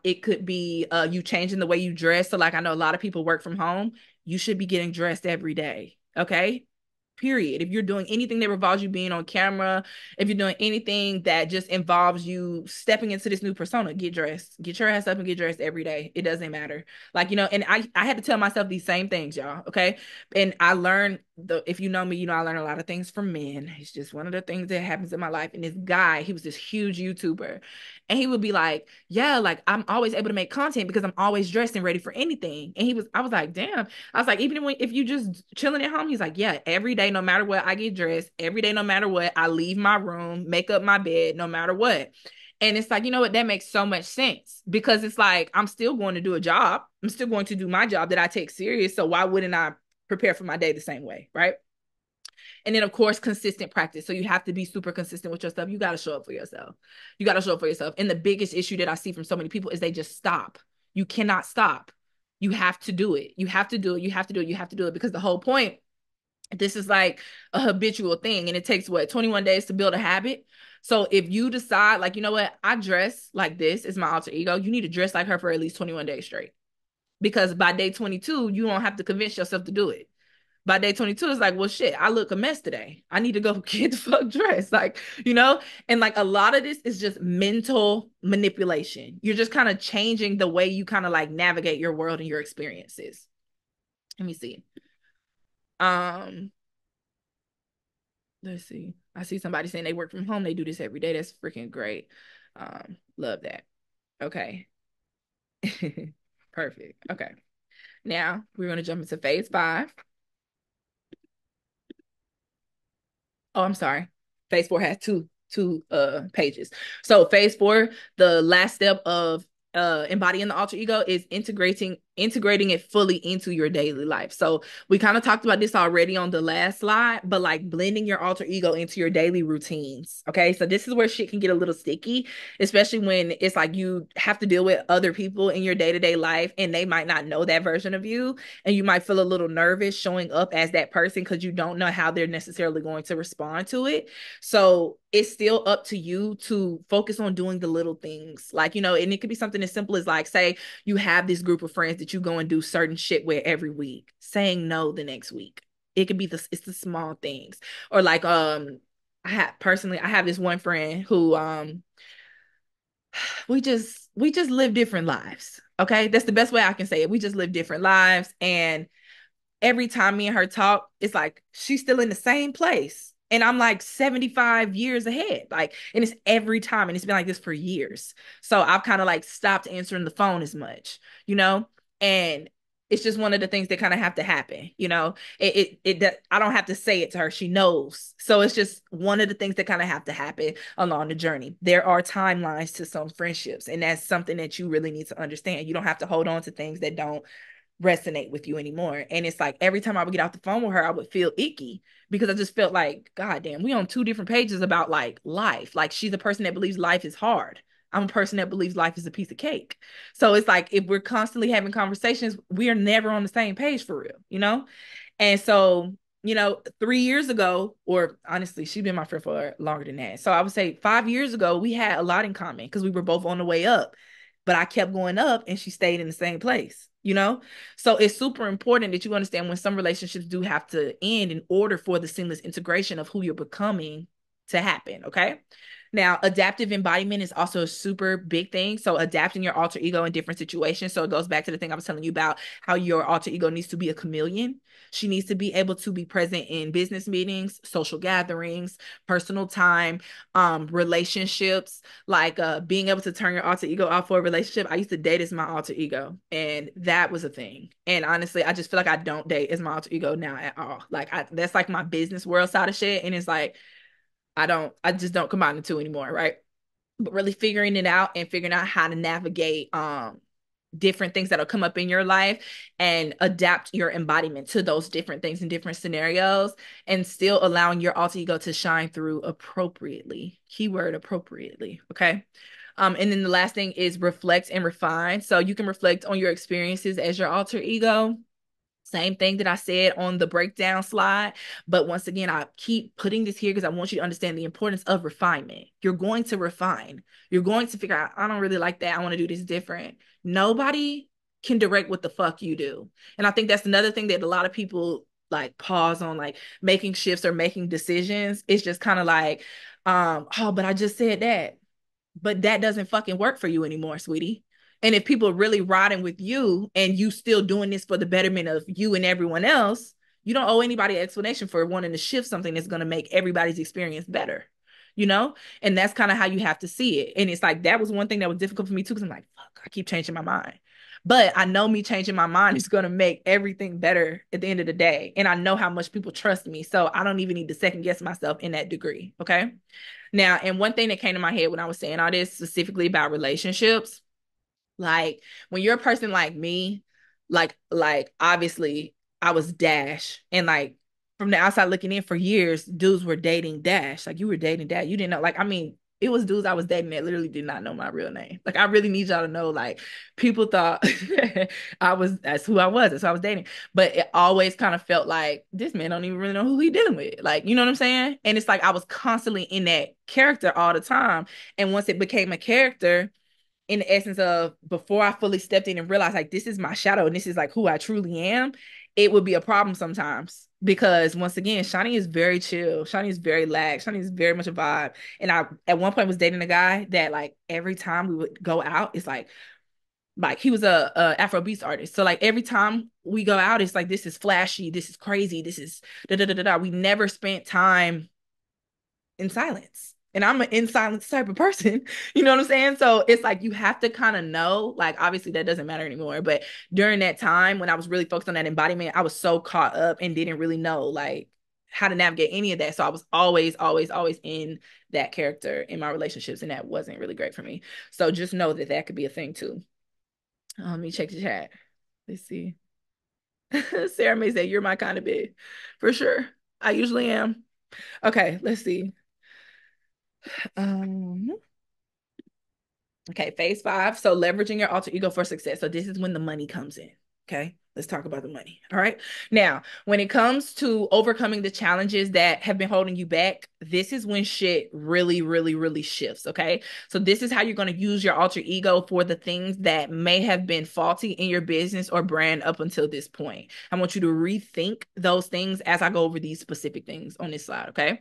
It could be you changing the way you dress. So like I know a lot of people work from home. You should be getting dressed every day. Okay. Period. If you're doing anything that involves you being on camera, if you're doing anything that just involves you stepping into this new persona, get dressed. Get your ass up and get dressed every day. It doesn't matter. Like, you know, and I had to tell myself these same things, y'all. Okay. And I learned if you know me, you know I learned a lot of things from men. It's just one of the things that happens in my life. And this guy, he was this huge YouTuber. And he would be like, yeah, like I'm always able to make content because I'm always dressed and ready for anything. And I was like, damn. I was like, even if you just chilling at home, he's like, yeah, every day, no matter what, I get dressed. Every day, no matter what, I leave my room, make up my bed, no matter what. And it's like, you know what? That makes so much sense because it's like, I'm still going to do a job. I'm still going to do my job that I take serious. So why wouldn't I prepare for my day the same way? Right. And then, of course, consistent practice. So you have to be super consistent with your stuff. You got to show up for yourself. You got to show up for yourself. And the biggest issue that I see from so many people is they just stop. You cannot stop. You have to do it. You have to do it. You have to do it. You have to do it because the whole point, this is like a habitual thing. And it takes what, 21 days to build a habit. So if you decide like, you know what, I dress like this is my alter ego, you need to dress like her for at least 21 days straight. Because by day 22, you don't have to convince yourself to do it. By day 22, it's like, well, shit, I look a mess today. I need to go get the fuck dressed. Like, you know, and like a lot of this is just mental manipulation. You're just kind of changing the way you kind of like navigate your world and your experiences. Let me see. Um, let's see. I see somebody saying they work from home. They do this every day. That's freaking great. Love that. Okay. Perfect. Okay. Now we're going to jump into phase 5. Oh, I'm sorry. Phase 4 has two pages. So phase 4, the last step of embodying the alter ego is integrating it fully into your daily life. So we kind of talked about this already on the last slide, but like blending your alter ego into your daily routines. Okay. So this is where shit can get a little sticky, especially when it's like you have to deal with other people in your day-to-day life and they might not know that version of you. And you might feel a little nervous showing up as that person because you don't know how they're necessarily going to respond to it. So it's still up to you to focus on doing the little things. Like, you know, and it could be something as simple as like, say you have this group of friends that you go and do certain shit with every week, saying no the next week. It could be it's the small things. Or like, I have this one friend who, we just live different lives. Okay. That's the best way I can say it. We just live different lives. And every time me and her talk, it's like she's still in the same place. And I'm like 75 years ahead. Like, and it's every time. And it's been like this for years. So I've kind of like stopped answering the phone as much, you know? And it's just one of the things that kind of have to happen, you know? I don't have to say it to her. She knows. So it's just one of the things that kind of have to happen along the journey. There are timelines to some friendships. And that's something that you really need to understand. You don't have to hold on to things that don't resonate with you anymore. And it's like every time I would get off the phone with her, I would feel icky because I just felt like, God damn, we on 2 different pages about like life. Like she's a person that believes life is hard. I'm a person that believes life is a piece of cake. So it's like if we're constantly having conversations, we are never on the same page for real, you know? And so 3 years ago, or honestly, she's been my friend for longer than that. So I would say 5 years ago, we had a lot in common because we were both on the way up. But I kept going up and she stayed in the same place. So it's super important that you understand when some relationships do have to end in order for the seamless integration of who you're becoming to happen. Okay. Now, adaptive embodiment is also a super big thing. So, adapting your alter ego in different situations. So, it goes back to the thing I was telling you about how your alter ego needs to be a chameleon. She needs to be able to be present in business meetings, social gatherings, personal time, relationships, like being able to turn your alter ego out for a relationship. I used to date as my alter ego, and that was a thing. And honestly, I just feel like I don't date as my alter ego now at all. Like that's like my business world side of shit. And it's like I just don't combine the two anymore, right? But really figuring it out and figuring out how to navigate different things that'll come up in your life and adapt your embodiment to those different things in different scenarios and still allowing your alter ego to shine through appropriately. Keyword appropriately. Okay. And then the last thing is reflect and refine. So you can reflect on your experiences as your alter ego. Same thing that I said on the breakdown slide. But once again, I keep putting this here because I want you to understand the importance of refinement. You're going to refine. You're going to figure out, I don't really like that. I want to do this different. Nobody can direct what the fuck you do. And I think that's another thing that a lot of people like pause on, like making shifts or making decisions. It's just kind of like, oh, but I just said that. But that doesn't fucking work for you anymore, sweetie. And if people are really riding with you and you still doing this for the betterment of you and everyone else, you don't owe anybody an explanation for wanting to shift something that's going to make everybody's experience better, you know? And that's kind of how you have to see it. And it's like, that was one thing that was difficult for me too, because I'm like, fuck, I keep changing my mind. But I know me changing my mind is going to make everything better at the end of the day. And I know how much people trust me. So I don't even need to second guess myself in that degree. Okay. Now, and one thing that came to my head when I was saying all this specifically about relationships, like when you're a person like me, like obviously I was Dash, and like from the outside looking in for years, dudes were dating Dash. Like you were dating Dash. You didn't know, like, I mean, it was dudes I was dating that literally did not know my real name. Like I really need y'all to know, like people thought that's who I was. That's who I was dating. But it always kind of felt like this man don't even really know who he dealing with. Like, you know what I'm saying? And it's like I was constantly in that character all the time. And once it became a character, in the essence of before I fully stepped in and realized like this is my shadow and this is like who I truly am, it would be a problem sometimes because once again, Shani is very chill. Shani is very lax. Shani is very much a vibe. And I at one point was dating a guy that like every time we would go out, it's like he was a Afrobeats artist. So like every time we go out, it's like this is flashy, this is crazy, this is da da da da da. We never spent time in silence. And I'm an in silence type of person. You know what I'm saying? So it's like you have to kind of know, like, obviously that doesn't matter anymore. But during that time when I was really focused on that embodiment, I was so caught up and didn't really know like how to navigate any of that. So I was always, always, always in that character in my relationships. And that wasn't really great for me. So just know that that could be a thing too. Let me check the chat. Let's see. Sarah May say, you're my kind of bitch. For sure. I usually am. Okay, let's see. Um, okay, phase 5. So leveraging your alter ego for success. So this is when the money comes in. Okay, let's talk about the money. All right. Now, when it comes to overcoming the challenges that have been holding you back, this is when shit really, really, really shifts. Okay. So this is how you're going to use your alter ego for the things that may have been faulty in your business or brand up until this point. I want you to rethink those things as I go over these specific things on this slide. Okay.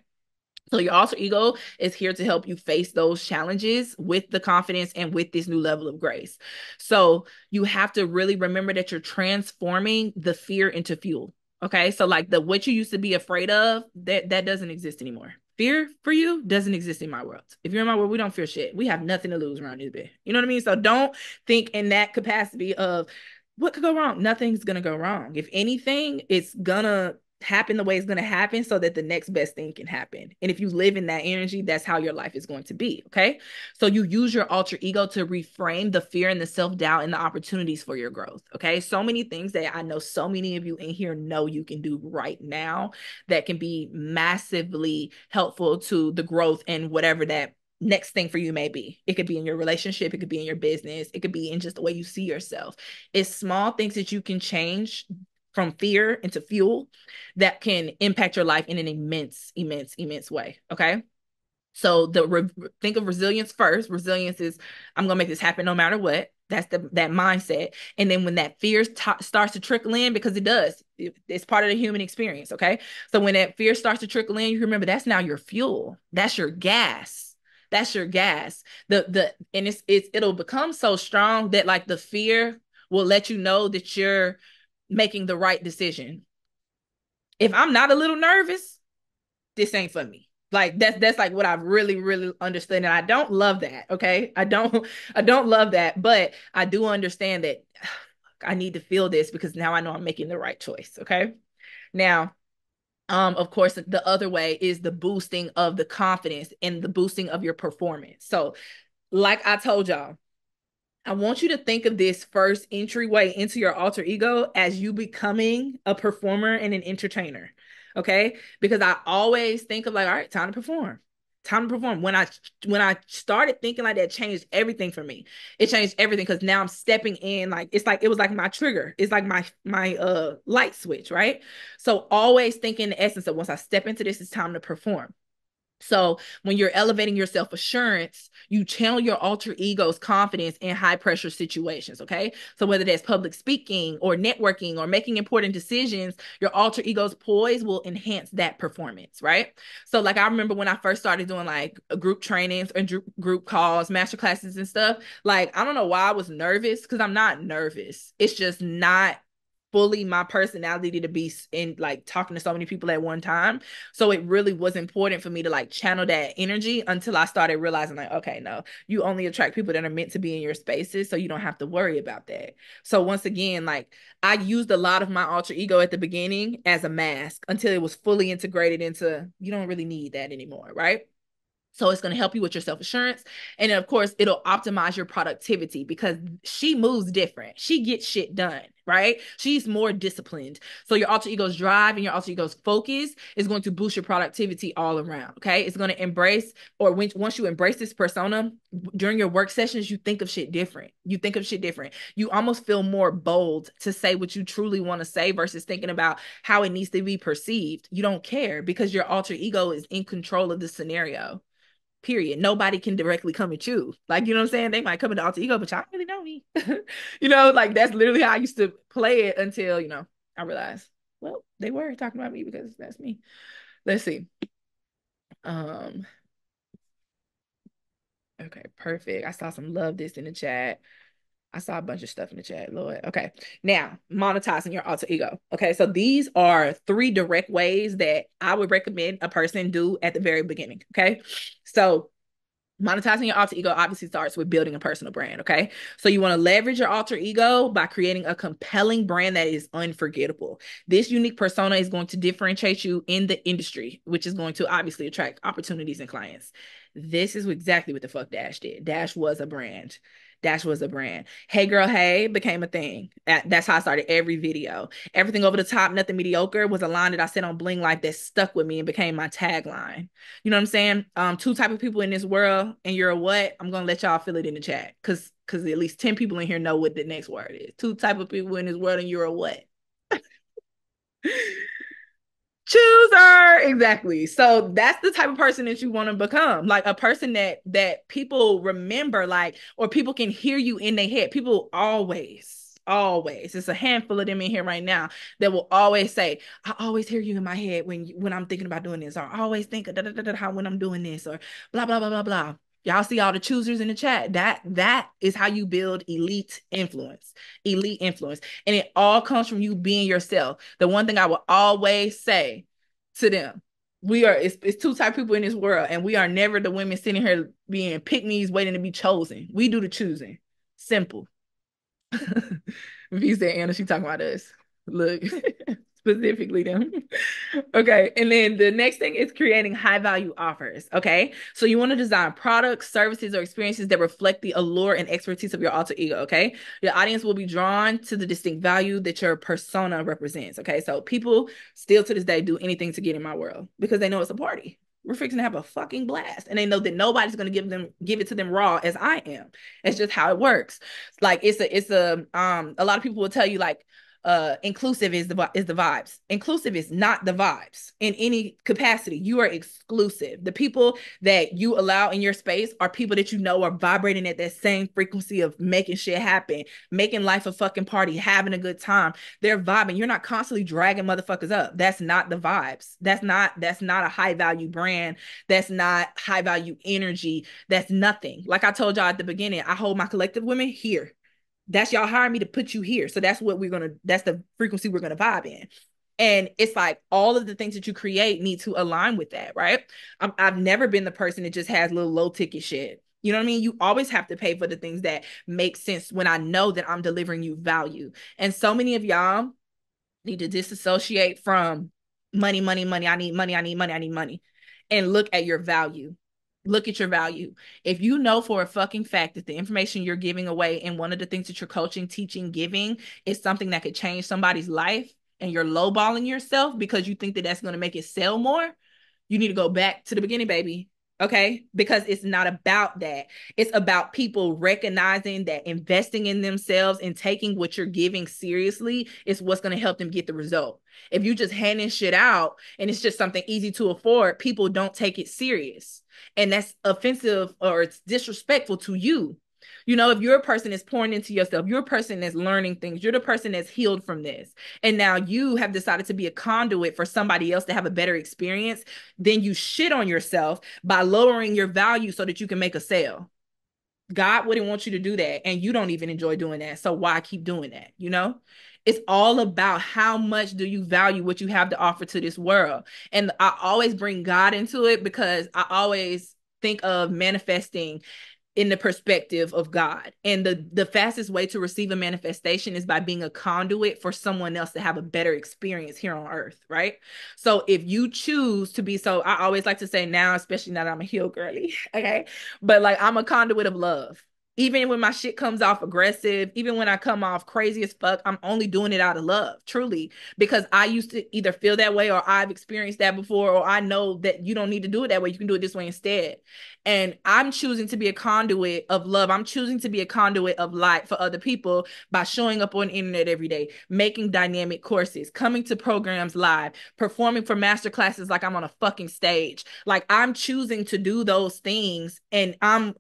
So your alter ego is here to help you face those challenges with the confidence and with this new level of grace. So you have to really remember that you're transforming the fear into fuel. Okay. So like the what you used to be afraid of, that doesn't exist anymore. Fear for you doesn't exist in my world. If you're in my world, we don't fear shit. We have nothing to lose around this bit. You know what I mean? So don't think in that capacity of what could go wrong. Nothing's gonna go wrong. If anything, it's gonna happen the way it's going to happen so that the next best thing can happen. And if you live in that energy, that's how your life is going to be. Okay. So you use your alter ego to reframe the fear and the self-doubt and the opportunities for your growth. Okay. So many things that I know so many of you in here know you can do right now that can be massively helpful to the growth and whatever that next thing for you may be. It could be in your relationship, it could be in your business, it could be in just the way you see yourself. It's small things that you can change from fear into fuel that can impact your life in an immense way. Okay. So think of resilience first. Resilience is I'm gonna make this happen no matter what. That's that mindset. And then when that fear starts to trickle in, because it does, it's part of the human experience. Okay, so when that fear starts to trickle in, you remember that's now your fuel. That's your gas. That's your gas. And it'll become so strong that like the fear will let you know that you're making the right decision. If I'm not a little nervous, this ain't for me. Like that's like what I've really understood. And I don't love that. Okay. I don't love that, but I do understand that I need to feel this because now I know I'm making the right choice. Okay. Now, of course, the other way is the boosting of the confidence and the boosting of your performance. So, like I told y'all, I want you to think of this first entryway into your alter ego as you becoming a performer and an entertainer. Okay? Because I always think of like, all right, time to perform. Time to perform. When I started thinking like that, changed everything for me. It changed everything because now I'm stepping in like it was like my trigger. It's like my light switch, right? So always thinking the essence of once I step into this, it's time to perform. So when you're elevating your self-assurance, you channel your alter ego's confidence in high pressure situations. Okay. So whether that's public speaking or networking or making important decisions, your alter ego's poise will enhance that performance. Right. So like I remember when I first started doing like group trainings and group calls, master classes and stuff, like I don't know why I was nervous because I'm not nervous. It's just not fully my personality to be in like talking to so many people at one time. So it really was important for me to like channel that energy until I started realizing like, okay, no, you only attract people that are meant to be in your spaces. So you don't have to worry about that. So once again, like I used a lot of my alter ego at the beginning as a mask until it was fully integrated into, you don't really need that anymore. Right. So it's going to help you with your self-assurance. And then, of course, it'll optimize your productivity because she moves different. She gets shit done, right? She's more disciplined. So your alter ego's drive and your alter ego's focus is going to boost your productivity all around, okay? It's going to embrace, or once you embrace this persona, during your work sessions, you think of shit different. You think of shit different. You almost feel more bold to say what you truly want to say versus thinking about how it needs to be perceived. You don't care because your alter ego is in control of the scenario. Period. Nobody can directly come at you. Like, you know what I'm saying? They might come into alter ego, but y'all don't really know me. Like that's literally how I used to play it until, I realized, well, they were talking about me because that's me. Let's see. Um, okay, perfect. I saw some love this in the chat. I saw a bunch of stuff in the chat, Lord. Okay. Now, monetizing your alter ego. Okay. So these are 3 direct ways that I would recommend a person do at the very beginning. Okay. So monetizing your alter ego obviously starts with building a personal brand. Okay. So you want to leverage your alter ego by creating a compelling brand that is unforgettable. This unique persona is going to differentiate you in the industry, which is going to obviously attract opportunities and clients. This is exactly what the fuck Dash did. Dash was a brand. Dash was a brand. Hey girl, hey became a thing. That's how I started every video. Everything over the top, nothing mediocre was a line that I said on Bling Life that stuck with me and became my tagline. You know what I'm saying? 2 type of people in this world, and you're a what? I'm gonna let y'all fill it in the chat because at least 10 people in here know what the next word is. 2 type of people in this world, and you're a what? Chooser, exactly. So that's the type of person that you want to become, like a person that people remember, like, or people can hear you in their head. People always, it's a handful of them in here right now that will always say, I always hear you in my head when I'm thinking about doing this, or I always think of how when I'm doing this, or blah blah blah blah blah. Y'all see all the choosers in the chat. That is how you build elite influence. Elite influence. And it all comes from you being yourself. The one thing I will always say to them, it's 2 type of people in this world, and we are never the women sitting here being pick-me's waiting to be chosen. We do the choosing. Simple. V said Anna, she talking about us. Look, specifically them. Okay. And then the next thing is creating high value offers. Okay. So you want to design products, services, or experiences that reflect the allure and expertise of your alter ego. Okay. Your audience will be drawn to the distinct value that your persona represents. Okay. So people still to this day do anything to get in my world because they know it's a party. We're fixing to have a fucking blast. And they know that nobody's going to give it to them raw as I am. It's just how it works. Like a lot of people will tell you like, inclusive is the vibes. Inclusive is not the vibes in any capacity. You are exclusive. The people that you allow in your space are people that you know are vibrating at that same frequency of making shit happen, making life a fucking party, having a good time. They're vibing. You're not constantly dragging motherfuckers up. That's not the vibes. That's not a high value brand. That's not high value energy. That's nothing. Like I told y'all at the beginning, I hold my collective women here. That's y'all hiring me to put you here. So that's what that's the frequency we're gonna vibe in. And it's like all of the things that you create need to align with that, right? I've never been the person that just has little low ticket shit. You know what I mean? You always have to pay for the things that make sense when I know that I'm delivering you value. And so many of y'all need to disassociate from money, money, money. I need money. I need money. I need money. And look at your value. Look at your value. If you know for a fucking fact that the information you're giving away and one of the things that you're coaching, teaching, giving is something that could change somebody's life, and you're lowballing yourself because you think that that's going to make it sell more, you need to go back to the beginning, baby. Okay? Because it's not about that. It's about people recognizing that investing in themselves and taking what you're giving seriously is what's going to help them get the result. If you just handing shit out and it's just something easy to afford, people don't take it serious. And that's offensive or it's disrespectful to you. You know, if you're a person that's pouring into yourself, you're a person that's learning things, you're the person that's healed from this. And now you have decided to be a conduit for somebody else to have a better experience. Then you shit on yourself by lowering your value so that you can make a sale. God wouldn't want you to do that. And you don't even enjoy doing that. So why keep doing that? You know, it's all about how much do you value what you have to offer to this world. And I always bring God into it because I always think of manifesting in the perspective of God. And the fastest way to receive a manifestation is by being a conduit for someone else to have a better experience here on earth, right? So if you choose to be, so I always like to say now, especially now that I'm a heel girly, okay? But like I'm a conduit of love. Even when my shit comes off aggressive, even when I come off crazy as fuck, I'm only doing it out of love, truly, because I used to either feel that way or I've experienced that before, or I know that you don't need to do it that way. You can do it this way instead. And I'm choosing to be a conduit of love. I'm choosing to be a conduit of light for other people by showing up on the internet every day, making dynamic courses, coming to programs live, performing for masterclasses like I'm on a fucking stage. Like I'm choosing to do those things, and I'm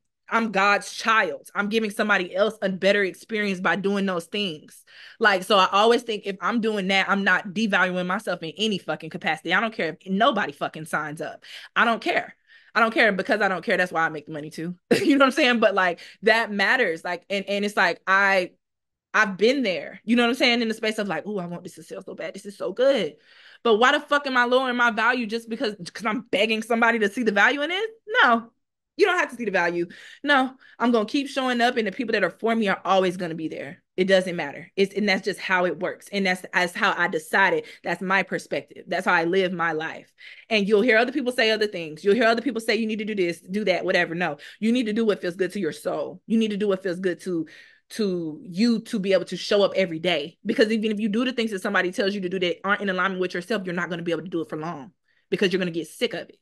God's child. I'm giving somebody else a better experience by doing those things. Like, so I always think if I'm doing that, I'm not devaluing myself in any fucking capacity. I don't care if nobody fucking signs up. I don't care. I don't care because I don't care. That's why I make the money too. You know what I'm saying? But like that matters. Like, and it's like I've been there. You know what I'm saying? In the space of like, oh, I want this to sell so bad. This is so good. But why the fuck am I lowering my value just because I'm begging somebody to see the value in it? No. You don't have to see the value. No, I'm going to keep showing up, and the people that are for me are always going to be there. It doesn't matter. And that's just how it works. And that's how I decided. That's my perspective. That's how I live my life. And you'll hear other people say other things. You'll hear other people say you need to do this, do that, whatever. No, you need to do what feels good to your soul. You need to do what feels good to you to be able to show up every day. Because even if you do the things that somebody tells you to do that aren't in alignment with yourself, you're not going to be able to do it for long because you're going to get sick of it.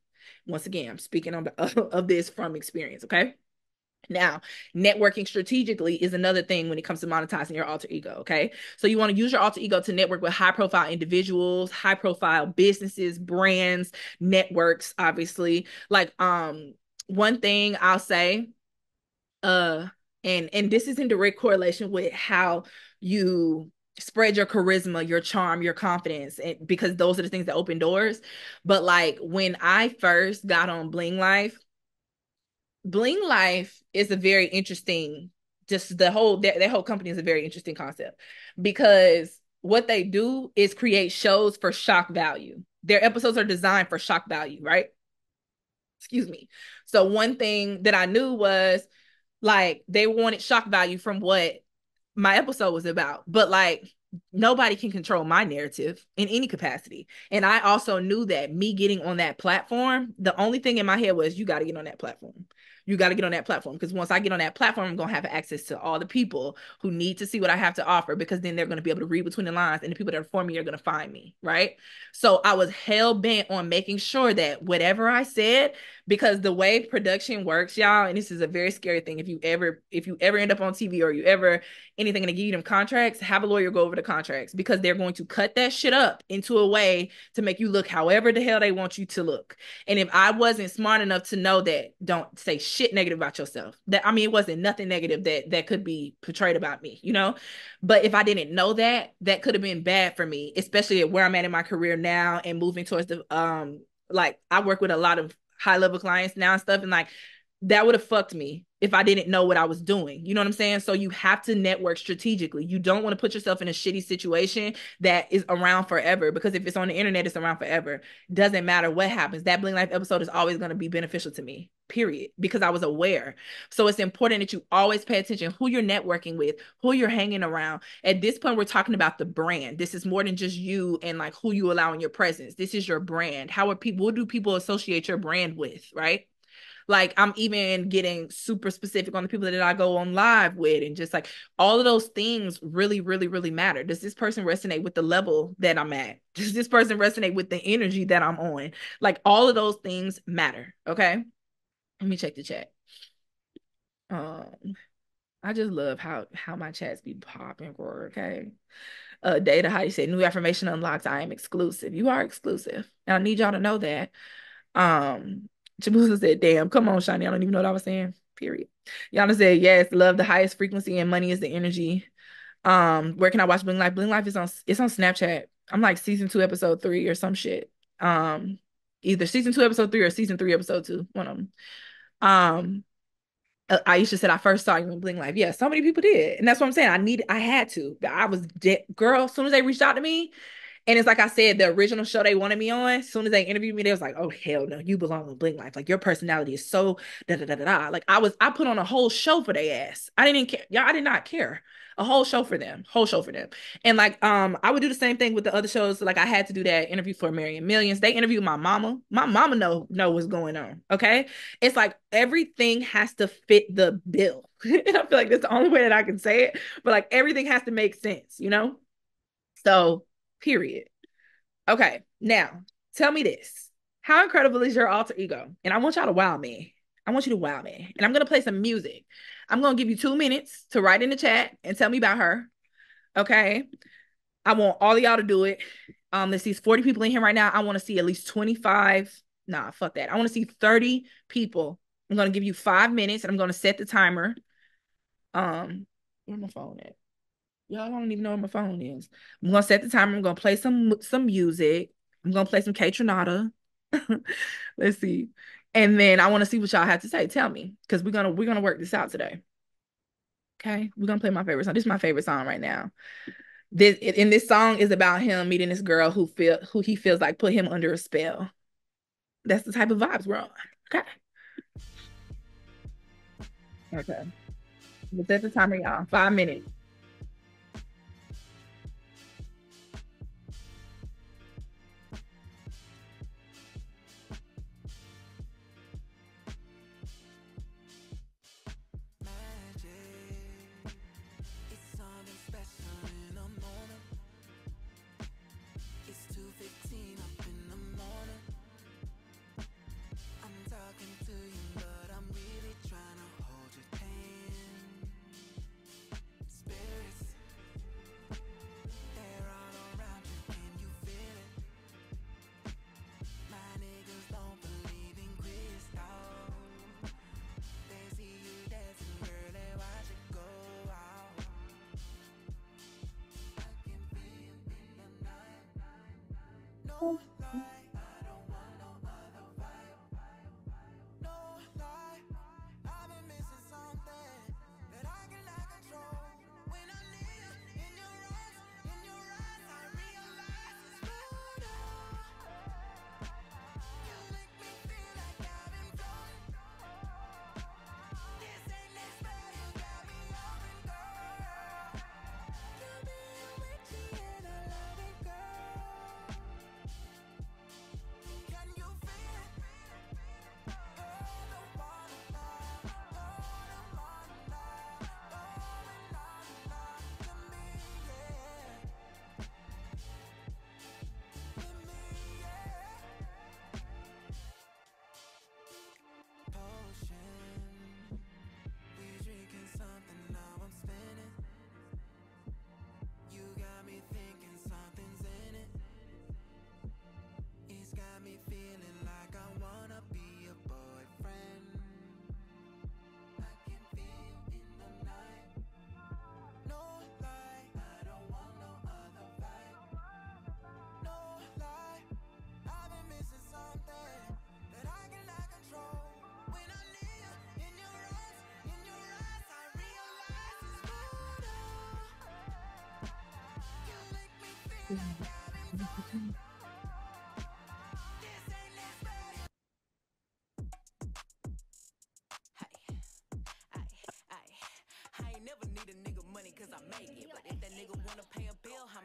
Once again, I'm speaking of this from experience, okay? Now, networking strategically is another thing when it comes to monetizing your alter ego, okay? So you want to use your alter ego to network with high-profile individuals, high-profile businesses, brands, networks, obviously. Like, one thing I'll say, and this is in direct correlation with how you spread your charisma, your charm, your confidence, and because those are the things that open doors. But like when I first got on Bling Life is a very interesting, just the whole that whole company is a very interesting concept because what they do is create shows for shock value. Their episodes are designed for shock value, right? Excuse me. So one thing that I knew was like they wanted shock value from what my episode was about, but like nobody can control my narrative in any capacity. And I also knew that me getting on that platform, the only thing in my head was you got to get on that platform. You got to get on that platform because once I get on that platform, I'm going to have access to all the people who need to see what I have to offer because then they're going to be able to read between the lines and the people that are for me are going to find me, right? So I was hell bent on making sure that whatever I said, because the way production works, y'all, and this is a very scary thing. If you ever end up on TV or you ever anything to give you them contracts, have a lawyer go over the contracts, because they're going to cut that shit up into a way to make you look however the hell they want you to look. And if I wasn't smart enough to know that, don't say shit negative about yourself. That, I mean, it wasn't nothing negative that could be portrayed about me, you know? But if I didn't know that, that could have been bad for me, especially at where I'm at in my career now and moving towards the like I work with a lot of high level clients now and stuff, and like that would have fucked me if I didn't know what I was doing. You know what I'm saying? So you have to network strategically. You don't want to put yourself in a shitty situation that is around forever, because if it's on the internet, it's around forever. Doesn't matter what happens. That Bling Life episode is always going to be beneficial to me, period, because I was aware. So it's important that you always pay attention who you're networking with, who you're hanging around. At this point, we're talking about the brand. This is more than just you and like who you allow in your presence. This is your brand. How are people, what do people associate your brand with, right? Like I'm even getting super specific on the people that I go on live with, and just like all of those things really, really, really matter. Does this person resonate with the level that I'm at? Does this person resonate with the energy that I'm on? Like all of those things matter. Okay. Let me check the chat. I just love how my chats be popping for, okay. Data, how you say new affirmation unlocks. I am exclusive. You are exclusive. And I need y'all to know that. Jamusa said, damn, come on, Shani. I don't even know what I was saying. Period. Yana said, yes, love the highest frequency and money is the energy. Where can I watch Bling Life? Bling Life is on Snapchat. I'm like season 2, episode 3 or some shit. Either season 2, episode 3 or season 3, episode 2. One of them. Aisha said, I first saw you in Bling Life. Yeah, so many people did. And that's what I'm saying. I had to. I was dead. Girl, as soon as they reached out to me, and it's like I said, the original show they wanted me on, as soon as they interviewed me, they was like, oh, hell no, you belong on Bling Life. Like, your personality is so da-da-da-da-da. Like, I put on a whole show for their ass. I didn't care. Yeah, I did not care. A whole show for them. Whole show for them. And like, I would do the same thing with the other shows. Like, I had to do that interview for Million Millions. They interviewed my mama. My mama know what's going on. Okay. It's like everything has to fit the bill. And I feel like that's the only way that I can say it. But like everything has to make sense, you know? So, period. Okay, now tell me this. How incredible is your alter ego? And I want y'all to wow me. I want you to wow me. And I'm going to play some music. I'm going to give you 2 minutes to write in the chat and tell me about her. Okay. I want all of y'all to do it. Let's see, 40 people in here right now. I want to see at least 25. Nah, fuck that. I want to see 30 people. I'm going to give you 5 minutes and I'm going to set the timer. Where's my phone at? Y'all don't even know where my phone is. I'm gonna set the timer. I'm gonna play some music. I'm gonna play some K Tronada. Let's see. And then I want to see what y'all have to say. Tell me, because we're gonna work this out today. Okay, we're gonna play my favorite song. This is my favorite song right now. This song is about him meeting this girl who he feels like put him under a spell. That's the type of vibes we're on. Okay. Okay. We'll set the timer, y'all. 5 minutes.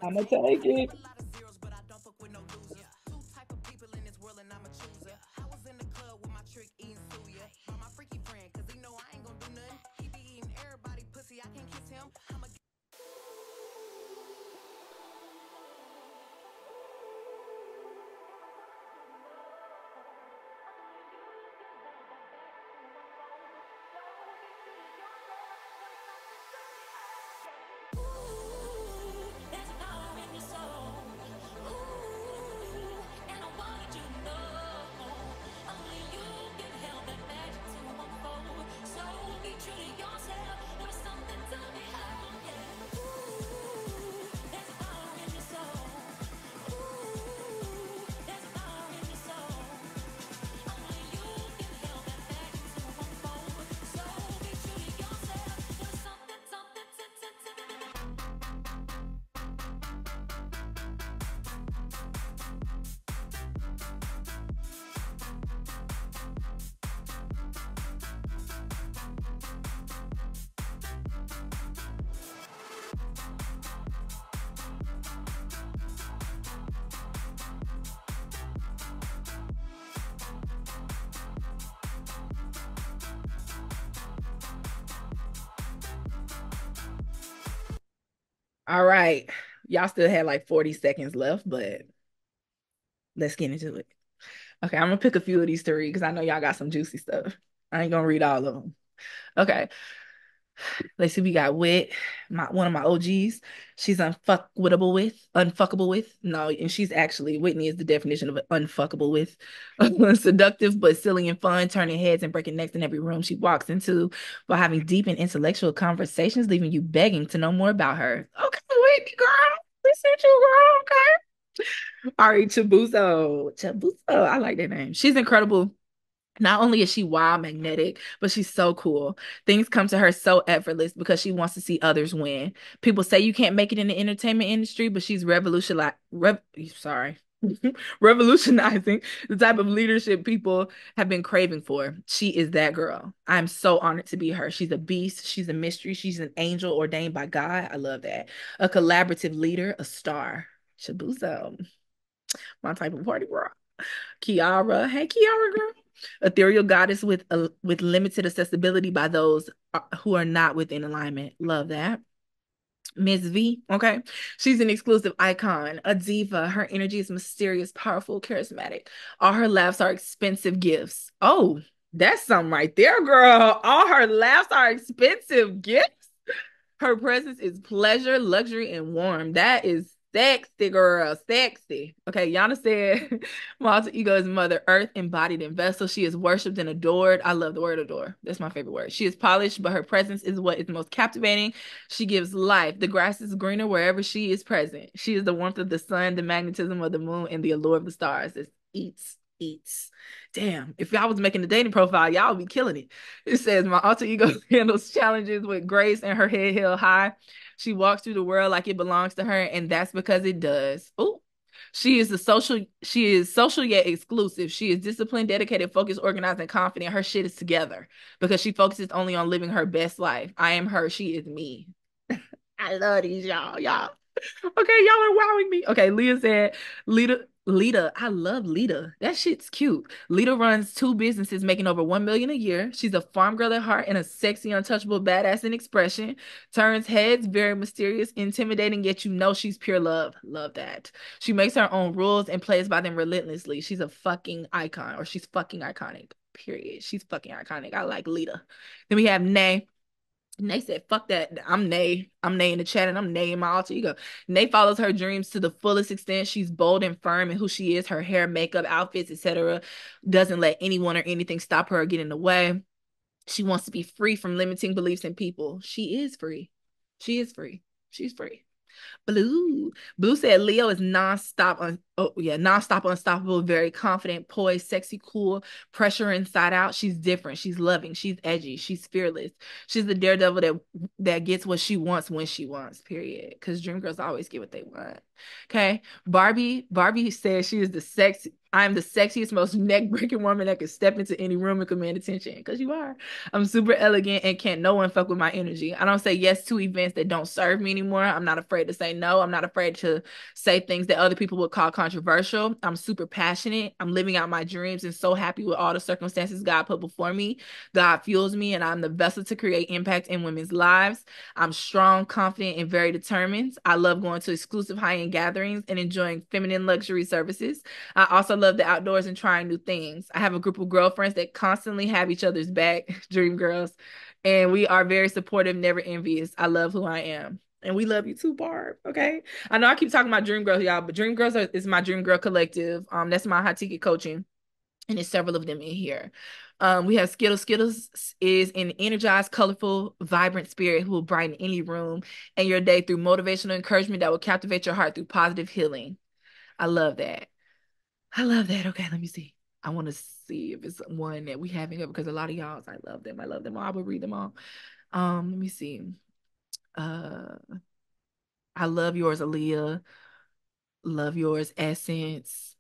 I'm gonna take it. All right. Y'all still had like 40 seconds left, but let's get into it. Okay, I'm gonna pick a few of these to read because I know y'all got some juicy stuff. I ain't gonna read all of them. Okay, let's see. We got Wit, one of my OGs. She's unfuckable with. No, and she's actually Whitney is the definition of unfuckable with. Seductive but silly and fun, turning heads and breaking necks in every room she walks into, while having deep and intellectual conversations, leaving you begging to know more about her. Okay, Whitney, girl, listen to you, girl. Okay. All right, Chabuzo. Chabuzo, I like that name. She's incredible. Not only is she wild, magnetic, but she's so cool. Things come to her so effortless because she wants to see others win. People say you can't make it in the entertainment industry, but she's revolutionizing the type of leadership people have been craving for. She is that girl. I'm so honored to be her. She's a beast. She's a mystery. She's an angel ordained by God. I love that. A collaborative leader, a star. Shabuzo, my type of party girl. Kiara, hey Kiara, girl. Ethereal goddess with limited accessibility by those who are not within alignment. Love that. Miss V, okay? She's an exclusive icon, a diva. Her energy is mysterious, powerful, charismatic. All her laughs are expensive gifts. Oh, that's something right there, girl. All her laughs are expensive gifts. Her presence is pleasure, luxury, and warm. That is sexy, girl. Sexy. Okay, Yana said, my alter ego is Mother Earth, embodied in vessel. She is worshipped and adored. I love the word adore. That's my favorite word. She is polished, but her presence is what is most captivating. She gives life. The grass is greener wherever she is present. She is the warmth of the sun, the magnetism of the moon, and the allure of the stars. It eats. Damn, if y'all was making a dating profile, y'all would be killing it. It says, my alter ego handles challenges with grace and her head held high. She walks through the world like it belongs to her, and that's because it does. Ooh. She is social yet exclusive. She is disciplined, dedicated, focused, organized, and confident. Her shit is together because she focuses only on living her best life. I am her, she is me. I love these y'all. Okay, y'all are wowing me. Okay, Leah said, Lita, I love Lita. That shit's cute. Lita runs two businesses making over 1 million a year. She's a farm girl at heart and a sexy, untouchable badass in expression. Turns heads, very mysterious, intimidating, yet you know she's pure love. Love that. She makes her own rules and plays by them relentlessly. She's a fucking icon, or she's fucking iconic. Period. She's fucking iconic. I like Lita. Then we have Nay. Nay said, fuck that. I'm Nay. I'm Nay in the chat and I'm Nay in my alter ego. Nay follows her dreams to the fullest extent. She's bold and firm in who she is, her hair, makeup, outfits, etc. Doesn't let anyone or anything stop her or get in the way. She wants to be free from limiting beliefs in people. She is free. She is free. She's free. Blue said Leo is nonstop Oh yeah, nonstop, unstoppable, very confident, poised, sexy, cool, pressure inside out. She's different. She's loving. She's edgy. She's fearless. She's the daredevil that gets what she wants when she wants. Period. Because dream girls always get what they want. Okay. Barbie says she is the sex. I'm the sexiest, most neck-breaking woman that could step into any room and command attention. Because you are. I'm super elegant and can't no one fuck with my energy. I don't say yes to events that don't serve me anymore. I'm not afraid to say no. I'm not afraid to say things that other people would call controversial. I'm super passionate. I'm living out my dreams and so happy with all the circumstances God put before me. God fuels me, and I'm the vessel to create impact in women's lives. I'm strong, confident, and very determined. I love going to exclusive high-end gatherings and enjoying feminine luxury services. I also love the outdoors and trying new things. I have a group of girlfriends that constantly have each other's back, dream girls, and we are very supportive, never envious. I love who I am. And we love you too, Barb. Okay. I know I keep talking about Dream Girls, y'all, but is my Dream Girl collective. That's my high ticket coaching, and there's several of them in here. We have Skittles. Skittles is an energized, colorful, vibrant spirit who will brighten any room and your day through motivational encouragement that will captivate your heart through positive healing. I love that. I love that. Okay, let me see. I want to see if it's one that we haven't got because a lot of y'all, I love them. I love them all. I will read them all. Let me see. Uh, I love yours, Aaliyah. Love yours, Essence.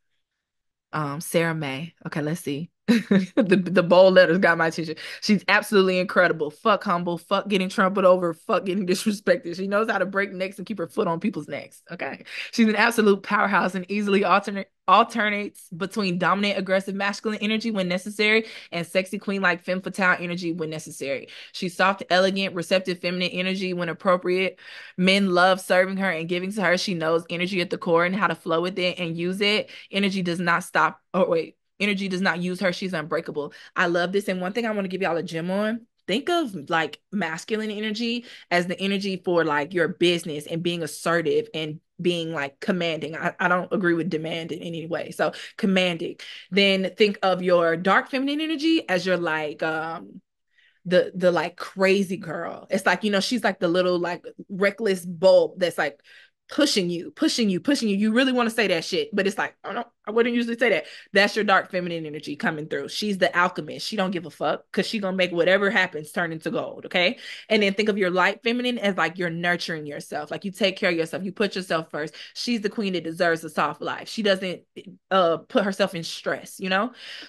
Sarah May. Okay, let's see. The bold letters got my attention. She's absolutely incredible. Fuck humble. Fuck getting trampled over. Fuck getting disrespected. She knows how to break necks and keep her foot on people's necks. Okay. She's an absolute powerhouse and easily alternates between dominant, aggressive, masculine energy when necessary and sexy queen like femme fatale energy when necessary. She's soft, elegant, receptive, feminine energy when appropriate. Men love serving her and giving to her. She knows energy at the core and how to flow with it and use it. Energy does not stop. Oh, wait. Energy does not use her. She's unbreakable. I love this. And one thing I want to give y'all a gem on. Think of like masculine energy as the energy for like your business and being assertive and being like commanding. I don't agree with demand in any way. So commanding. Then think of your dark feminine energy as your like the like crazy girl. It's like, she's like the little like reckless bulb that's like pushing you. You really want to say that shit, but it's like, oh no, I wouldn't usually say that. That's your dark feminine energy coming through. She's the alchemist. She don't give a fuck because she gonna make whatever happens turn into gold. Okay. And then think of your light feminine as like you're nurturing yourself. Like you take care of yourself. You put yourself first. She's the queen that deserves a soft life. She doesn't put herself in stress.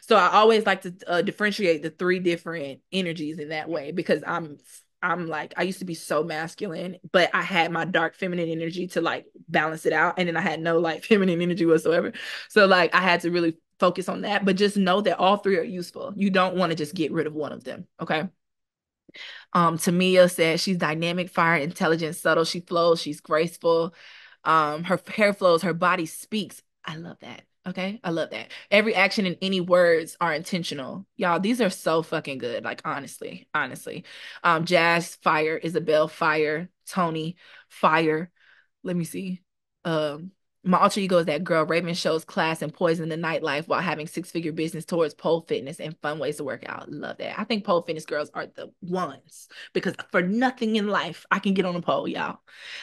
So I always like to differentiate the three different energies in that way because I'm like, I used to be so masculine, but I had my dark feminine energy to like balance it out. And then I had no like feminine energy whatsoever. So like I had to really focus on that, but just know that all three are useful. You don't want to just get rid of one of them. Okay. Tamia says she's dynamic, fire, intelligent, subtle. She flows, she's graceful. Her hair flows, her body speaks. I love that. Okay. I love that. Every action and any words are intentional. Y'all, these are so fucking good. Like, honestly, honestly. Jazz, fire. Isabel, fire. Tony, fire. Let me see. Um, my alter ego is that girl. Raven shows class and poison the nightlife while having six-figure business towards pole fitness and fun ways to work out. Love that. I think pole fitness girls are the ones because for nothing in life, I can get on a pole, y'all.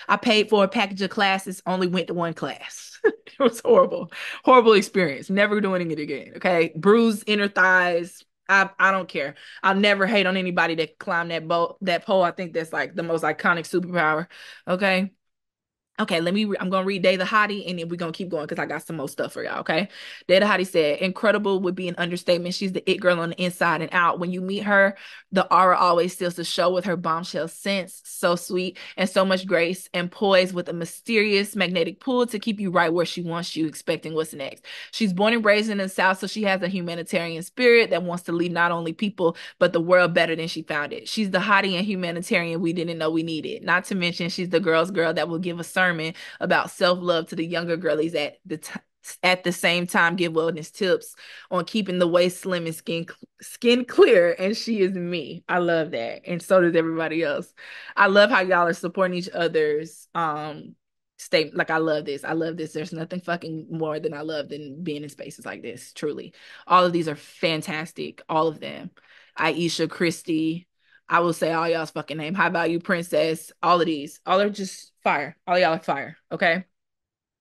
I paid for a package of classes, only went to one class. It was horrible. Horrible experience. Never doing it again. Okay. Bruised inner thighs. I don't care. I'll never hate on anybody that climbed that pole. I think that's like the most iconic superpower. Okay. Okay, I'm gonna read Day the Hottie and then we're gonna keep going because I got some more stuff for y'all. Okay. Day the Hottie said, incredible would be an understatement. She's the it girl on the inside and out. When you meet her, the aura always steals the show with her bombshell sense. So sweet and so much grace and poise with a mysterious magnetic pull to keep you right where she wants you, expecting what's next. She's born and raised in the South, so she has a humanitarian spirit that wants to leave not only people, but the world better than she found it. She's the hottie and humanitarian we didn't know we needed. Not to mention, she's the girl's girl that will give a sermon about self-love to the younger girlies at the same time give wellness tips on keeping the waist slim and skin clear. And she is me. I love that. And so does everybody else. I love how y'all are supporting each other's state. Like I love this. I love this. There's nothing fucking more than I love than being in spaces like this. Truly. All of these are fantastic. All of them. Aisha, Christy, I will say all y'all's fucking name. High Value Princess, all of these. All are just fire. All y'all are fire. Okay.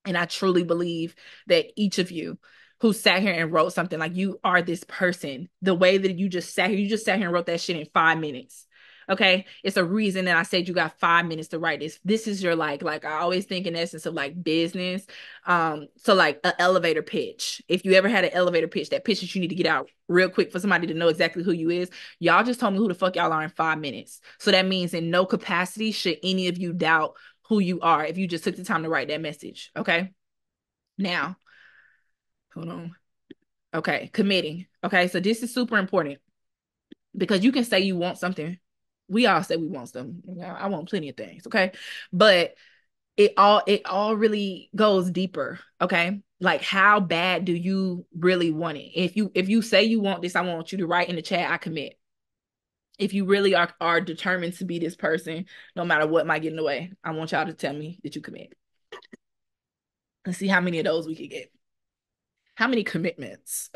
And I truly believe that each of you who sat here and wrote something, like, you are this person. The way that you just sat here and wrote that shit in 5 minutes. Okay. It's a reason that I said you got 5 minutes to write this. This is your, like I always think in essence of like business. So like an elevator pitch. If you ever had an elevator pitch, that pitch that you need to get out real quick for somebody to know exactly who you is. Y'all just told me who the fuck y'all are in 5 minutes. So that means in no capacity should any of you doubt who you are if you just took the time to write that message. Okay. Now, hold on. Okay. Committing. Okay. So this is super important because you can say you want something. We all say we want something. I want plenty of things. Okay. But it all really goes deeper. Okay. Like, how bad do you really want it? If you say you want this, I want you to write in the chat, I commit. If you really are determined to be this person, no matter what might get in the way, I want y'all to tell me that you commit. Let's see how many of those we could get. How many commitments?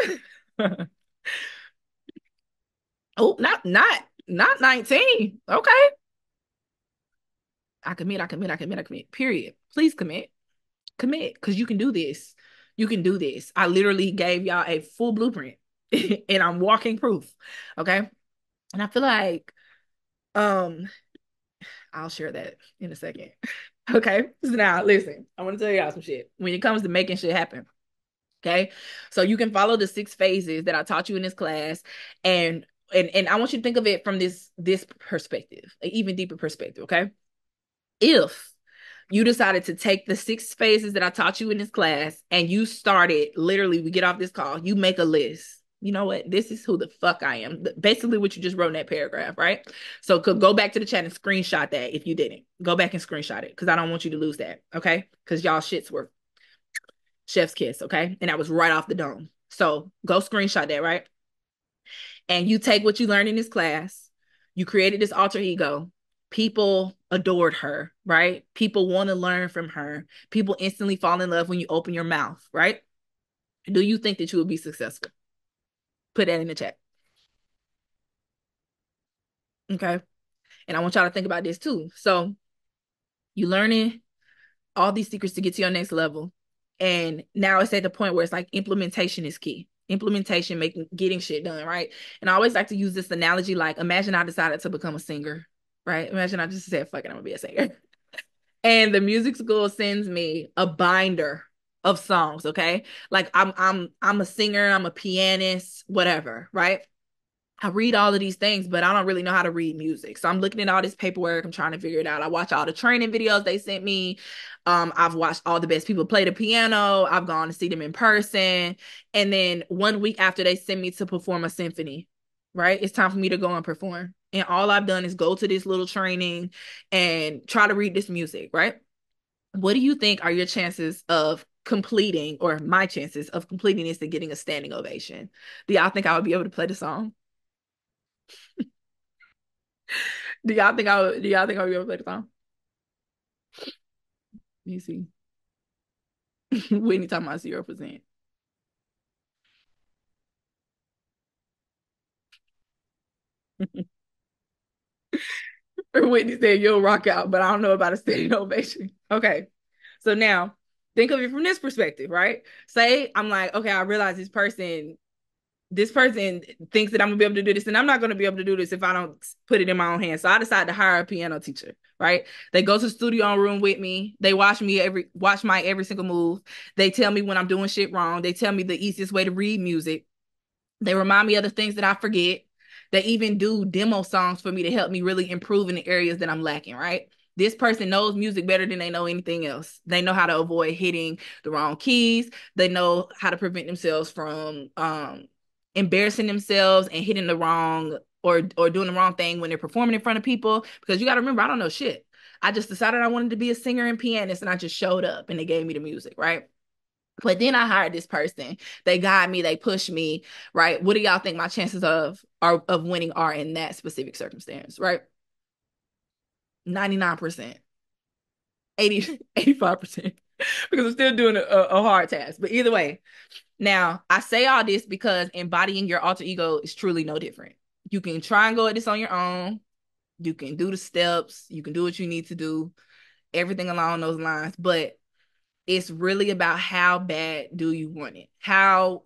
Oh, not 19. Okay. I commit. Period. Please commit. Commit, because you can do this. You can do this. I literally gave y'all a full blueprint and I'm walking proof. Okay. And I feel like um I'll share that in a second. Okay. So now listen, I want to tell y'all some shit when it comes to making shit happen. Okay. So you can follow the 6 phases that I taught you in this class. And I want you to think of it from this perspective, an even deeper perspective. Okay. If you decided to take the 6 phases that I taught you in this class and you started, literally, we get off this call, you make a list. You know what? This is who the fuck I am. Basically, what you just wrote in that paragraph, right? So could go back to the chat and screenshot that if you didn't. Go back and screenshot it because I don't want you to lose that. Okay. Because y'all shits were chef's kiss. Okay. And that was right off the dome. So go screenshot that, right? And you take what you learned in this class, you created this alter ego. People adored her, right? People want to learn from her. People instantly fall in love when you open your mouth, right? Do you think that you will be successful? Put that in the chat. Okay. And I want y'all to think about this too. So you learning all these secrets to get to your next level. And now it's at the point where it's like implementation is key. Implementation, getting shit done, right? And I always like to use this analogy, like, imagine I decided to become a singer, right? Imagine I just said, fuck it, I'm gonna be a singer. And the music school sends me a binder of songs, okay? Like I'm a singer, I'm a pianist, whatever, right? I read all of these things, but I don't really know how to read music. So I'm looking at all this paperwork. I'm trying to figure it out. I watch all the training videos they sent me. I've watched all the best people play the piano. I've gone to see them in person. And then 1 week after, they send me to perform a symphony, right? It's time for me to go and perform. And all I've done is go to this little training and try to read this music, right? What do you think are your chances of completing, or my chances of completing this and getting a standing ovation? Do y'all think I would be able to play the song? Do y'all think I'll be able to play the song? Let me see. Whitney talking about 0%. Whitney said you'll rock out, but I don't know about a standing ovation. Okay. So now think of it from this perspective, right? Say I'm like, okay, I realize this person thinks that I'm gonna be able to do this, and I'm not gonna be able to do this if I don't put it in my own hands. So I decided to hire a piano teacher, right? They go to the studio room with me. They watch my every single move. They tell me when I'm doing shit wrong. They tell me the easiest way to read music. They remind me of the things that I forget. They even do demo songs for me to help me really improve in the areas that I'm lacking, right? This person knows music better than they know anything else. They know how to avoid hitting the wrong keys. They know how to prevent themselves from embarrassing themselves and hitting the wrong, or doing the wrong thing when they're performing in front of people. Because you got to remember, I don't know shit. I just decided I wanted to be a singer and pianist, and I just showed up and they gave me the music, right? But then I hired this person. They guide me, they push me, right? What do y'all think my chances of winning are in that specific circumstance, right? 99%, 85%, because I'm still doing a hard task. But either way, now I say all this because embodying your alter ego is truly no different. You can try and go at this on your own. You can do the steps. You can do what you need to do, everything along those lines. But It's really about how bad do you want it? How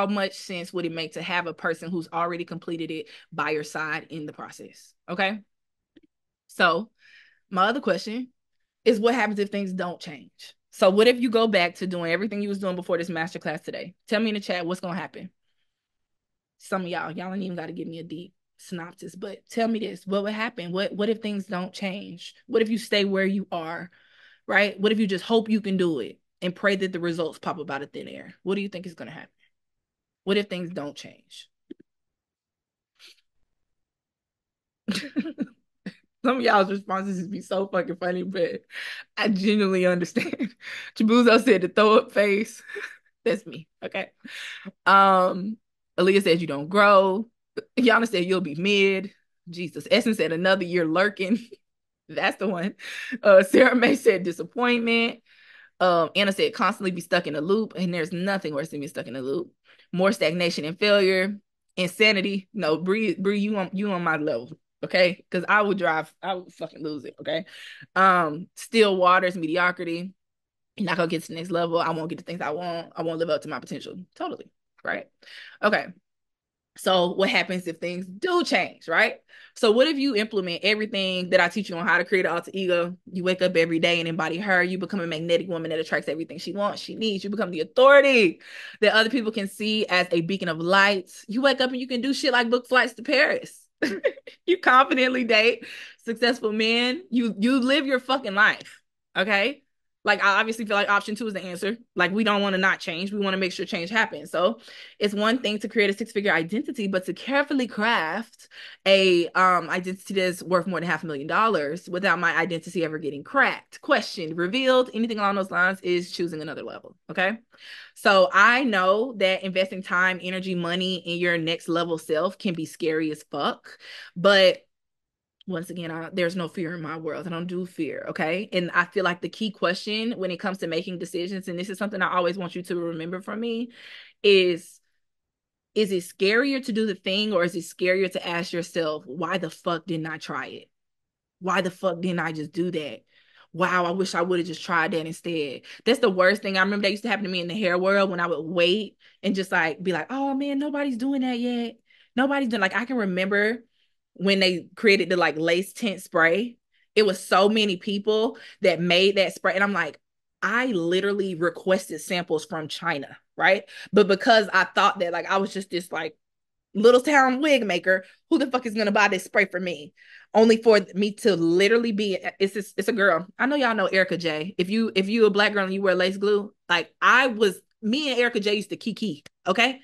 much sense would it make to have a person who's already completed it by your side in the process? Okay. So my other question is, what happens if things don't change? So what if you go back to doing everything you was doing before this masterclass today? Tell me in the chat what's gonna happen. Some of y'all ain't even got to give me a deep synopsis, but tell me this: what would happen? What if things don't change? What if you stay where you are? Right? What if you just hope you can do it and pray that the results pop up out of thin air? What do you think is gonna happen? What if things don't change? Some of y'all's responses be so fucking funny, but I genuinely understand. Chibuzo said the throw up face. That's me. Okay. Um, Aaliyah said you don't grow. Yana said you'll be mid. Jesus. Essence said another year lurking. That's the one. Sarah May said disappointment. Anna said constantly be stuck in a loop, and there's nothing worse than being stuck in a loop. More stagnation and failure. Insanity. No, Bree, you on my level. Okay, because I would fucking lose it. Okay. Still waters, mediocrity. You're not gonna get to the next level. I won't get the things I want. I won't live up to my potential. Totally. Right. Okay. So what happens if things do change, right? So what if you implement everything that I teach you on how to create an alter ego? You wake up every day and embody her. You become a magnetic woman that attracts everything she wants, she needs. You become the authority that other people can see as a beacon of light. You wake up and you can do shit like book flights to Paris. You confidently date successful men. You live your fucking life. Okay. Like, I obviously feel like option 2 is the answer. Like, we don't want to not change. We want to make sure change happens. So it's one thing to create a 6-figure identity, but to carefully craft a identity that's worth more than $500,000 without my identity ever getting cracked, questioned, revealed, anything along those lines is choosing another level. Okay. So I know that investing time, energy, money in your next level self can be scary as fuck, but once again, there's no fear in my world. I don't do fear. Okay. And I feel like the key question when it comes to making decisions, and this is something I always want you to remember from me, is it scarier to do the thing, or is it scarier to ask yourself, why the fuck didn't I try it? Why the fuck didn't I just do that? Wow, I wish I would have just tried that instead. That's the worst thing. I remember that used to happen to me in the hair world when I would wait and just like be like, oh man, nobody's doing that yet. Nobody's doing, like, I can remember when they created the like lace tint spray. It was so many people that made that spray. And I'm like, I literally requested samples from China, right? But because I thought that like I was just this like little town wig maker, who the fuck is gonna buy this spray for me? Only for me to literally be, it's a girl. I know y'all know Erica J. If you a black girl and you wear lace glue, like me and Erica J used to kiki, okay?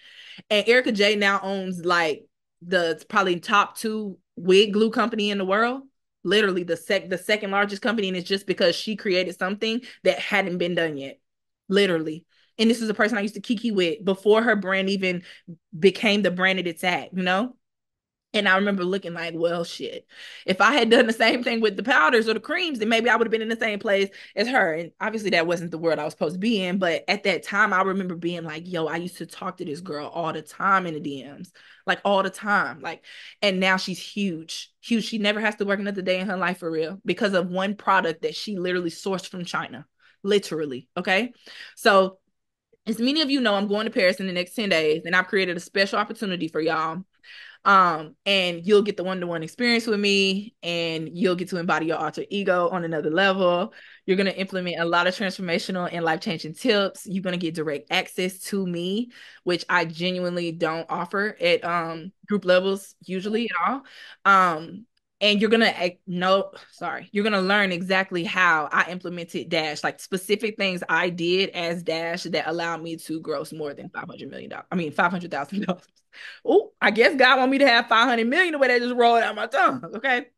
And Erica J now owns like the probably top 2 wig glue company in the world. Literally the second largest company, and it's just because she created something that hadn't been done yet. Literally. And this is a person I used to kiki with before her brand even became the brand that it's at, you know? And I remember looking like, well, shit, if I had done the same thing with the powders or the creams, then maybe I would have been in the same place as her. And obviously that wasn't the world I was supposed to be in. But at that time, I remember being like, yo, I used to talk to this girl all the time in the DMs, like all the time. Like, and now she's huge, huge. She never has to work another day in her life for real because of one product that she literally sourced from China, literally. Okay. So as many of you know, I'm going to Paris in the next 10 days, and I've created a special opportunity for y'all. And you'll get the one-to-one experience with me, and you'll get to embody your alter ego on another level. You're going to implement a lot of transformational and life-changing tips. You're going to get direct access to me, which I genuinely don't offer at group levels usually at all. And you're gonna learn exactly how I implemented Dash, like specific things I did as Dash that allowed me to gross more than $500,000. I mean, $500,000. Oh, I guess God want me to have 500 million the way that just rolled out my tongue. Okay.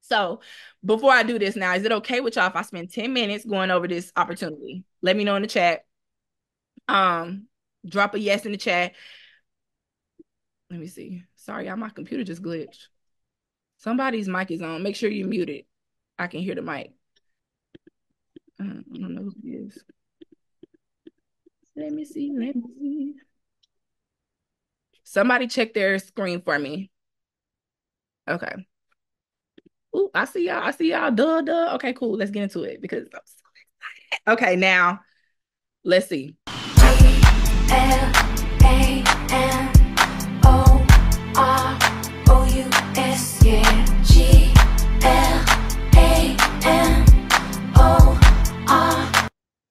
So before I do this now, is it okay with y'all if I spend 10 minutes going over this opportunity? Let me know in the chat. Drop a yes in the chat. Let me see. Sorry, y'all, my computer just glitched. Somebody's mic is on. Make sure you mute it. I can hear the mic. I don't know who it is. Let me see. Let me see. Somebody check their screen for me. Okay. Ooh, I see y'all. I see y'all. Duh. Okay, cool. Let's get into it because I'm so excited. Okay, now Let's see. GLAMOROUS, yeah. GLAMOR.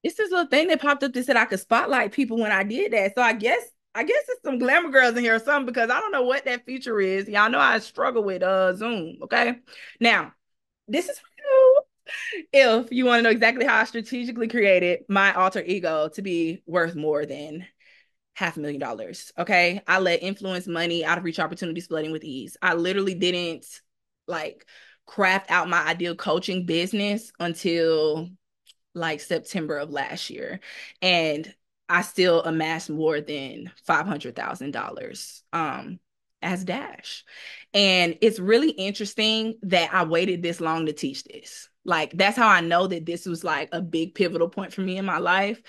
It's this little thing that popped up that said I could spotlight people when I did that. So I guess it's some glamour girls in here or something, because I don't know what that feature is. Y'all know I struggle with Zoom. Okay. Now, this is for you. If you want to know exactly how I strategically created my alter ego to be worth more than $500,000. Okay. I let influence money out of reach opportunities flooding with ease. I literally didn't like craft out my ideal coaching business until like September of last year. And I still amassed more than $500,000 as Dash. And it's really interesting that I waited this long to teach this. Like, that's how I know that this was like a big pivotal point for me in my life.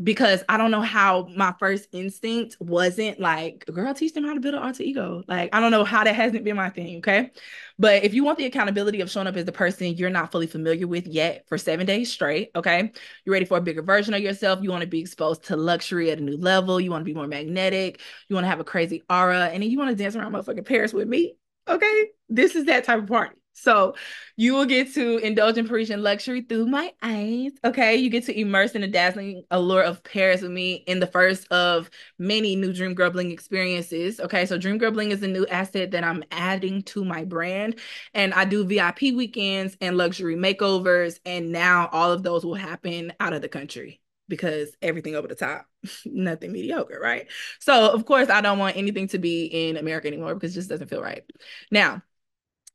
Because I don't know how my first instinct wasn't like, girl, teach them how to build an alter ego. Like, I don't know how that hasn't been my thing. Okay. But if you want the accountability of showing up as the person you're not fully familiar with yet for 7 days straight, okay, you're ready for a bigger version of yourself. You want to be exposed to luxury at a new level. You want to be more magnetic. You want to have a crazy aura. And then you want to dance around motherfucking Paris with me. Okay. This is that type of party. So you will get to indulge in Parisian luxury through my eyes. Okay. You get to immerse in the dazzling allure of Paris with me in the first of many new Dream Girl Bling experiences. Okay. So Dream Girl Bling is a new asset that I'm adding to my brand. And I do VIP weekends and luxury makeovers. And now all of those will happen out of the country, because everything over the top, nothing mediocre, right? So of course I don't want anything to be in America anymore, because it just doesn't feel right. Now,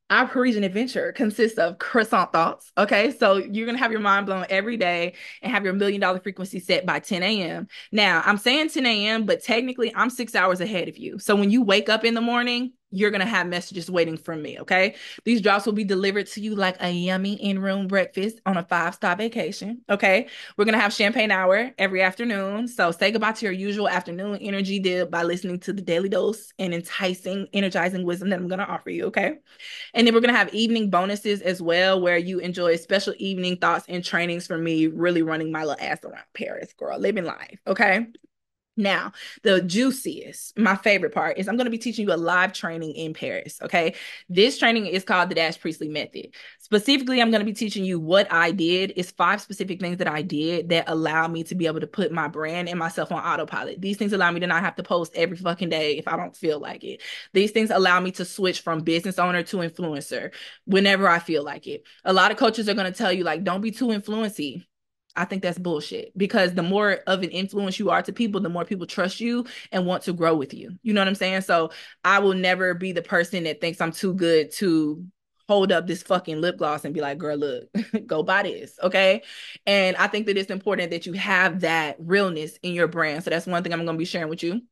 our Parisian adventure consists of croissant thoughts. Okay. So you're going to have your mind blown every day and have your $1,000,000 frequency set by 10 a.m. Now, I'm saying 10 a.m., but technically I'm 6 hours ahead of you. So when you wake up in the morning, you're going to have messages waiting from me. Okay. These drops will be delivered to you like a yummy in-room breakfast on a 5-star vacation. Okay. We're going to have champagne hour every afternoon. So say goodbye to your usual afternoon energy dip by listening to the daily dose and enticing, energizing wisdom that I'm going to offer you. Okay. And then we're going to have evening bonuses as well, where you enjoy special evening thoughts and trainings from me, really running my little ass around Paris, girl, living life. Okay. Now, the juiciest, my favorite part is I'm going to be teaching you a live training in Paris. Okay. This training is called the Preistley method. Specifically, I'm going to be teaching you what I did. It's 5 specific things that I did that allow me to be able to put my brand and myself on autopilot. These things allow me to not have to post every fucking day if I don't feel like it. These things allow me to switch from business owner to influencer whenever I feel like it. A lot of coaches are going to tell you, like, don't be too influency. I think that's bullshit, because the more of an influence you are to people, the more people trust you and want to grow with you. You know what I'm saying? So I will never be the person that thinks I'm too good to hold up this fucking lip gloss and be like, girl, look, go buy this. Okay. And I think that it's important that you have that realness in your brand. So that's one thing I'm going to be sharing with you.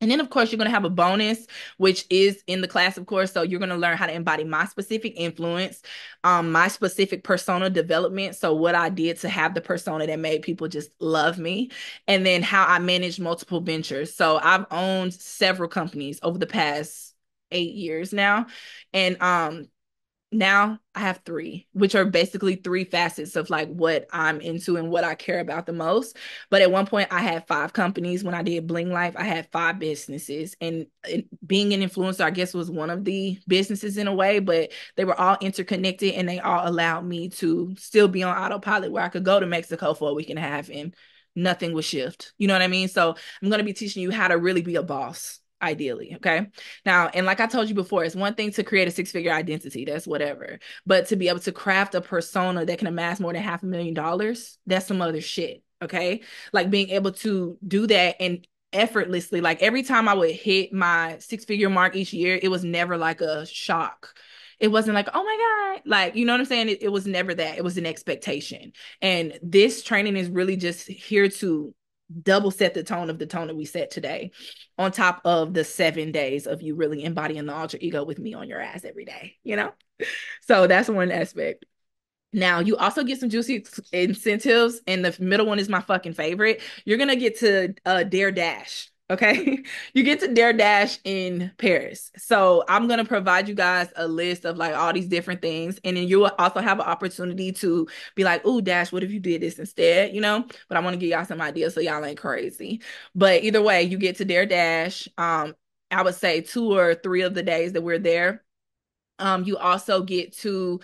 And then, of course, you're going to have a bonus, which is in the class, of course. So you're going to learn how to embody my specific influence, my specific persona development. So what I did to have the persona that made people just love me, and then how I manage multiple ventures. So I've owned several companies over the past 8 years now. And now I have 3, which are basically 3 facets of like what I'm into and what I care about the most. But at one point I had 5 companies. When I did Bling Life, I had 5 businesses, and being an influencer, I guess, was one of the businesses in a way, but they were all interconnected and they all allowed me to still be on autopilot, where I could go to Mexico for a week and a half and nothing would shift. You know what I mean? So I'm going to be teaching you how to really be a boss, ideally. Okay. Now, and like I told you before, it's one thing to create a 6-figure identity, that's whatever. But to be able to craft a persona that can amass more than $500,000, that's some other shit. Okay. Like being able to do that and effortlessly, like every time I would hit my 6-figure mark each year, it was never like a shock. It wasn't like, oh my God, like, you know what I'm saying? It was never that. It was an expectation. And this training is really just here to double set the tone of the tone that we set today, on top of the 7 days of you really embodying the alter ego with me on your ass every day, you know? So that's one aspect. Now, you also get some juicy incentives, and the middle one is my fucking favorite. You're going to get to Dare Dash. Okay. You get to Dare Dash in Paris. So I'm going to provide you guys a list of like all these different things. And then you will also have an opportunity to be like, oh, Dash, what if you did this instead? You know, but I want to give y'all some ideas so y'all ain't crazy. But either way, you get to Dare Dash. I would say 2 or 3 of the days that we're there. You also get to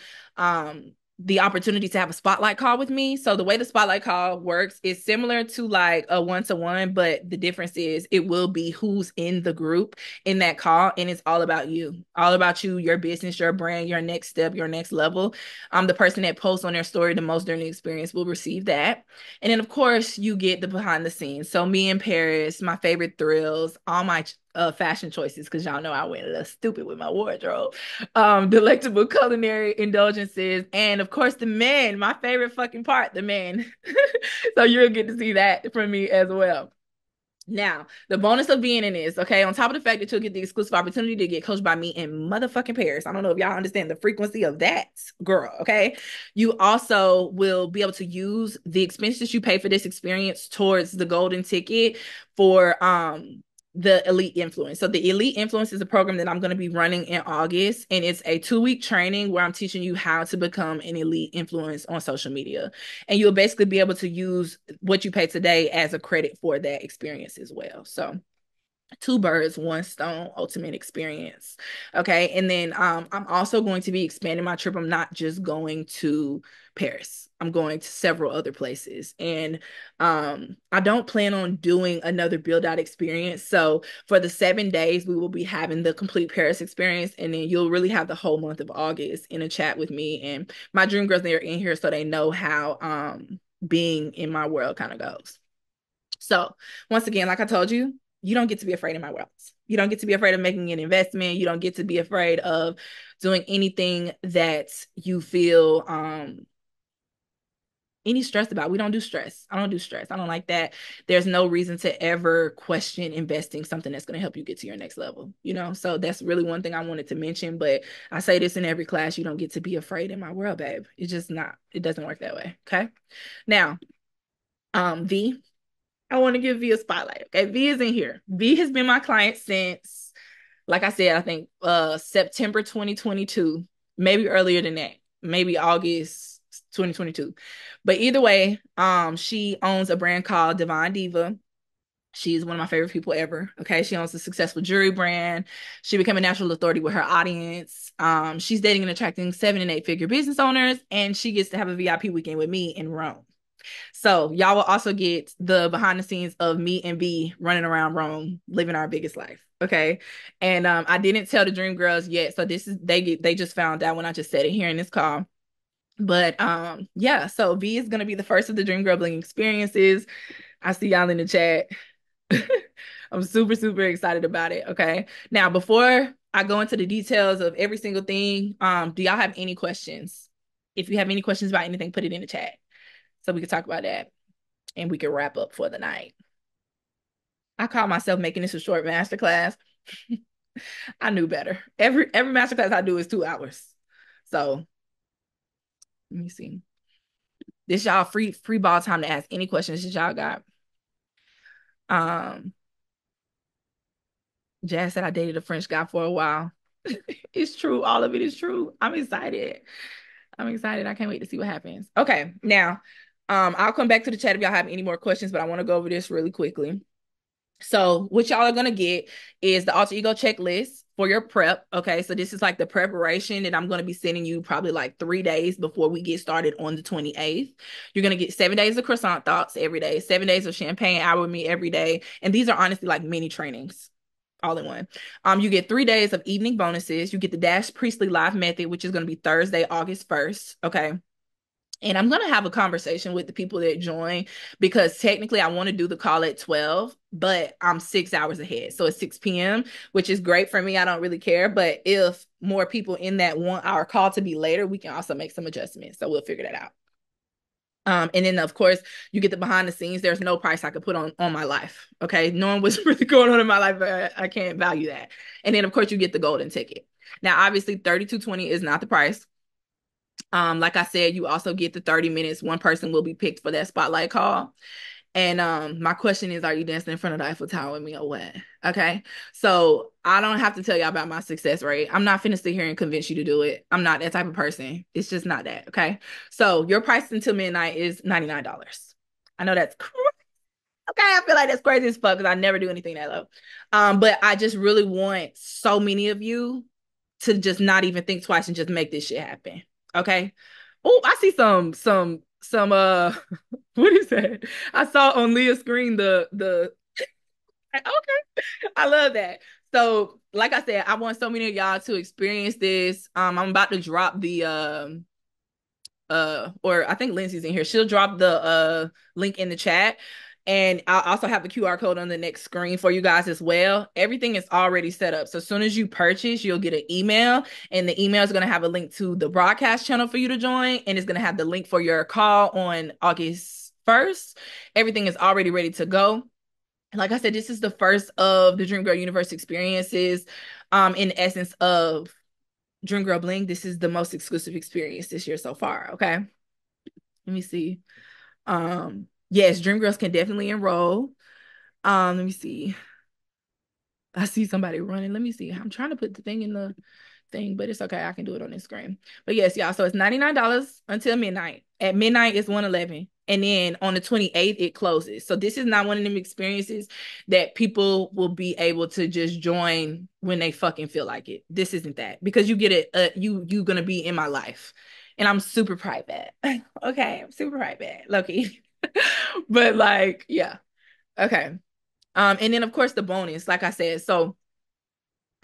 the opportunity to have a spotlight call with me. So the way the spotlight call works is similar to like a one-to-one, but the difference is it will be who's in the group in that call, and it's all about you, your business, your brand, your next step, your next level. The person that posts on their story the most during the experience will receive that. And then of course you get the behind the scenes. So me in Paris, my favorite thrills, all my fashion choices, because y'all know I went a little stupid with my wardrobe, delectable culinary indulgences, and of course the men, my favorite fucking part, the men. So you'll get to see that from me as well. Now, the bonus of being in this, okay, on top of the fact that you'll get the exclusive opportunity to get coached by me in motherfucking Paris. I don't know if y'all understand the frequency of that, girl, okay? You also will be able to use the expenses you pay for this experience towards the golden ticket for the Elite Influence. So the Elite Influence is a program that I'm going to be running in August, and it's a 2-week training where I'm teaching you how to become an elite influence on social media. And you'll basically be able to use what you pay today as a credit for that experience as well. So 2 birds, 1 stone, ultimate experience. Okay. And then I'm also going to be expanding my trip. I'm not just going to Paris. I'm going to several other places. And I don't plan on doing another build out experience. So for the 7 days, we will be having the complete Paris experience. And then you'll really have the whole month of August in a chat with me. And my dream girls, they're in here so they know how being in my world kind of goes. So once again, like I told you, you don't get to be afraid in my world. You don't get to be afraid of making an investment. You don't get to be afraid of doing anything that you feel any stress about. We don't do stress. I don't do stress. I don't like that. There's no reason to ever question investing something that's going to help you get to your next level, you know? So that's really one thing I wanted to mention, but I say this in every class, you don't get to be afraid in my world, babe. It's just not, it doesn't work that way. Okay. Now, V, I want to give V a spotlight. Okay, V is in here. V has been my client since, like I said, I think September 2022, maybe earlier than that, maybe August 2022. But either way, she owns a brand called Divine Diva. She's one of my favorite people ever. Okay, she owns a successful jewelry brand. She became a national authority with her audience. She's dating and attracting 7 and 8 figure business owners, and she gets to have a VIP weekend with me in Rome. So y'all will also get the behind the scenes of me and B running around Rome, living our biggest life. Okay. And I didn't tell the Dream Girls yet. So this is they just found out when I just said it here in this call. But yeah, so B is gonna be the first of the Dream Girl Bling experiences. I see y'all in the chat. I'm super, super excited about it. Okay. Now, before I go into the details of every single thing, do y'all have any questions? If you have any questions about anything, put it in the chat so we can talk about that and we can wrap up for the night. I call myself making this a short masterclass. I knew better. Every masterclass I do is 2 hours. So let me see. This y'all free ball time to ask any questions that y'all got. Um, Jazz said I dated a French guy for a while. It's true. All of it is true. I'm excited. I'm excited. I can't wait to see what happens. Okay, now I'll come back to the chat if y'all have any more questions, but I want to go over this really quickly. So what y'all are going to get is the alter ego checklist for your prep. Okay. So this is like the preparation that I'm going to be sending you probably like 3 days before we get started on the 28th. You're going to get 7 days of croissant thoughts every day, 7 days of champagne hour with me every day. And these are honestly like mini trainings all in one. You get 3 days of evening bonuses. You get the Preistley live method, which is going to be Thursday, August 1st. Okay. And I'm going to have a conversation with the people that join because technically I want to do the call at 12, but I'm 6 hours ahead. So it's 6 p.m., which is great for me. I don't really care. But if more people in that want our call to be later, we can also make some adjustments. So we'll figure that out. And then of course you get the behind the scenes. There's no price I could put on my life. Okay. Knowing what's really going on in my life, I can't value that. And then of course you get the golden ticket. Now, obviously 3220 is not the price. Like I said, you also get the 30 minutes. One person will be picked for that spotlight call. And my question is, are you dancing in front of the Eiffel Tower with me or what? Okay. So I don't have to tell y'all about my success rate. I'm not finna sit here and convince you to do it. I'm not that type of person. It's just not that. Okay. So your price until midnight is $99. I know that's crazy. Okay, I feel like that's crazy as fuck because I never do anything that low. But I just really want so many of you to just not even think twice and just make this shit happen. Okay. Oh, I see some what is that? I saw on Leah's screen the okay. I love that. So, like I said, I want so many of y'all to experience this. I'm about to drop the or I think Lindsay's in here. She'll drop the link in the chat. And I'll also have the QR code on the next screen for you guys as well. Everything is already set up. So as soon as you purchase, you'll get an email, and the email is going to have a link to the broadcast channel for you to join, and it's going to have the link for your call on August 1st. Everything is already ready to go. Like I said, this is the first of the Dream Girl Universe experiences. In essence of Dream Girl Bling, this is the most exclusive experience this year so far. Okay. Let me see. Yes, Dream Girls can definitely enroll. Let me see. I see somebody running. Let me see. I'm trying to put the thing in the thing, but it's okay. I can do it on this screen. But yes, y'all. So it's $99 until midnight. At midnight, it's 111. And then on the 28th, it closes. So this is not one of them experiences that people will be able to just join when they fucking feel like it. This isn't that, because you get it. You gonna be in my life, and I'm super private. Okay, I'm super private, Loki. But like, yeah, okay. And then of course the bonus, like I said, so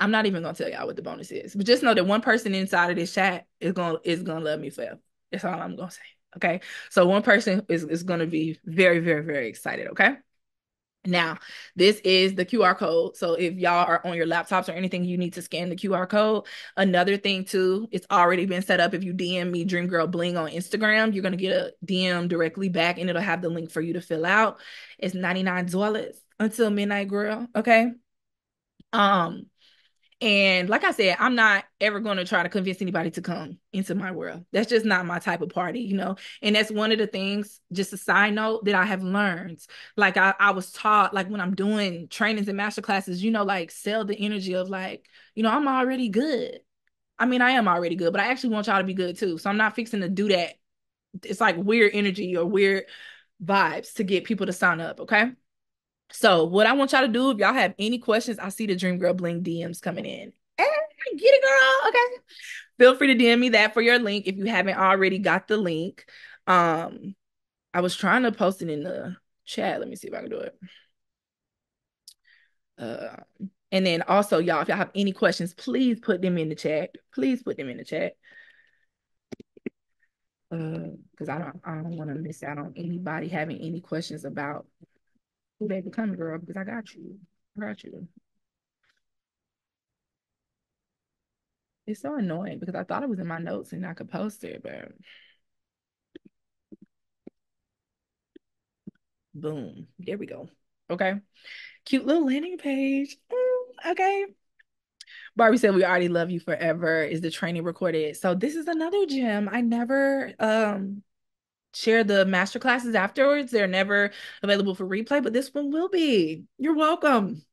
I'm not even gonna tell y'all what the bonus is, but just know that one person inside of this chat is gonna love me forever. That's all I'm gonna say. Okay. So one person is gonna be very, very, very excited. Okay. Now, this is the QR code. So if y'all are on your laptops or anything, you need to scan the QR code. Another thing too, it's already been set up. If you DM me Dream Girl Bling on Instagram, you're gonna get a DM directly back, and it'll have the link for you to fill out. It's $99 until midnight, girl. Okay. Um, and like I said, I'm not ever going to try to convince anybody to come into my world. That's just not my type of party, you know? And that's one of the things, just a side note, that I have learned. Like I was taught, like when I'm doing trainings and master classes, you know, like sell the energy of like, you know, I'm already good. I mean, I am already good, but I actually want y'all to be good too. So I'm not fixing to do that. It's like weird energy or weird vibes to get people to sign up, okay? So what I want y'all to do, if y'all have any questions, I see the Dream Girl Bling DMs coming in. Hey, get it, girl. Okay. Feel free to DM me that for your link if you haven't already got the link. I was trying to post it in the chat. Let me see if I can do it. Uh, and then also, y'all, if y'all have any questions, please put them in the chat. Please put them in the chat. Because I don't want to miss out on anybody having any questions about who they become, girl, because I got you. I got you. It's so annoying because I thought it was in my notes and I could post it, but boom, there we go. Okay. Cute little landing page. Okay. Barbie said we already love you forever. Is the training recorded? So this is another gem. I never share the master classes afterwards. They're never available for replay, but this one will be. You're welcome.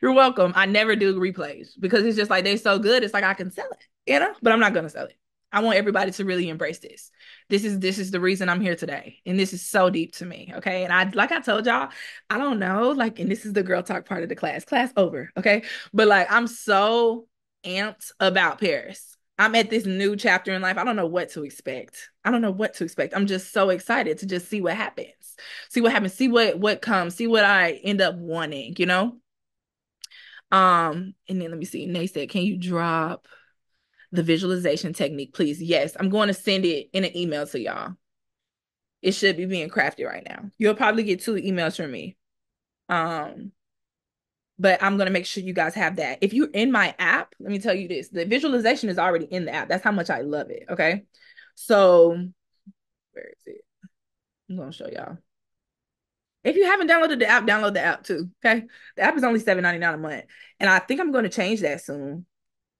You're welcome. I never do replays because it's just like they're so good. It's like I can sell it, you know, but I'm not gonna sell it. I want everybody to really embrace this. This is the reason I'm here today. And this is so deep to me. Okay. And I like I told y'all, I don't know, like, and this is the girl talk part of the class. Class over. Okay. But like I'm so amped about Paris. I'm at this new chapter in life. I don't know what to expect. I don't know what to expect. I'm just so excited to just see what happens. See what happens. See what comes. See what I end up wanting, you know? And then let me see. Nay said, can you drop the visualization technique, please? Yes, I'm going to send it in an email to y'all. It should be being crafted right now. You'll probably get 2 emails from me. But I'm going to make sure you guys have that. If you're in my app, let me tell you this, the visualization is already in the app. That's how much I love it. Okay. So where is it? I'm going to show y'all. If you haven't downloaded the app, download the app too. Okay. The app is only $7.99 a month. And I think I'm going to change that soon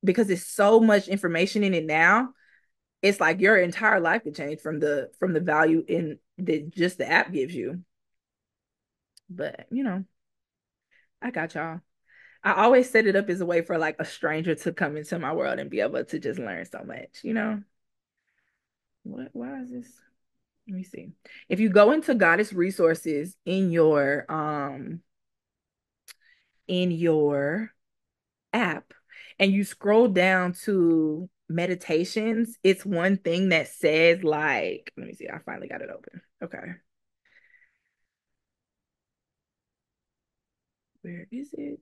because there's so much information in it now. It's like your entire life could change from the value in that just the app gives you. But I got y'all. I always set it up as a way for like a stranger to come into my world and be able to just learn so much. Why is this? Let me see. If you go into Goddess resources in your app and you scroll down to meditations, it's one thing that says like, let me see, I finally got it open. Okay. Where is it?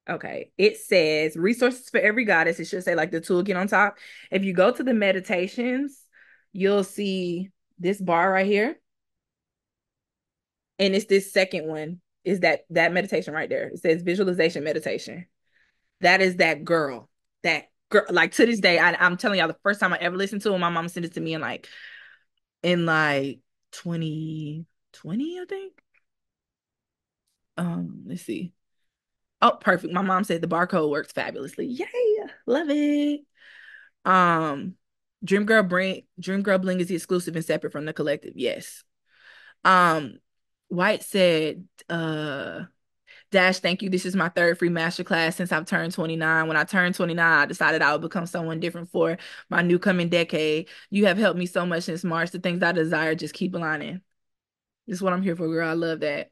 Okay. It says resources for every goddess. It should say like the toolkit on top. If you go to the meditations, you'll see this bar right here. And it's this second one is that meditation right there. It says visualization meditation. That is that girl. That girl, like to this day, I'm telling y'all, the first time I ever listened to it, my mom sent it to me in 2020, I think. Let's see. Oh, perfect. My mom said the barcode works fabulously. Yay, love it. Um, Dream Girl Bling is the exclusive and separate from the collective. Yes. Um, White said, Dash, thank you. This is my third free masterclass since I've turned 29. When I turned 29, I decided I would become someone different for my new coming decade. You have helped me so much since March. The things I desire just keep aligning. This is what I'm here for, girl. I love that.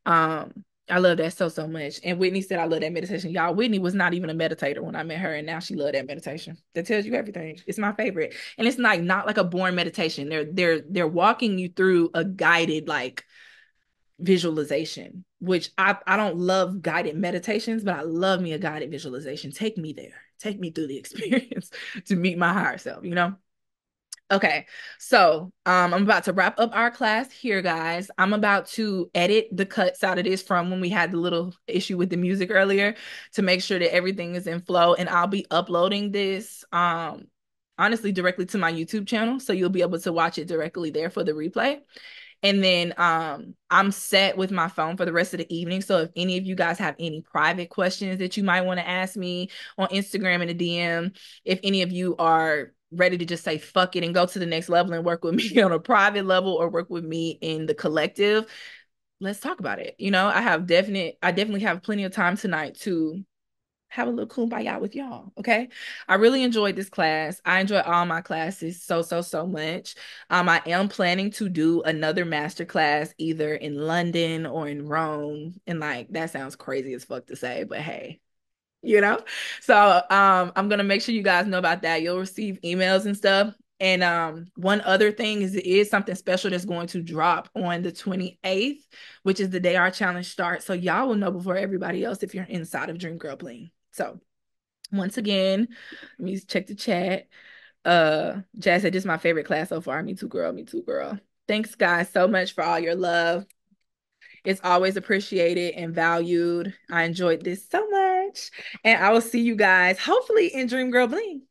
I love that so, so much. And Whitney said, I love that meditation. Y'all, Whitney was not even a meditator when I met her, and now she loved that meditation. That tells you everything. It's my favorite. And it's like not like a boring meditation. They're walking you through a guided like visualization, which I don't love guided meditations, but I love me a guided visualization. Take me there. Take me through the experience to meet my higher self. Okay, so I'm about to wrap up our class here, guys. I'm about to edit the cuts out of this from when we had the little issue with the music earlier to make sure that everything is in flow, and I'll be uploading this honestly directly to my YouTube channel, so you'll be able to watch it directly there for the replay. And then I'm set with my phone for the rest of the evening. So if any of you guys have any private questions that you might want to ask me on Instagram in a DM, if any of you are ready to just say fuck it and go to the next level and work with me on a private level or work with me in the collective, let's talk about it. I definitely have plenty of time tonight to have a little kumbaya with y'all. Okay. I really enjoyed this class. I enjoy all my classes so, so, so much. I am planning to do another master class either in London or in Rome. And like that sounds crazy as fuck to say, but hey, you know? So I'm gonna make sure you guys know about that. You'll receive emails and stuff. And one other thing is it is something special that's going to drop on the 28th, which is the day our challenge starts. So y'all will know before everybody else if you're inside of Dream Girl Bling. So once again, let me check the chat. Jazz said this is my favorite class so far. Me too, girl. Me too, girl. Thanks, guys, so much for all your love. It's always appreciated and valued. I enjoyed this so much. And I will see you guys hopefully in Dream Girl Bling.